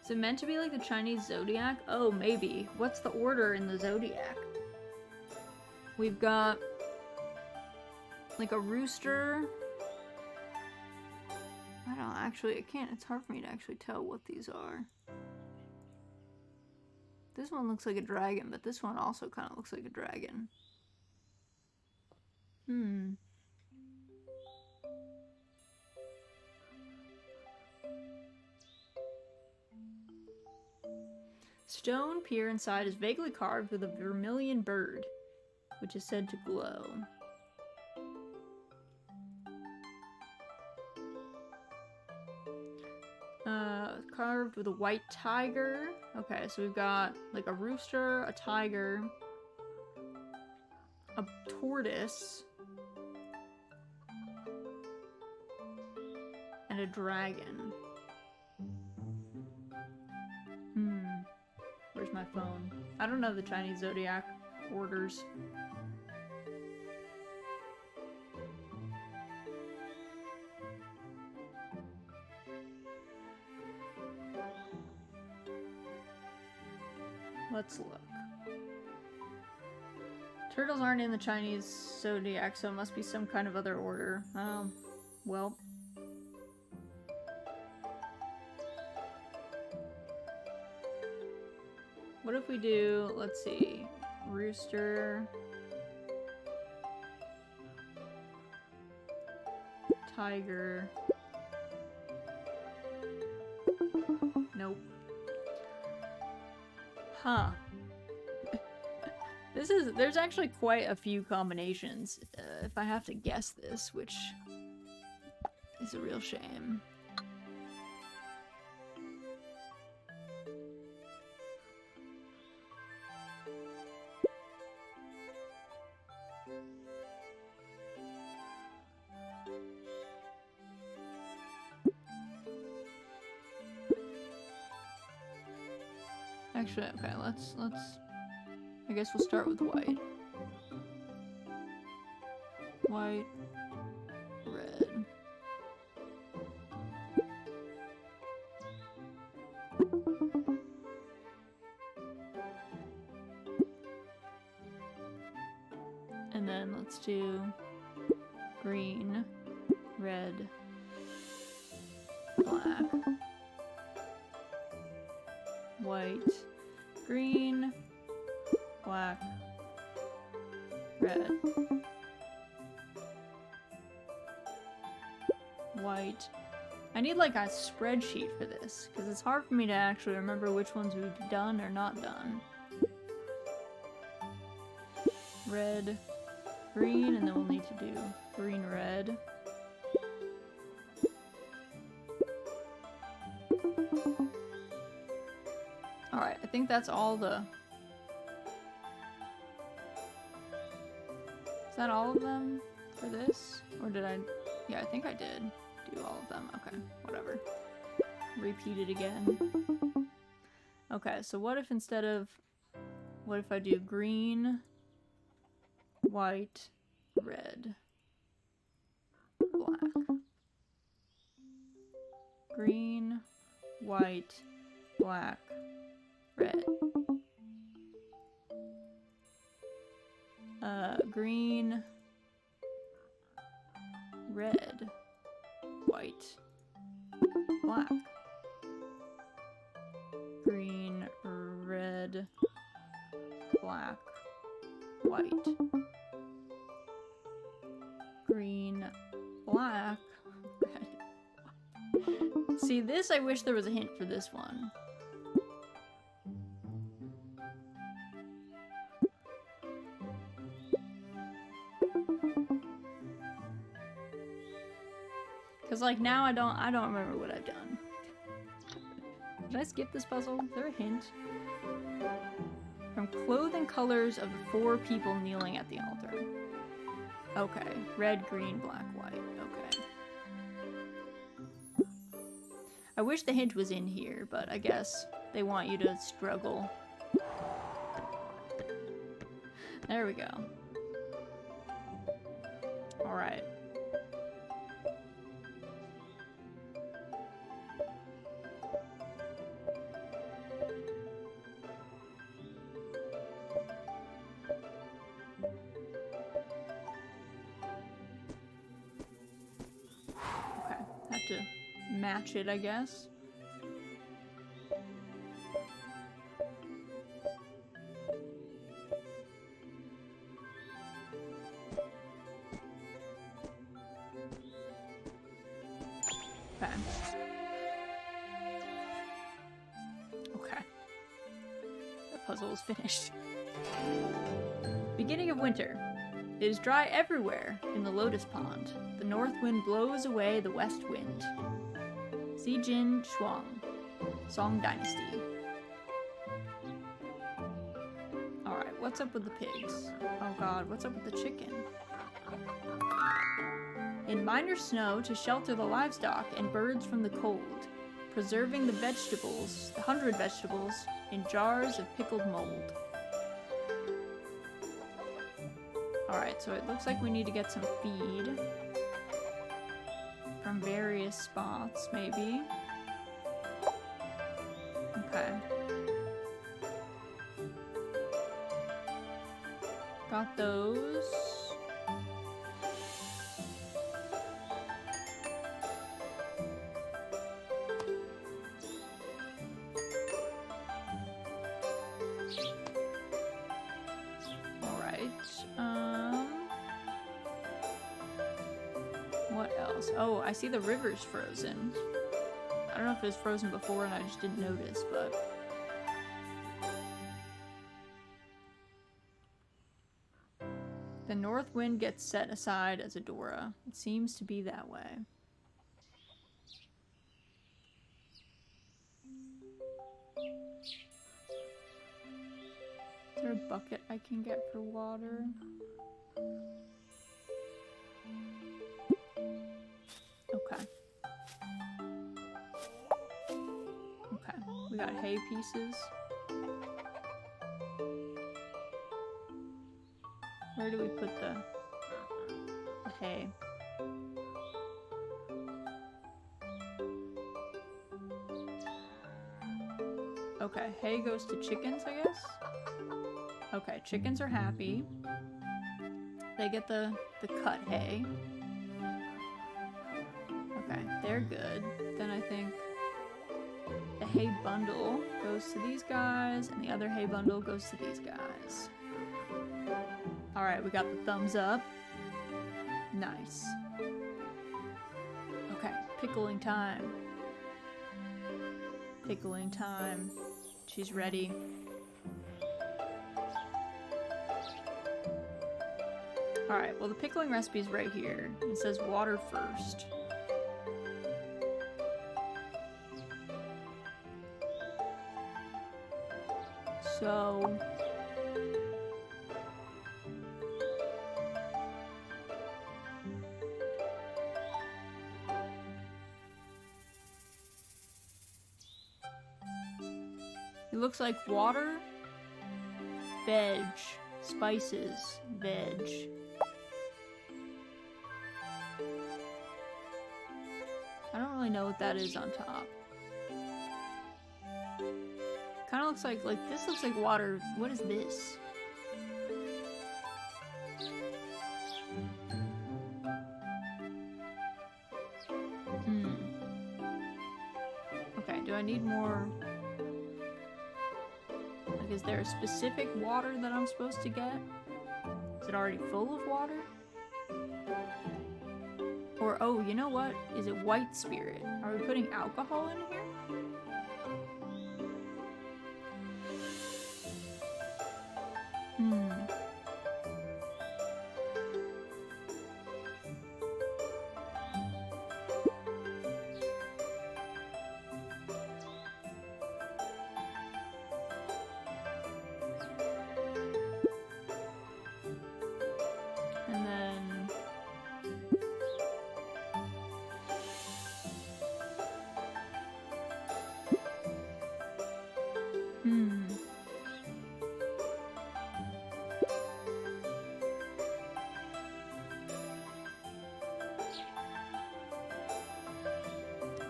Is it meant to be like the Chinese zodiac? Oh, maybe. What's the order in the zodiac? We've got like a rooster. I don't actually, I can't, it's hard for me to actually tell what these are. This one looks like a dragon, but this one also kind of looks like a dragon. Stone pier inside is vaguely carved with a vermilion bird, which is said to glow. Carved with a white tiger. Okay, so we've got like a rooster, a tiger, a tortoise, and a dragon. Where's my phone? I don't know the Chinese zodiac orders. Let's look. Turtles aren't in the Chinese zodiac, so it must be some kind of other order. Well. What if we do, let's see, rooster, tiger. Nope. Huh. There's actually quite a few combinations, if I have to guess this, which is a real shame. Actually, okay, let's I guess we'll start with white. White, red. And then let's do green, red, black, white, green, black, red, white. I need like a spreadsheet for this, because it's hard for me to actually remember which ones we've done or not done. Red, green, and then we'll need to do green, red. Alright, I think that's all the... Is that all of them for this? Or did I... Yeah, I think I did do all of them. Okay, whatever. Repeat it again. Okay, so what if instead of... What if I do green, white, red, black. Green, white, black, red. Green, red, white, black. Green, red, black, white. Green, black, red. See, this, I wish there was a hint for this one. Cause like now I don't remember what I've done. Did I skip this puzzle? Is there a hint? From clothing colors of the 4 people kneeling at the altar. Okay. Red, green, black, white. Okay. I wish the hint was in here, but I guess they want you to struggle. There we go. Alright. To match it, I guess. Okay. Okay. The puzzle is finished. Beginning of winter. It is dry everywhere in the lotus pond. The north wind blows away the west wind. Xijin Shuang, Song Dynasty. Alright, what's up with the pigs? Oh god, what's up with the chicken? In minor snow to shelter the livestock and birds from the cold. Preserving the vegetables, the 100 vegetables, in jars of pickled mold. Alright, so it looks like we need to get some feed from various spots, maybe. Okay. Got those. What else? Oh, I see the river's frozen. I don't know if it was frozen before and I just didn't notice, but... The north wind gets set aside as a Dora. It seems to be that way. Is there a bucket I can get for water? Okay. Okay, we got hay pieces. Where do we put the hay? Okay, hay goes to chickens, I guess? Okay, chickens are happy. They get the cut hay. Okay, they're good. Then I think the hay bundle goes to these guys, and the other hay bundle goes to these guys. Alright, we got the thumbs up. Nice. Okay, pickling time. Pickling time. She's ready. Alright, well the pickling recipe is right here. It says water first. So... it looks like water, veg, spices, veg. I don't really know what that is on top. Kind of looks like this looks like water. What is this? Okay, do I need more? Like, is there a specific water that I'm supposed to get? Is it already full of water? Or, oh, you know what? Is it white spirit? Are we putting alcohol in here?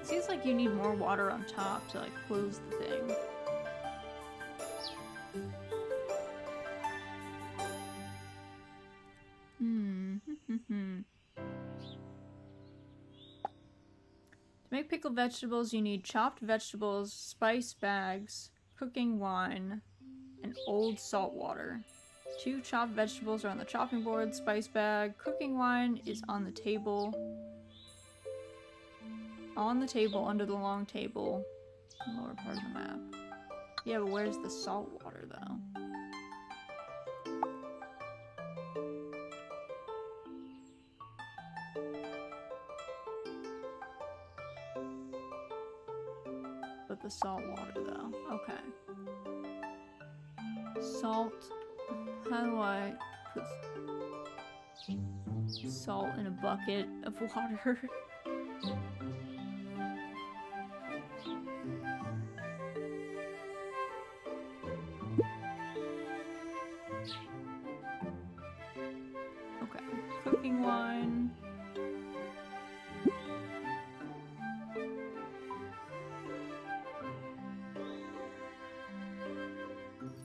Seems like you need more water on top to, like, close the thing. To make pickled vegetables, you need chopped vegetables, spice bags, cooking wine, and old salt water. 2 chopped vegetables are on the chopping board, spice bag, cooking wine is on the table. On the table, under the long table, lower part of the map. Yeah, but where's the salt water, though? But the salt water, though. Okay. Salt. How do I put salt in a bucket of water? Cooking wine.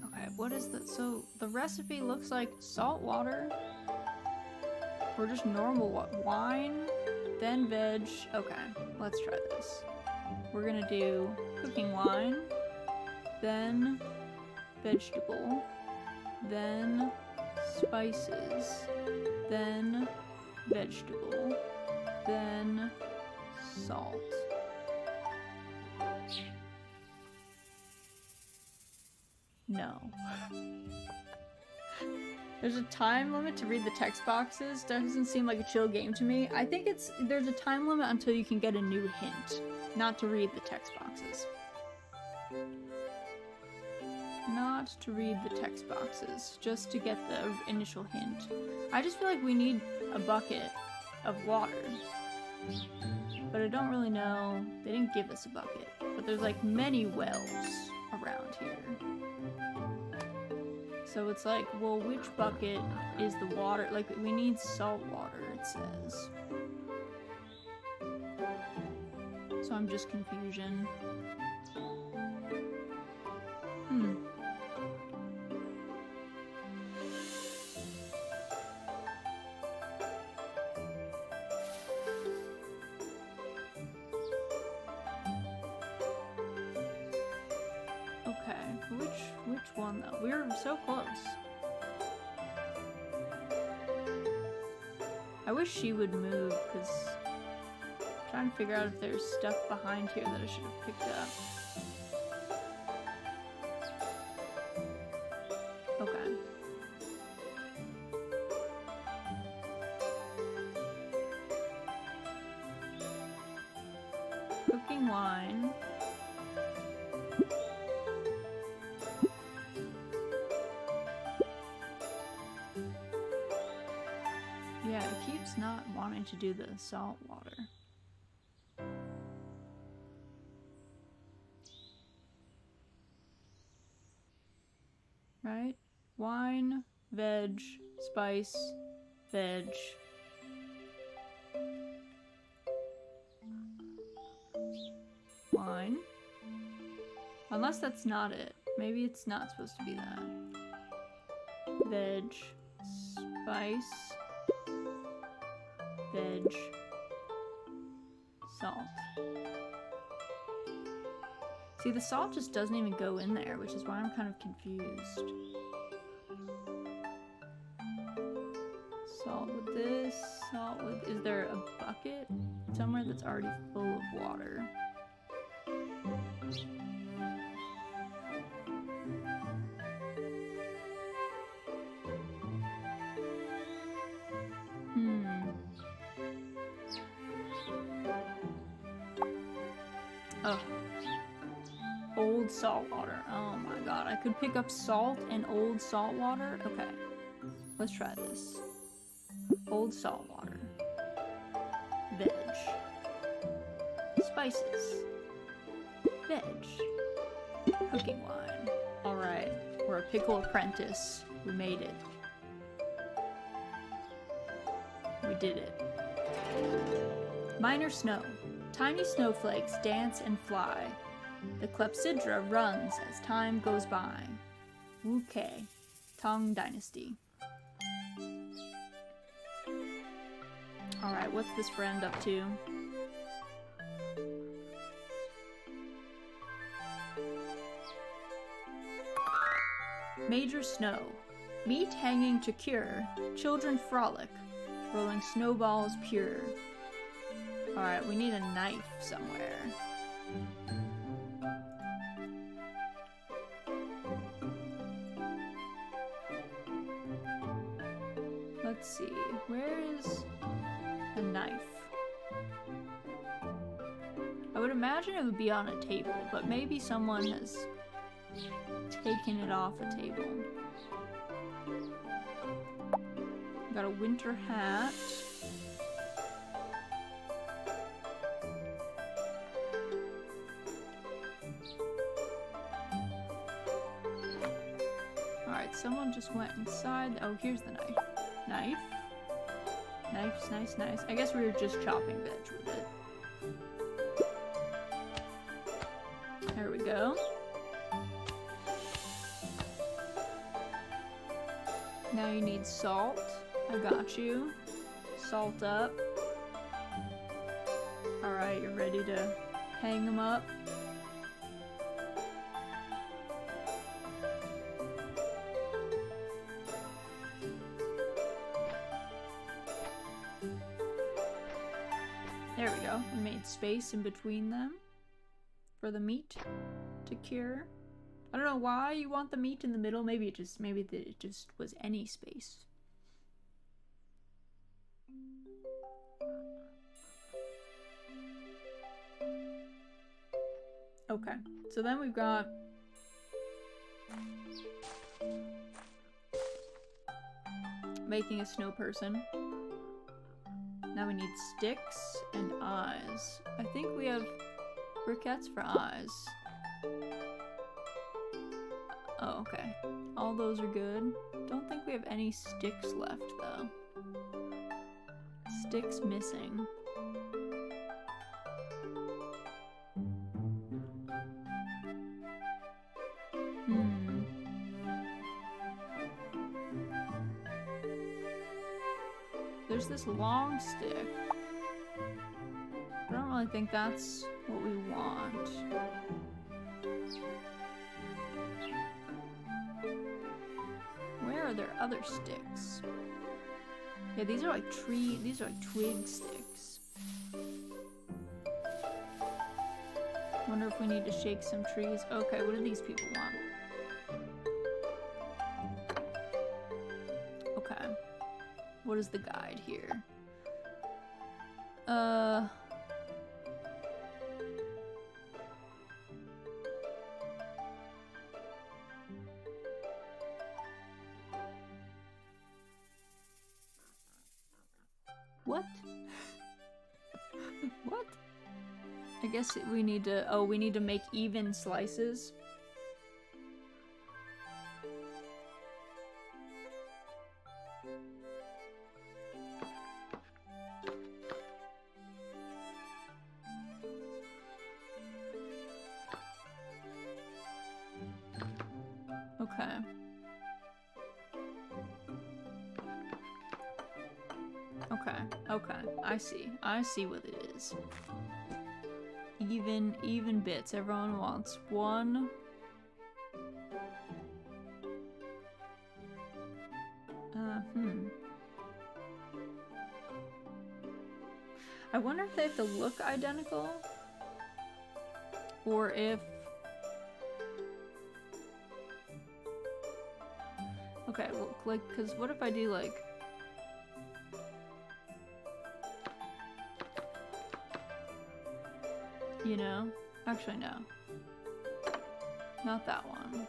Okay, what is that? So the recipe looks like salt water, or just normal wine, then veg. Okay, let's try this. We're gonna do cooking wine, then vegetable, then spices, then vegetable, then salt. No. There's a time limit to read the text boxes. Doesn't seem like a chill game to me. I think there's a time limit until you can get a new hint, not to read the text boxes. Not to read the text boxes, just to get the initial hint. I just feel like we need a bucket of water. But I don't really know. They didn't give us a bucket. But there's like many wells around here. So it's like, well, which bucket is the water? Like, we need salt water, it says. So I'm just confusion. Which one though? We were so close. I wish she would move, because I'm trying to figure out if there's stuff behind here that I should have picked up. Okay. Cooking wine. Yeah, it keeps not wanting to do the salt water. Right? Wine, veg, spice, veg. Wine. Unless that's not it. Maybe it's not supposed to be that. Veg, spice, veg, salt. See, the salt just doesn't even go in there, which is why I'm kind of confused. Salt with this, salt with... Is there a bucket somewhere that's already full of water? Oh. Old salt water. Oh my god. I could pick up salt and old salt water? Okay. Let's try this. Old salt water. Veg. Spices. Veg. Cooking wine. Alright. We're a pickle apprentice. We made it. We did it. Minor snow. Tiny snowflakes dance and fly. The clepsydra runs as time goes by. Wu Kei, Tang Dynasty. Alright, what's this friend up to? Major snow. Meat hanging to cure. Children frolic. Rolling snowballs pure. Alright, we need a knife somewhere. Let's see, where is a knife? I would imagine it would be on a table, but maybe someone has taken it off a table. Got a winter hat. Alright, someone just went inside. Oh, here's the knife. Knife. Nice, nice, nice. I guess we were just chopping veg with it. There we go. Now you need salt. I got you. Salt up. Alright, you're ready to hang them up. go. We made space in between them for the meat to cure. I don't know why you want the meat in the middle. Maybe it just was any space. Okay, so then we've got making a snow person. Now we need sticks and eyes. I think we have briquettes for eyes. Oh, okay. All those are good. Don't think we have any sticks left, though. Sticks missing. There's this long stick. I don't really think that's what we want. Where are there other sticks? Yeah, these are like twig sticks. Wonder if we need to shake some trees. Okay, what do these people want? Okay. What is the guide here? What? What? I guess we need to, we need to make even slices. Okay. Okay. I see what it is. Even bits. Everyone wants one. I wonder if they have to look identical, or if... Okay, well, like, because what if I do, like... You know? Actually, no. Not that one.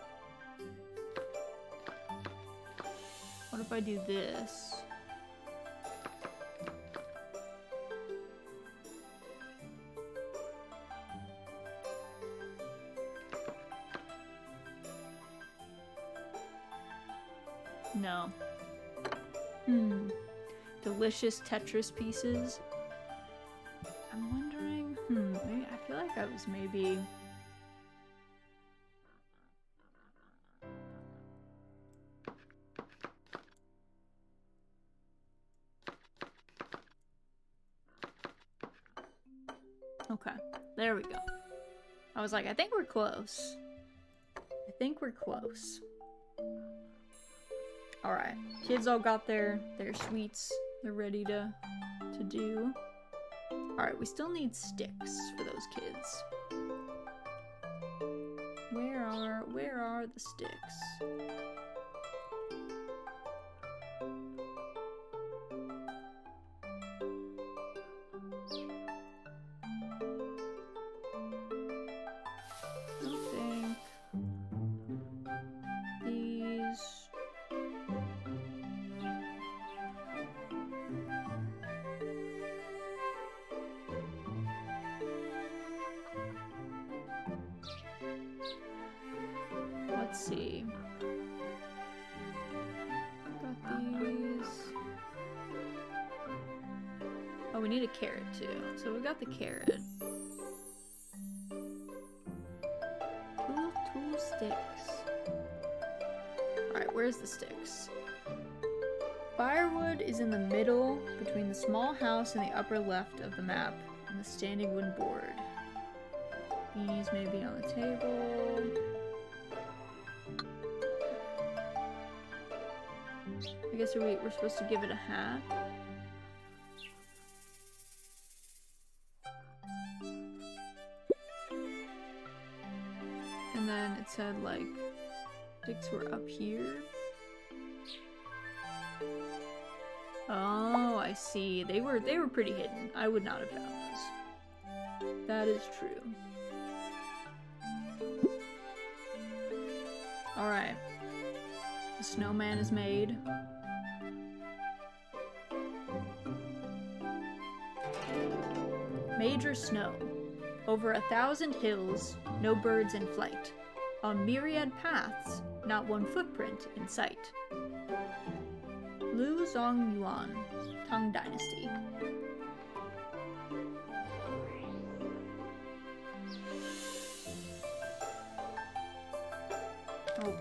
What if I do this? No. Delicious Tetris pieces. I'm wondering, maybe, I feel like I was maybe... Okay, there we go. I was like, I think we're close. I think we're close. Alright, kids all got their sweets. They're ready to do. Alright, we still need sticks for those kids. Where are the sticks? Let's see. Got these. Oh, we need a carrot too. So we got the carrot. Two sticks. Alright, where's the sticks? Firewood is in the middle between the small house in the upper left of the map and the standing wooden board. Beanies may be on the table. I guess we're supposed to give it a hat. And then it said, like, sticks were up here. Oh, I see. They were pretty hidden. I would not have found those. That is true. Alright. The snowman is made. Major snow. Over 1,000 hills, no birds in flight. On myriad paths, not one footprint in sight. Lu Zongyuan, Tang Dynasty. Oh.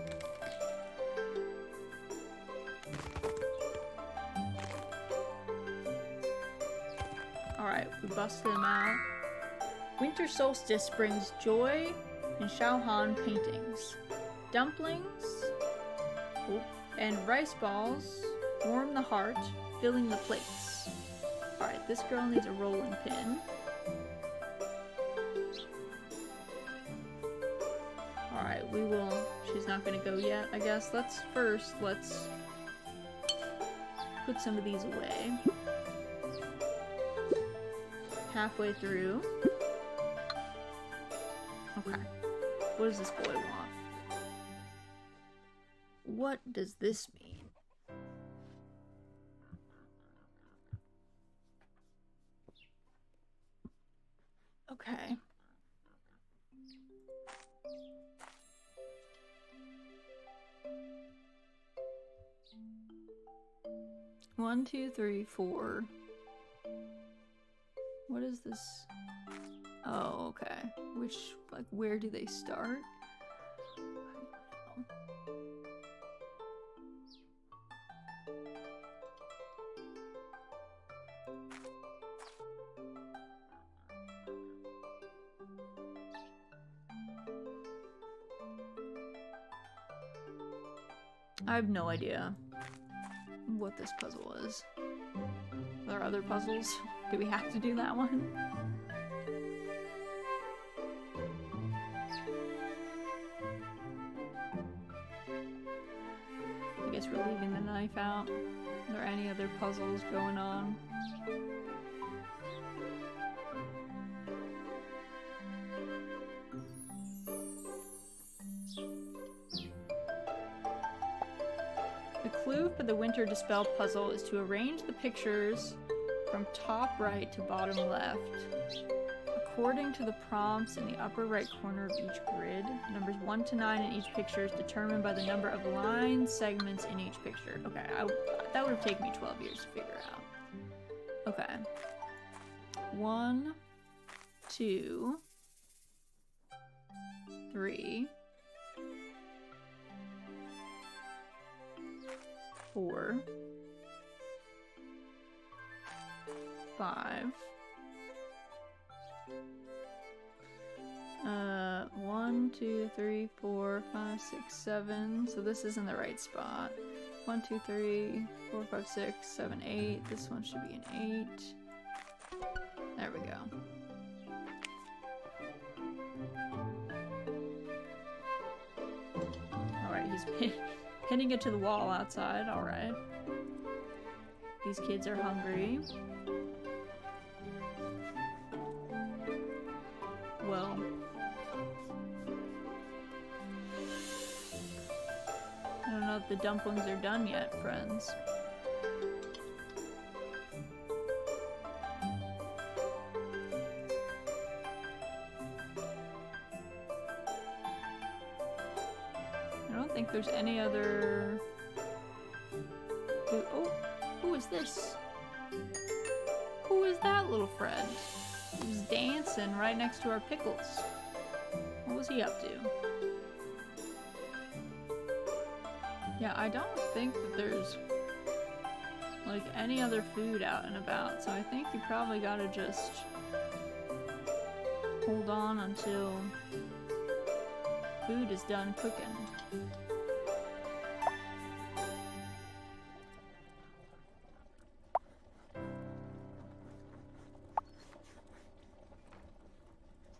Alright, we busted them out. Winter solstice brings joy in Shaohan paintings. Dumplings and rice balls warm the heart, filling the plates. Alright, this girl needs a rolling pin. Alright, we will... She's not gonna go yet, I guess. Let's put some of these away. Halfway through. Okay. What does this boy want? What does this mean? Okay. One, two, three, four. What is this? Oh, okay. Which, like, where do they start? I have no idea what this puzzle is. Are there other puzzles? Do we have to do that one? I guess we're leaving the knife out. Are there any other puzzles going on? The clue for the Winter Dispel puzzle is to arrange the pictures from top right to bottom left, according to the prompts in the upper right corner of each grid. Numbers 1 to 9 in each picture is determined by the number of line segments in each picture. Okay, that would have taken me 12 years to figure out. Okay. 1, 2, 3, 4, 5. 1, 2, 3, 4, 5, 6, 7. So this is in the right spot. 1, 2, 3, 4, 5, 6, 7, 8. This one should be an 8. There we go. Alright, he's pinning it to the wall outside. Alright. These kids are hungry. Well. I don't know if the dumplings are done yet, friends. I don't think there's any other... Oh, who is this? Who is that little friend? He was dancing right next to our pickles. What was he up to? Yeah, I don't think that there's like any other food out and about, so I think you probably gotta just hold on until food is done cooking.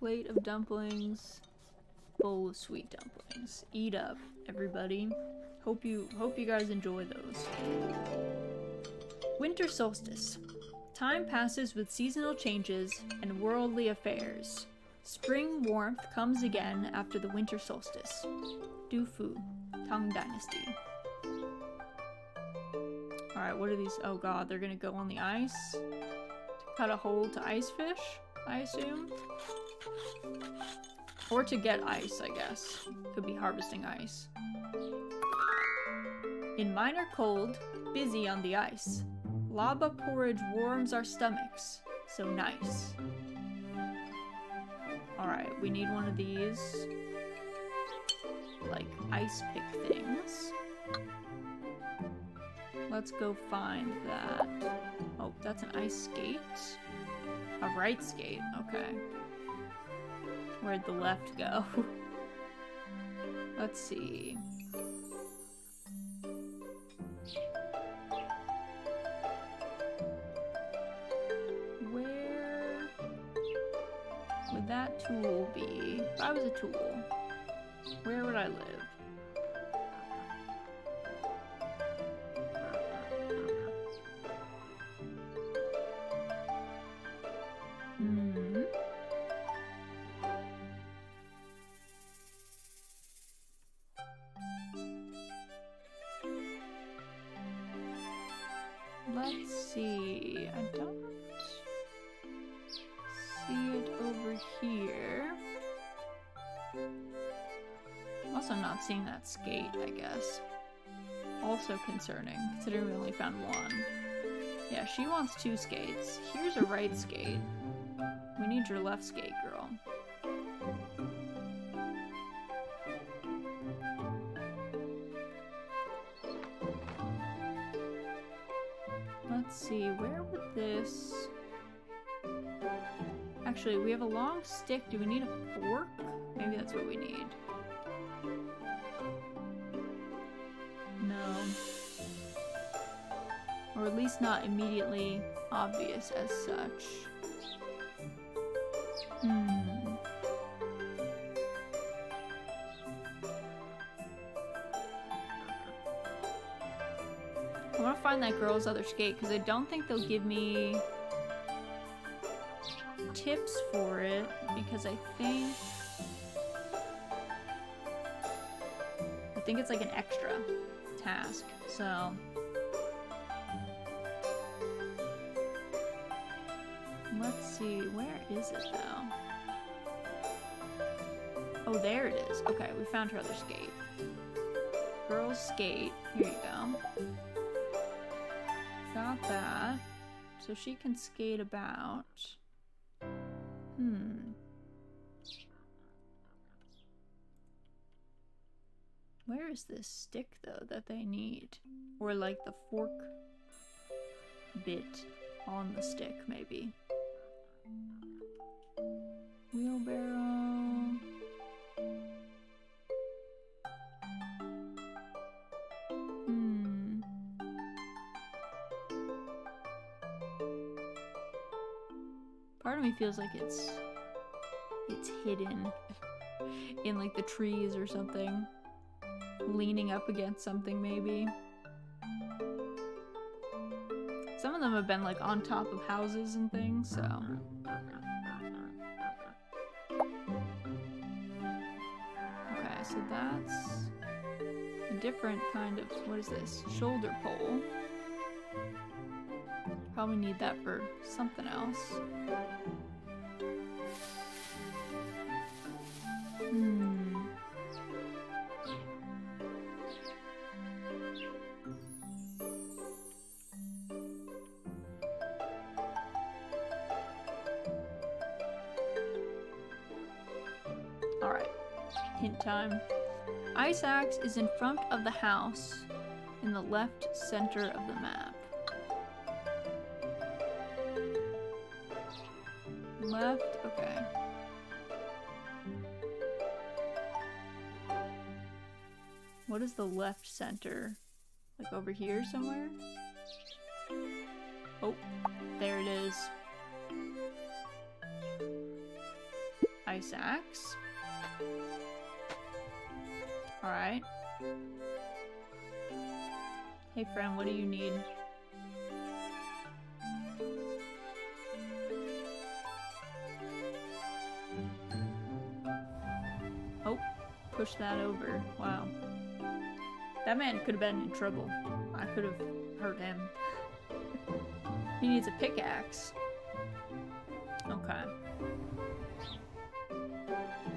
Plate of dumplings. full of sweet dumplings. Eat up, everybody. Hope you guys enjoy those. Winter solstice. Time passes with seasonal changes and worldly affairs. Spring warmth comes again after the winter solstice. Dufu, Tang Dynasty. Alright, what are these? Oh god, they're gonna go on the ice? To cut a hole to ice fish, I assume? Or to get ice, I guess. Could be harvesting ice. In minor cold, busy on the ice. Lava porridge warms our stomachs, so nice. Alright, we need one of these, like, ice pick things. Let's go find that. Oh, that's an ice skate? A right skate, okay. Where'd the left go? Let's see. Where would that tool be? If I was a tool, where would I live? Let's see. I don't see it over here. Also not seeing that skate, I guess. Also concerning, considering we only found one. Yeah, she wants 2 skates. Here's a right skate. We need your left skate, girl. Let's see, where would this... Actually, we have a long stick. Do we need a fork? Maybe that's what we need. No. Or at least not immediately obvious as such. I want to find that girl's other skate because I don't think they'll give me tips for it because I think it's like an extra task. So let's see, where is it though? Oh, there it is. Okay, we found her other skate. Girl's skate. Here you go. Got that. So she can skate about. Where is this stick, though, that they need? Or, like, the fork bit on the stick, maybe. Wheelbarrow. Part of me feels like it's hidden in like the trees or something, leaning up against something maybe. Some of them have been like on top of houses and things, so. Okay, so that's a different kind of, what is this? Shoulder pole. Probably need that for something else. Alright, hint time. Ice axe is in front of the house in the left center of the map. Left, okay. What is the left center? Like over here somewhere? Oh, there it is. Ice axe. Alright. Hey friend, what do you need? Oh, push that over. Wow. That man could have been in trouble. I could have hurt him. He needs a pickaxe. Okay.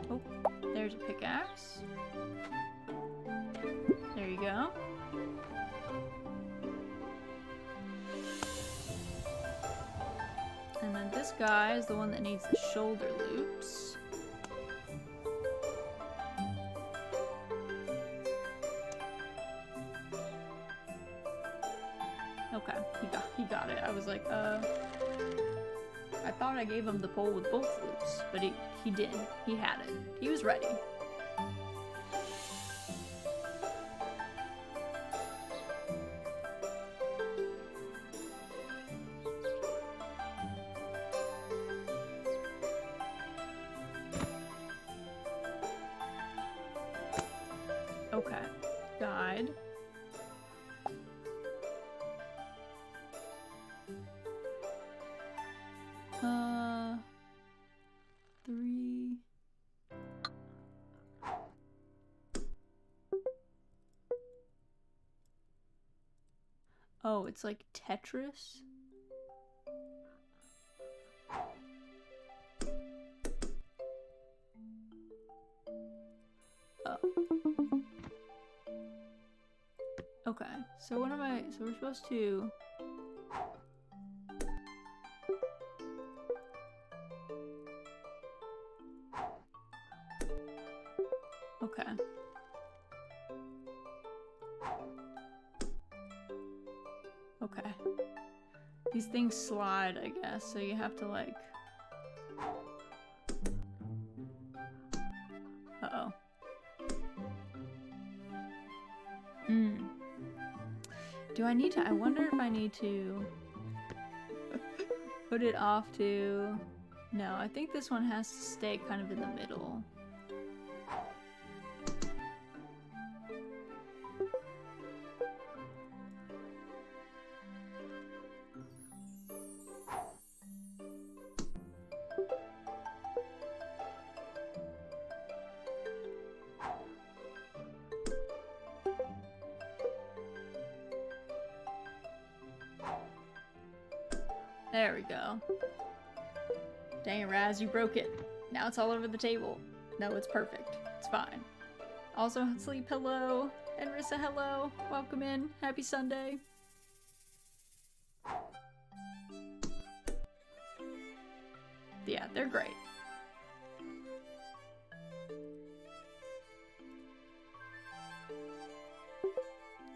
Oh, there's a pickaxe. There you go. And then this guy is the one that needs the shoulder loops. Okay, he got it. I was like, I thought I gave him the pole with both loops, but he did. He had it. He was ready. Okay, guide. Three. Oh, it's like Tetris? Oh. Okay, so what am I... So we're supposed to... Okay. Okay. These things slide, I guess, so you have to, like... Uh-oh. Do I need to... I wonder if I need to... put it off to... No, I think this one has to stay kind of in the middle. There we go. Dang it, Raz, you broke it. Now it's all over the table. No, it's perfect. It's fine. Also, Sleep, hello. And Rissa, hello. Welcome in. Happy Sunday. Yeah, they're great.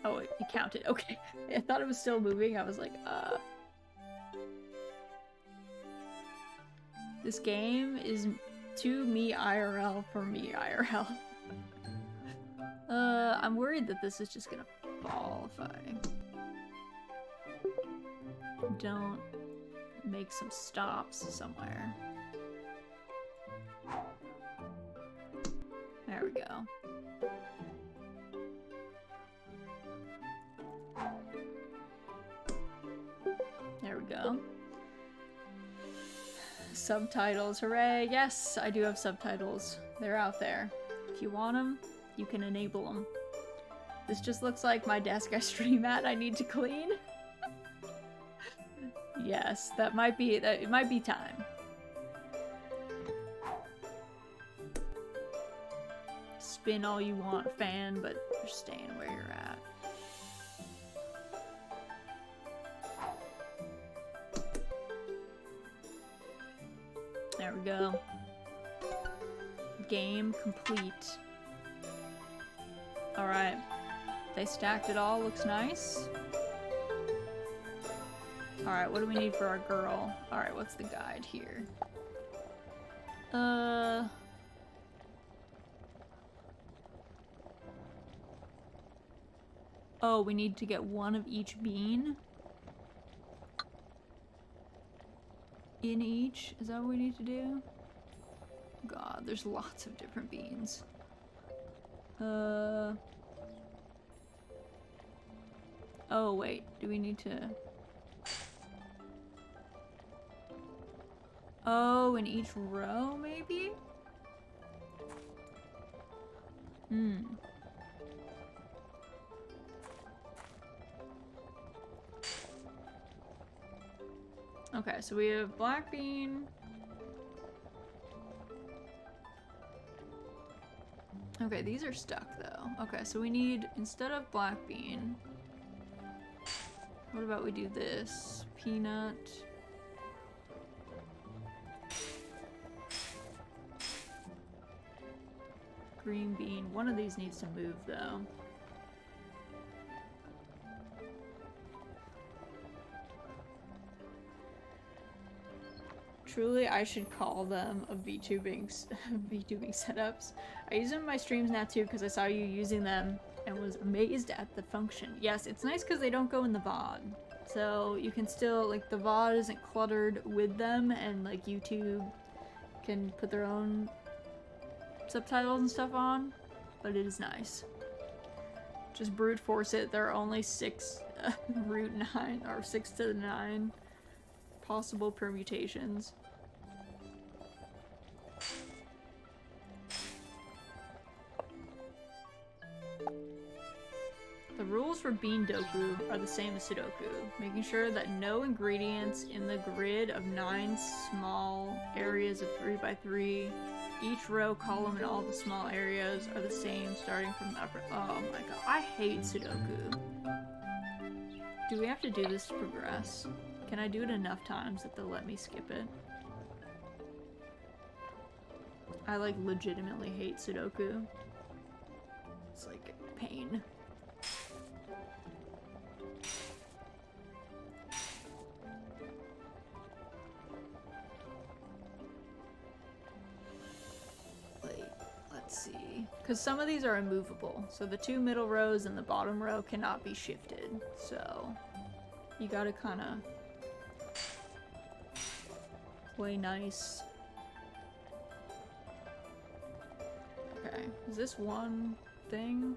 Oh, it counted. Okay. I thought it was still moving. I was like, This game is to me IRL for me IRL. I'm worried that this is just gonna fall if I don't make some stops somewhere. There we go. There we go. Subtitles, hooray! Yes, I do have subtitles. They're out there. If you want them, you can enable them. This just looks like my desk I stream at. I need to clean. Yes, it might be time. Spin all you want, fan, but you're staying where you're at. There we go. Game complete. Alright. They stacked it all. Looks nice. Alright, what do we need for our girl? Alright, what's the guide here? Oh, we need to get one of each bean? In each? Is that what we need to do? God, there's lots of different beans. Oh, wait. Do we need to... Oh, in each row, maybe? Hmm. Okay, so we have black bean. Okay, these are stuck though. Okay, so we need, instead of black bean, what about we do this? Peanut. Green bean. One of these needs to move though. Truly, I should call them a VTubing setups. I use them in my streams now too because I saw you using them and was amazed at the function. Yes, it's nice because they don't go in the VOD. So you can still, like, the VOD isn't cluttered with them, and like YouTube can put their own subtitles and stuff on, but it is nice. Just brute force it. There are only 6 root 9 or 6 to 9 possible permutations. The rules for Bean Doku are the same as Sudoku, making sure that no ingredients in the grid of 9 small areas of 3 by 3, each row, column, and all the small areas are the same starting from the upper. Oh my god, I hate Sudoku. Do we have to do this to progress? Can I do it enough times that they'll let me skip it? I like legitimately hate Sudoku. It's like pain. Let's see. Because some of these are immovable. So the 2 middle rows and the bottom row cannot be shifted. So you gotta kind of play nice. Okay, is this one thing?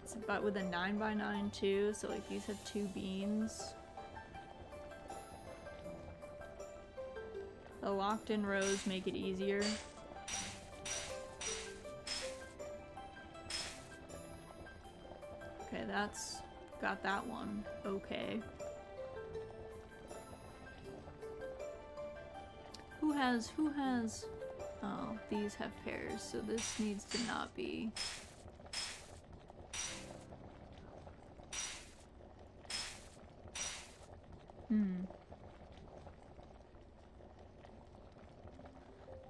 It's about with a 9 by 9 too, so like these have 2 beans. The locked in rows make it easier. Okay, that's got that one. Okay. Who has oh, these have pairs, so this needs to not be.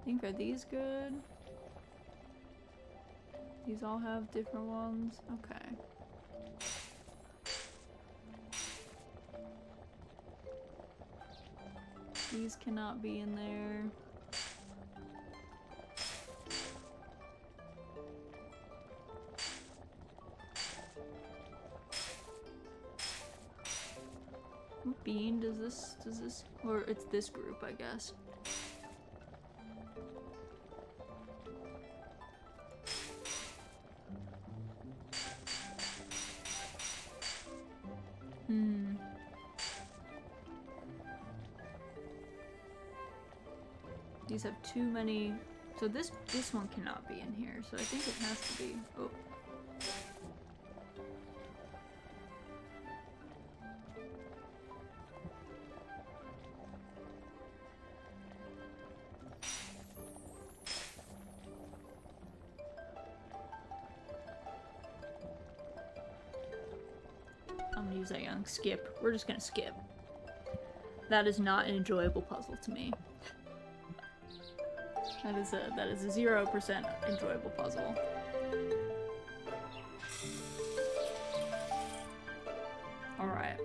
I think, are these good? These all have different ones? Okay. These cannot be in there. What bean does this, or it's this group, I guess. These have too many, so this one cannot be in here, so I think it has to be, oh. I'm gonna use that young skip. We're just gonna skip. That is not an enjoyable puzzle to me. That is a 0% enjoyable puzzle. Alright.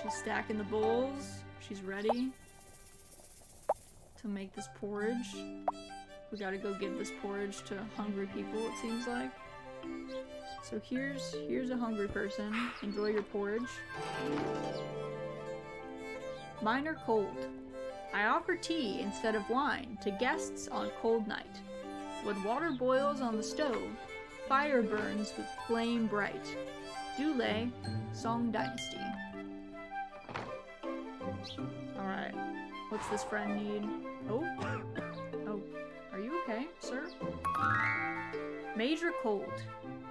She's stacking the bowls. She's ready to make this porridge. We gotta go give this porridge to hungry people, it seems like. So here's a hungry person. Enjoy your porridge. Mine are cold. I offer tea instead of wine to guests on cold night. When water boils on the stove, fire burns with flame bright. Dule, Song Dynasty. Alright. What's this friend need? Oh. Oh. Are you okay, sir? Major cold.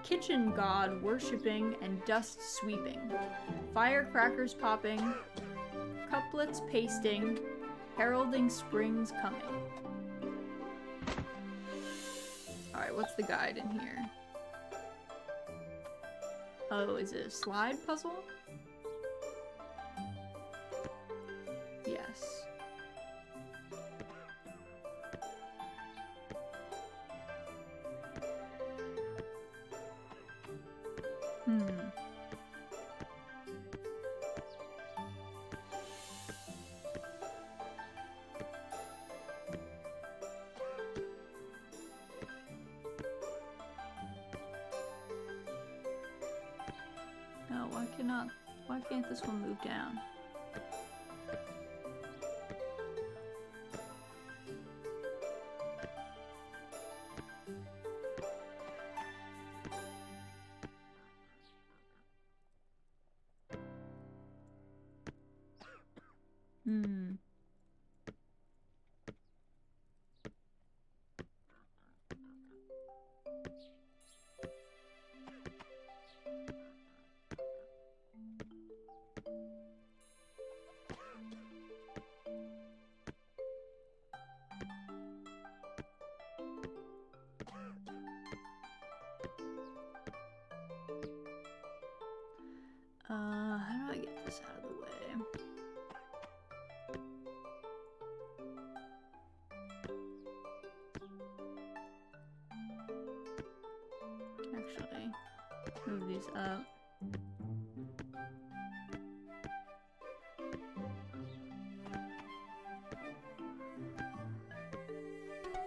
Kitchen god worshipping and dust sweeping. Firecrackers popping. Couplets pasting. Heralding spring's coming. Alright, what's the guide in here? Oh, is it a slide puzzle? Yes. No, why can't this one move down? How do I get this out of the way? Actually, move these up.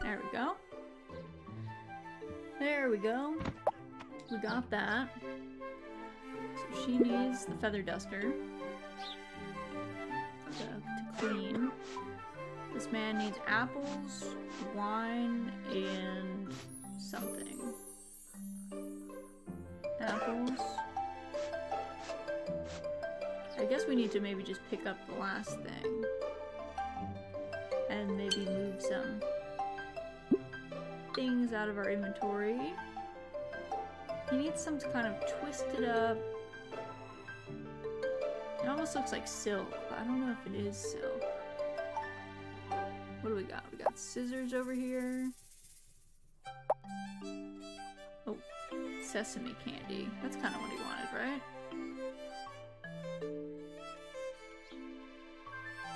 There we go. There we go. We got that. So she needs the feather duster to clean. This man needs apples, wine, and something. Apples. I guess we need to maybe just pick up the last thing. And maybe move some things out of our inventory. He needs some kind of twisted up. It almost looks like silk, but I don't know if it is silk. What do we got? We got scissors over here. Oh, sesame candy. That's kind of what he wanted, right?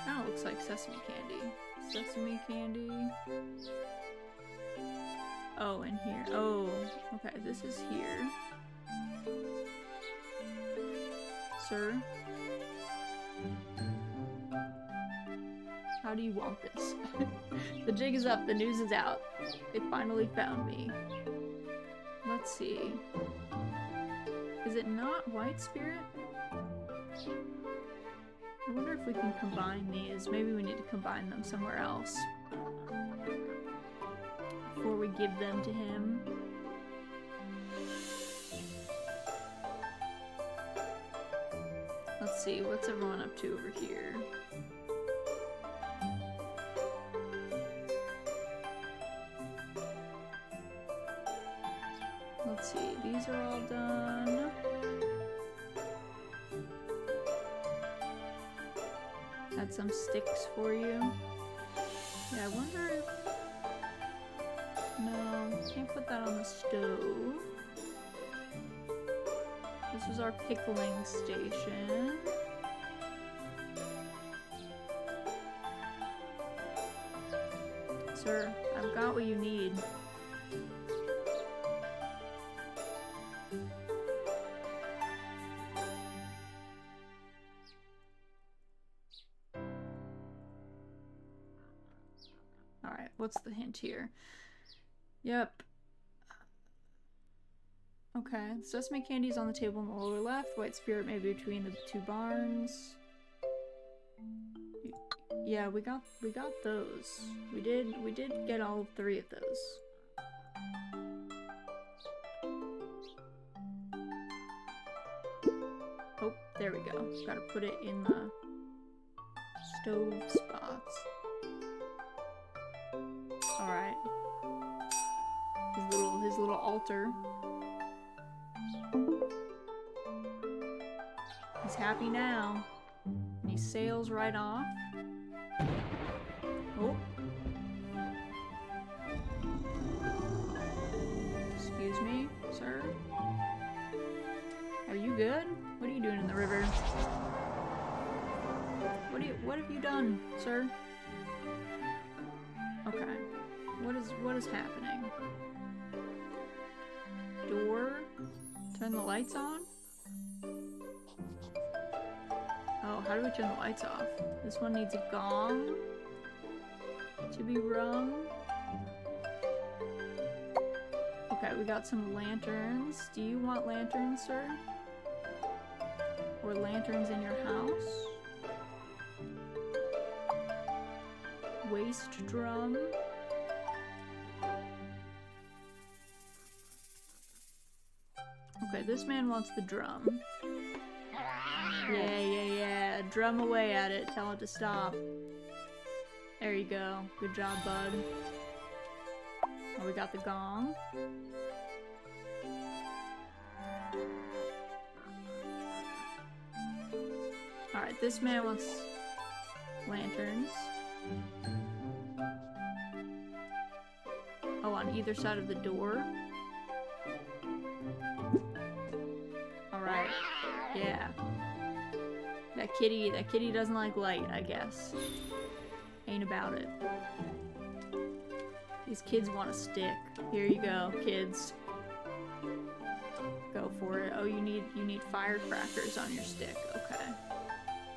Kind of looks like sesame candy. Sesame candy. Oh, in here. Oh, okay, this is here. Sir? How do you want this? The jig is up, the news is out. They finally found me. Let's see. Is it not white spirit? I wonder if we can combine these. Maybe we need to combine them somewhere else before we give them to him. Let's see, what's everyone up to over here? Let's see, these are all done. Add some sticks for you. Yeah, I wonder if... No, can't put that on the stove. This is our pickling station. Sir, I've got what you need. Alright, what's the hint here? Yep. Okay, sesame candy's on the table in the lower left. White spirit may be between the two barns. Yeah, we got those. We did get all three of those. There we go. Gotta put it in the stove spots. Alright. His little altar. He's happy now. And he sails right off. Oh. Excuse me, sir? Are you good? What are you doing in the river? What have you done, sir? Okay. What is happening? Door? Turn the lights on? Oh, how do we turn the lights off? This one needs a gong to be rung. Okay, we got some lanterns. Do you want lanterns, sir? Or lanterns in your house? Waste drum. Okay, this man wants the drum. Yeah. Drum away at it. Tell it to stop. There you go. Good job, bud. Oh, we got the gong. Alright, this man wants lanterns. Oh, on either side of the door. Alright. Yeah. That kitty doesn't like light, I guess. Ain't about it. These kids want a stick. Here you go, kids. Go for it. Oh, you need firecrackers on your stick. Okay.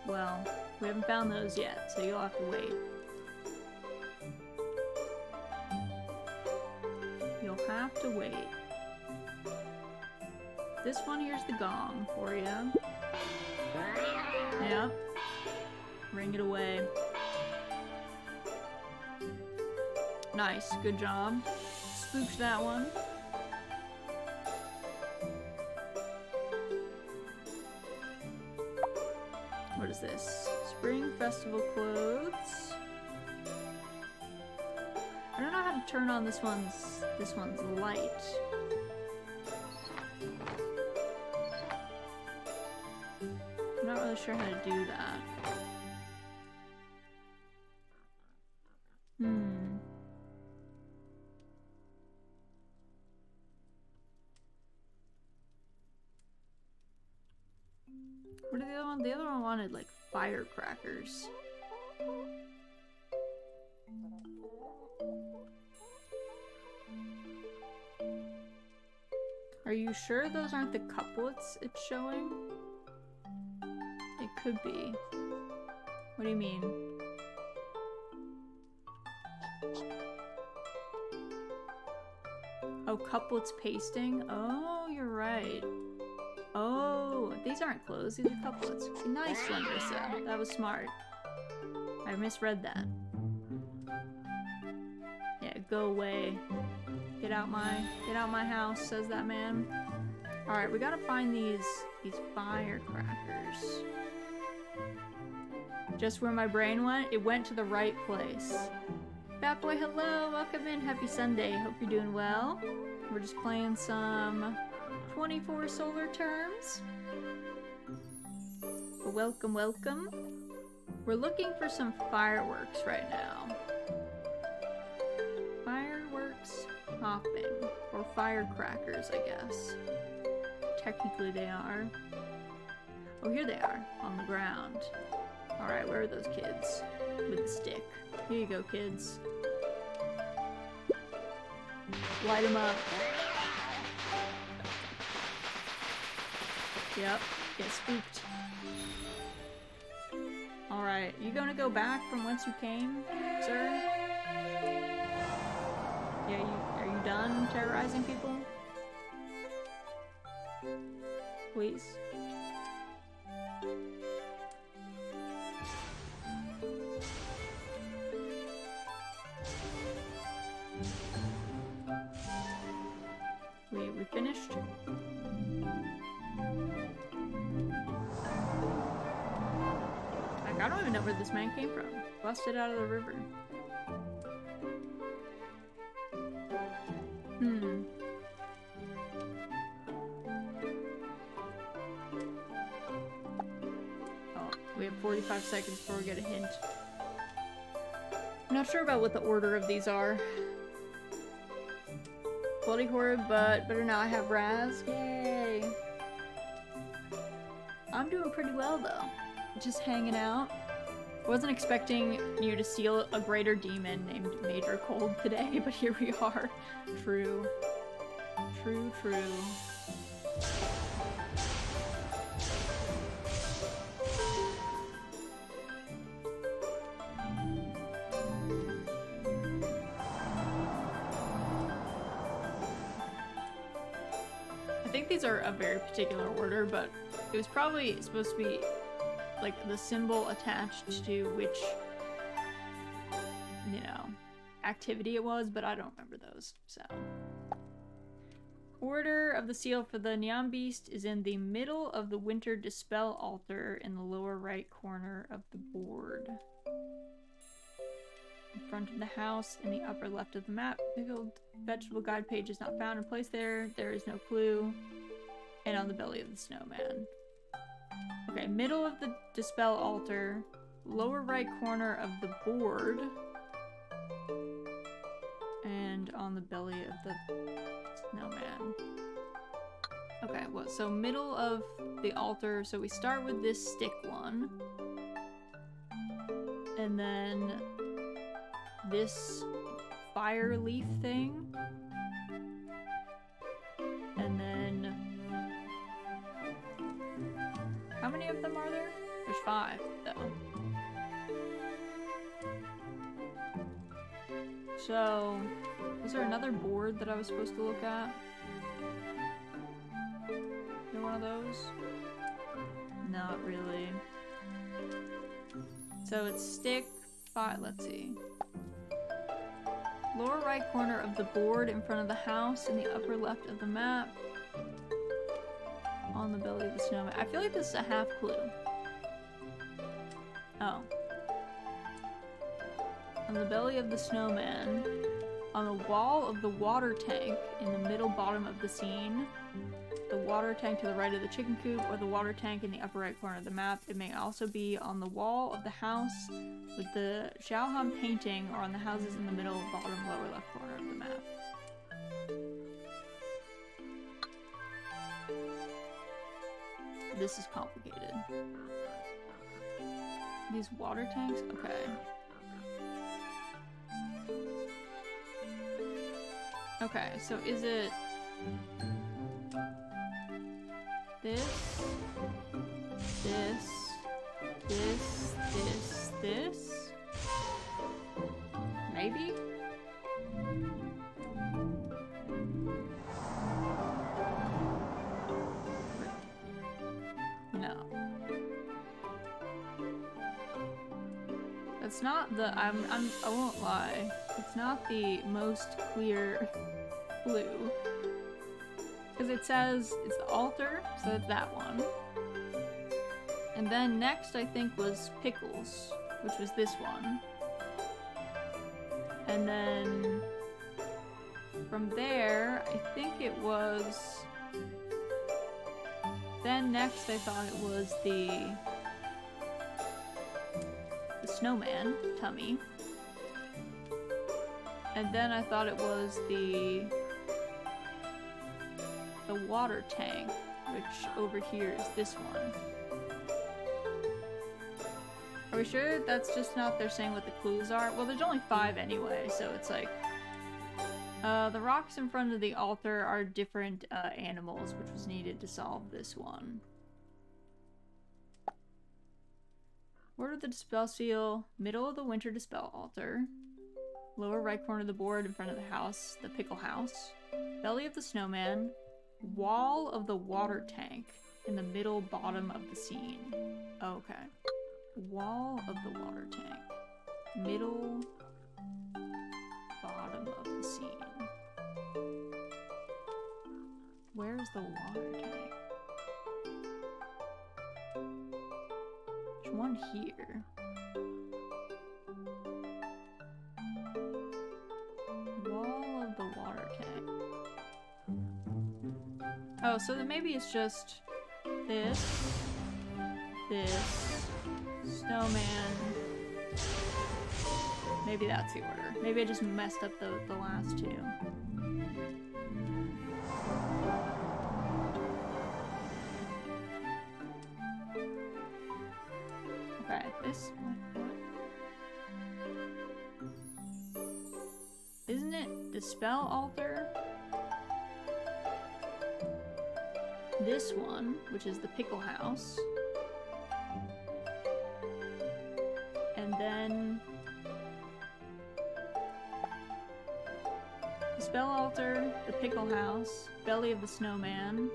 Well, we haven't found those yet, so you'll have to wait. You'll have to wait. This one here's the gong for you. Yep. Ring it away. Nice, good job. Spooked that one. What is this? Spring festival clothes. I don't know how to turn on this one's light. I'm not really sure how to do that. What did the other one? The other one wanted like firecrackers. Are you sure those aren't the couplets it's showing? It could be. What do you mean? Oh, couplets pasting? Oh, you're right. Oh, these aren't clothes, these are couplets. Nice one, Rissa. That was smart. I misread that. Yeah, go away. Get out my house, says that man. Alright, we gotta find these firecrackers. Just where my brain went, it went to the right place. Fat boy, hello, welcome in, happy Sunday, hope you're doing well. We're just playing some 24 solar terms. Welcome, welcome. We're looking for some fireworks right now. Fireworks popping. Or firecrackers, I guess. Technically they are. Oh, here they are, on the ground. Alright, where are those kids? With the stick. Here you go, kids. Light them up. Yep, get spooked. Alright, you gonna go back from whence you came, sir? Yeah, are you done terrorizing people? Please. We finished? Like, I don't even know where this man came from. Busted out of the river. Oh, we have 45 seconds before we get a hint. I'm not sure about what the order of these are. Bloody horrid, but better now I have Raz. Yay! I'm doing pretty well though. Just hanging out. I wasn't expecting you to steal a greater demon named Major Cold today, but here we are. True. True, true. I think these are a very particular order, but it was probably supposed to be like the symbol attached to which, you know, activity it was, but I don't remember those, so. Order of the seal for the Neon Beast is in the middle of the Winter Dispel altar in the lower right corner of the board. In front of the house in the upper left of the map. Pickled vegetable guide page is not found in place there. There is no clue. And on the belly of the snowman. Okay, middle of the Dispel altar, lower right corner of the board, and on the belly of the snowman. Okay, well, so middle of the altar, so we start with this stick one, and then this fire leaf thing, and then how many of them are there? There's 5, though. So, was there another board that I was supposed to look at? Is there one of those? Not really. So it's stick, 5, let's see. Lower right corner of the board in front of the house in the upper left of the map. On the belly of the snowman. I feel like this is a half clue. Oh. On the belly of the snowman, on the wall of the water tank in the middle bottom of the scene, the water tank to the right of the chicken coop, or the water tank in the upper right corner of the map. It may also be on the wall of the house with the Xiaohan painting, or on the houses in the middle, bottom, lower left corner of the map. This is complicated. These water tanks? Okay. Okay, so is it this, this? Maybe? No. It's not the, I won't lie. It's not the most clear clue. Because it says it's the altar, so that's that one. And then next I think was pickles, which was this one. And then from there, I think it was... Then next I thought it was the snowman tummy. And then I thought it was the water tank, which over here is this one. Are we sure that's just not they're saying what the clues are? Well, there's only 5 anyway, so it's like... the rocks in front of the altar are different animals, which was needed to solve this one. Order of the Dispel Seal, middle of the Winter Dispel altar. Lower right corner of the board in front of the house, the pickle house. Belly of the snowman. Wall of the water tank in the middle bottom of the scene. Okay. Wall of the water tank. Middle bottom of the scene. Where's the water tank? There's one here. Wall of the water tank. Oh, so then maybe it's just this, snowman. Maybe that's the order. Maybe I just messed up the last two. Okay, this one. Isn't it the spell altar? This one, which is the pickle house. And then the spell altar, the pickle house, belly of the snowman,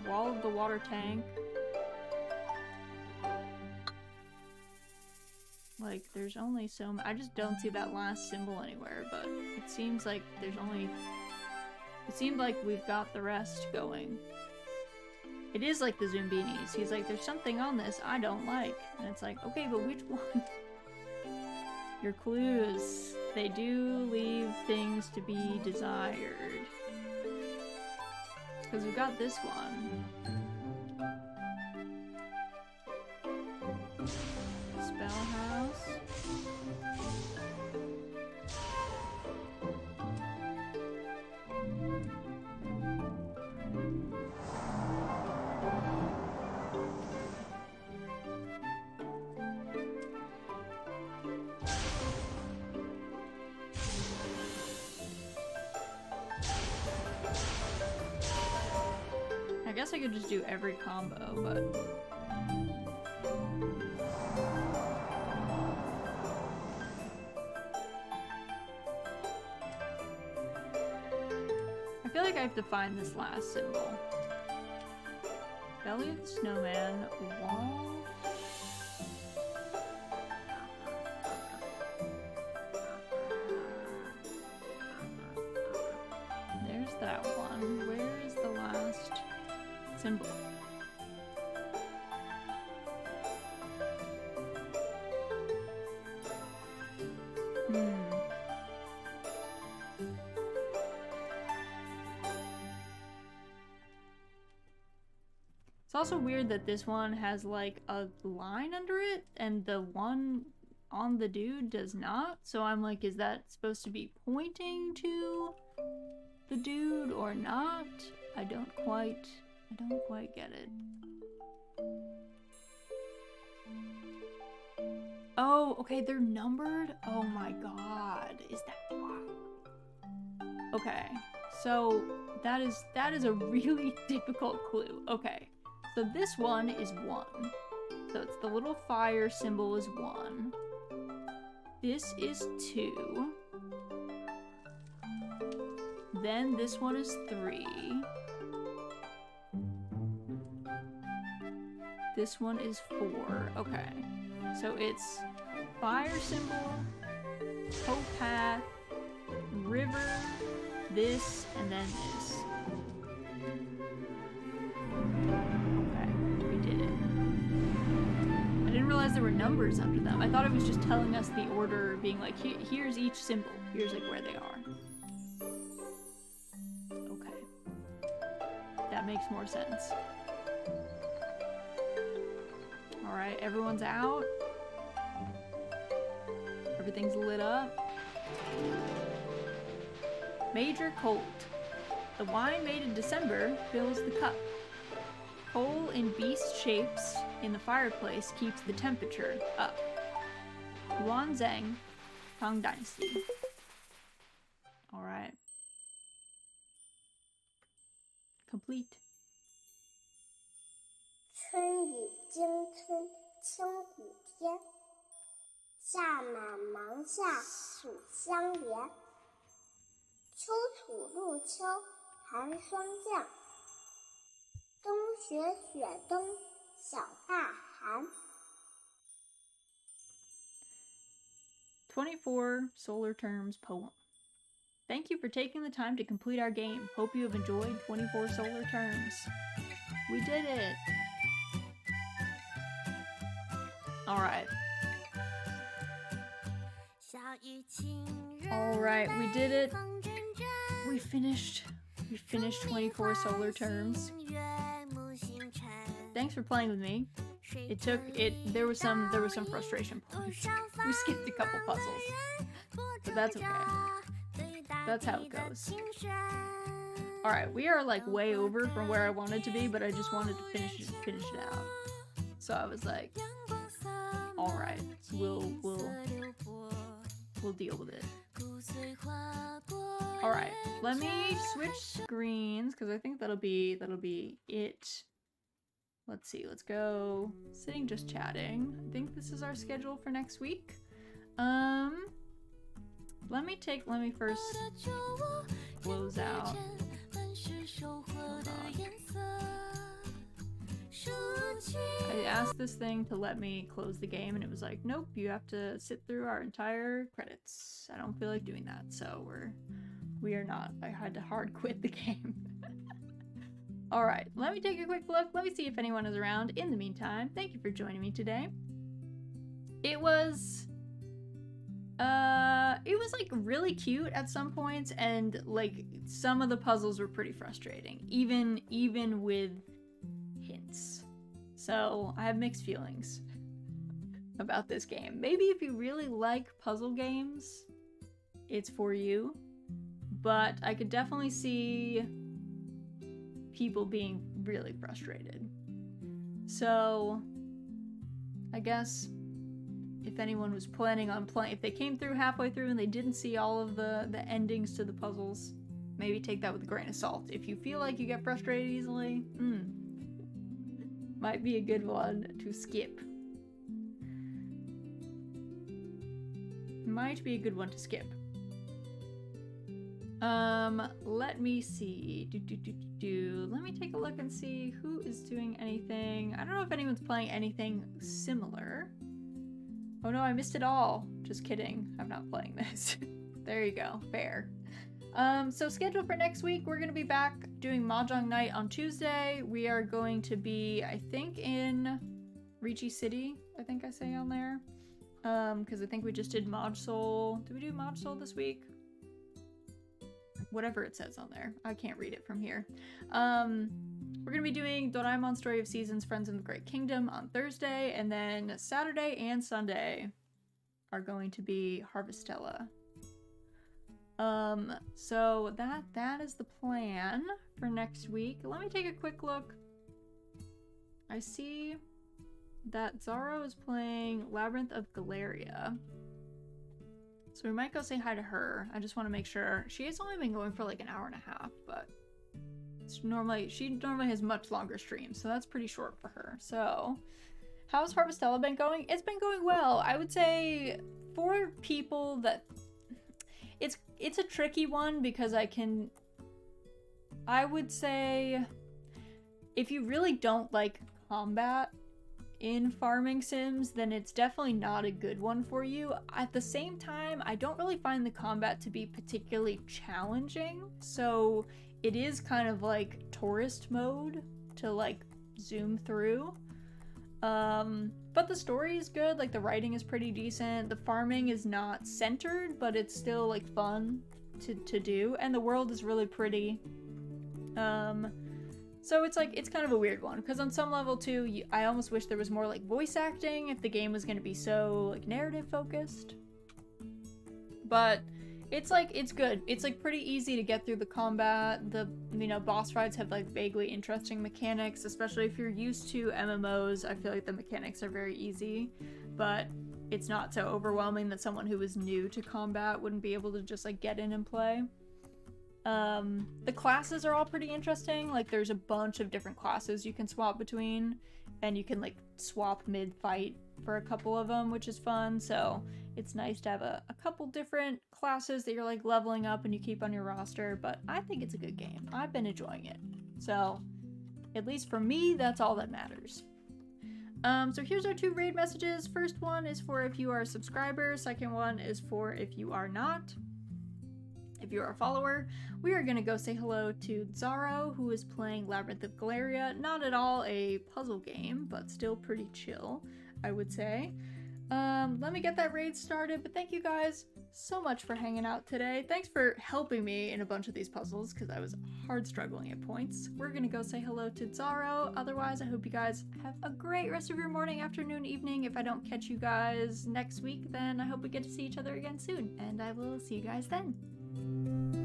wall of the water tank. Like, there's only so I just don't see that last symbol anywhere, but it seems like there's only... It seemed like we've got the rest going. It is like the Zumbinis. He's like, there's something on this I don't like. And it's like, okay, but which one? Your clues. They do leave things to be desired. Because we've got this one. Spell house. I guess I could just do every combo, but... I feel like I have to find this last symbol. Belly of the snowman, wall... There's that one. Where is the last symbol? It's also weird that this one has like a line under it and the one on the dude does not. So I'm like, is that supposed to be pointing to the dude or not? I don't quite get it. Oh, okay, they're numbered? Oh my god, is that why? Okay, so that is a really difficult clue. Okay, so this one is 1. So it's the little fire symbol is 1. This is 2. Then this one is 3. This one is 4. Okay. So it's fire symbol, towpath, river, this, and then this. Okay, we did it. I didn't realize there were numbers under them. I thought it was just telling us the order, being like, here's each symbol. Here's like where they are. Okay. That makes more sense. Alright, everyone's out. Everything's lit up. Major cold. The wine made in December fills the cup. Coal in beast shapes in the fireplace keeps the temperature up. Yuanzhang, Tang Dynasty. Alright. Complete. 春雨惊春清谷天，夏满芒夏暑相连。秋土入秋寒霜降，冬雪雪冬小大寒。24 solar terms poem. Thank you for taking the time to complete our game. Hope you have enjoyed 24 solar terms. We did it! Alright. Alright, we did it. We finished 24 solar terms. Thanks for playing with me. There was some frustration points. We skipped a couple puzzles. But that's okay. That's how it goes. Alright, we are like way over from where I wanted to be, but I just wanted to finish it out. So I was like, alright, we'll deal with it. Alright, let me switch screens, because I think that'll be it. Let's see, let's go sitting just chatting. I think this is our schedule for next week. Let me first close out. I asked this thing to let me close the game and it was like, nope, you have to sit through our entire credits. I don't feel like doing that, so we are not. I had to hard quit the game. Alright, let me take a quick look. Let me see if anyone is around. In the meantime, thank you for joining me today. It was like really cute at some points, and like some of the puzzles were pretty frustrating, even with hints. So I have mixed feelings about this game. Maybe if you really like puzzle games, it's for you, but I could definitely see people being really frustrated. So I guess if anyone was planning on playing, if they came through halfway through and they didn't see all of the endings to the puzzles, maybe take that with a grain of salt. If you feel like you get frustrated easily, might be a good one to skip. Might be a good one to skip. Let me see. Let me take a look and see who is doing anything. I don't know if anyone's playing anything similar. Oh no, I missed it all. Just kidding. I'm not playing this. There you go. Fair. So scheduled for next week, we're going to be back doing Mahjong Night on Tuesday. We are going to be, I think, in Ricci City, I think I say on there. Because I think we just did Mod Soul. Did we do Mod Soul this week? Whatever it says on there. I can't read it from here. We're going to be doing Doraemon Story of Seasons, Friends in the Great Kingdom on Thursday, and then Saturday and Sunday are going to be Harvestella. So that is the plan for next week. Let me take a quick look. I see that Zaro is playing Labyrinth of Galeria. So we might go say hi to her. I just want to make sure. She has only been going for like an hour and a half, but she normally has much longer streams, so that's pretty short for her. So how's Harvestella been going? It's been going well. I would say for people that it's a tricky one, because I would say if you really don't like combat in farming sims, then it's definitely not a good one for you. At the same time, I don't really find the combat to be particularly challenging, so it is kind of like tourist mode to like zoom through. But the story is good, like the writing is pretty decent, the farming is not centered, but it's still like fun to do, and the world is really pretty. So it's like, it's kind of a weird one, because on some level too, I almost wish there was more like voice acting if the game was going to be so like narrative focused. But it's like, it's good. It's like pretty easy to get through the combat. The, boss fights have like vaguely interesting mechanics, especially if you're used to MMOs. I feel like the mechanics are very easy, but it's not so overwhelming that someone who is new to combat wouldn't be able to just like get in and play. The classes are all pretty interesting. Like there's a bunch of different classes you can swap between, and you can like swap mid-fight for a couple of them, which is fun. So it's nice to have a couple different classes that you're like leveling up and you keep on your roster, but I think it's a good game. I've been enjoying it. So at least for me, that's all that matters. So here's our 2 raid messages. First one is for if you are a subscriber. Second one is for if you are not. If you're a follower, we are going to go say hello to Zaro, who is playing Labyrinth of Galeria. Not at all a puzzle game, but still pretty chill. I would say. Let me get that raid started, but thank you guys so much for hanging out today. Thanks for helping me in a bunch of these puzzles, because I was hard struggling at points. We're gonna go say hello to Zaro. Otherwise, I hope you guys have a great rest of your morning, afternoon, evening. If I don't catch you guys next week, then I hope we get to see each other again soon, and I will see you guys then.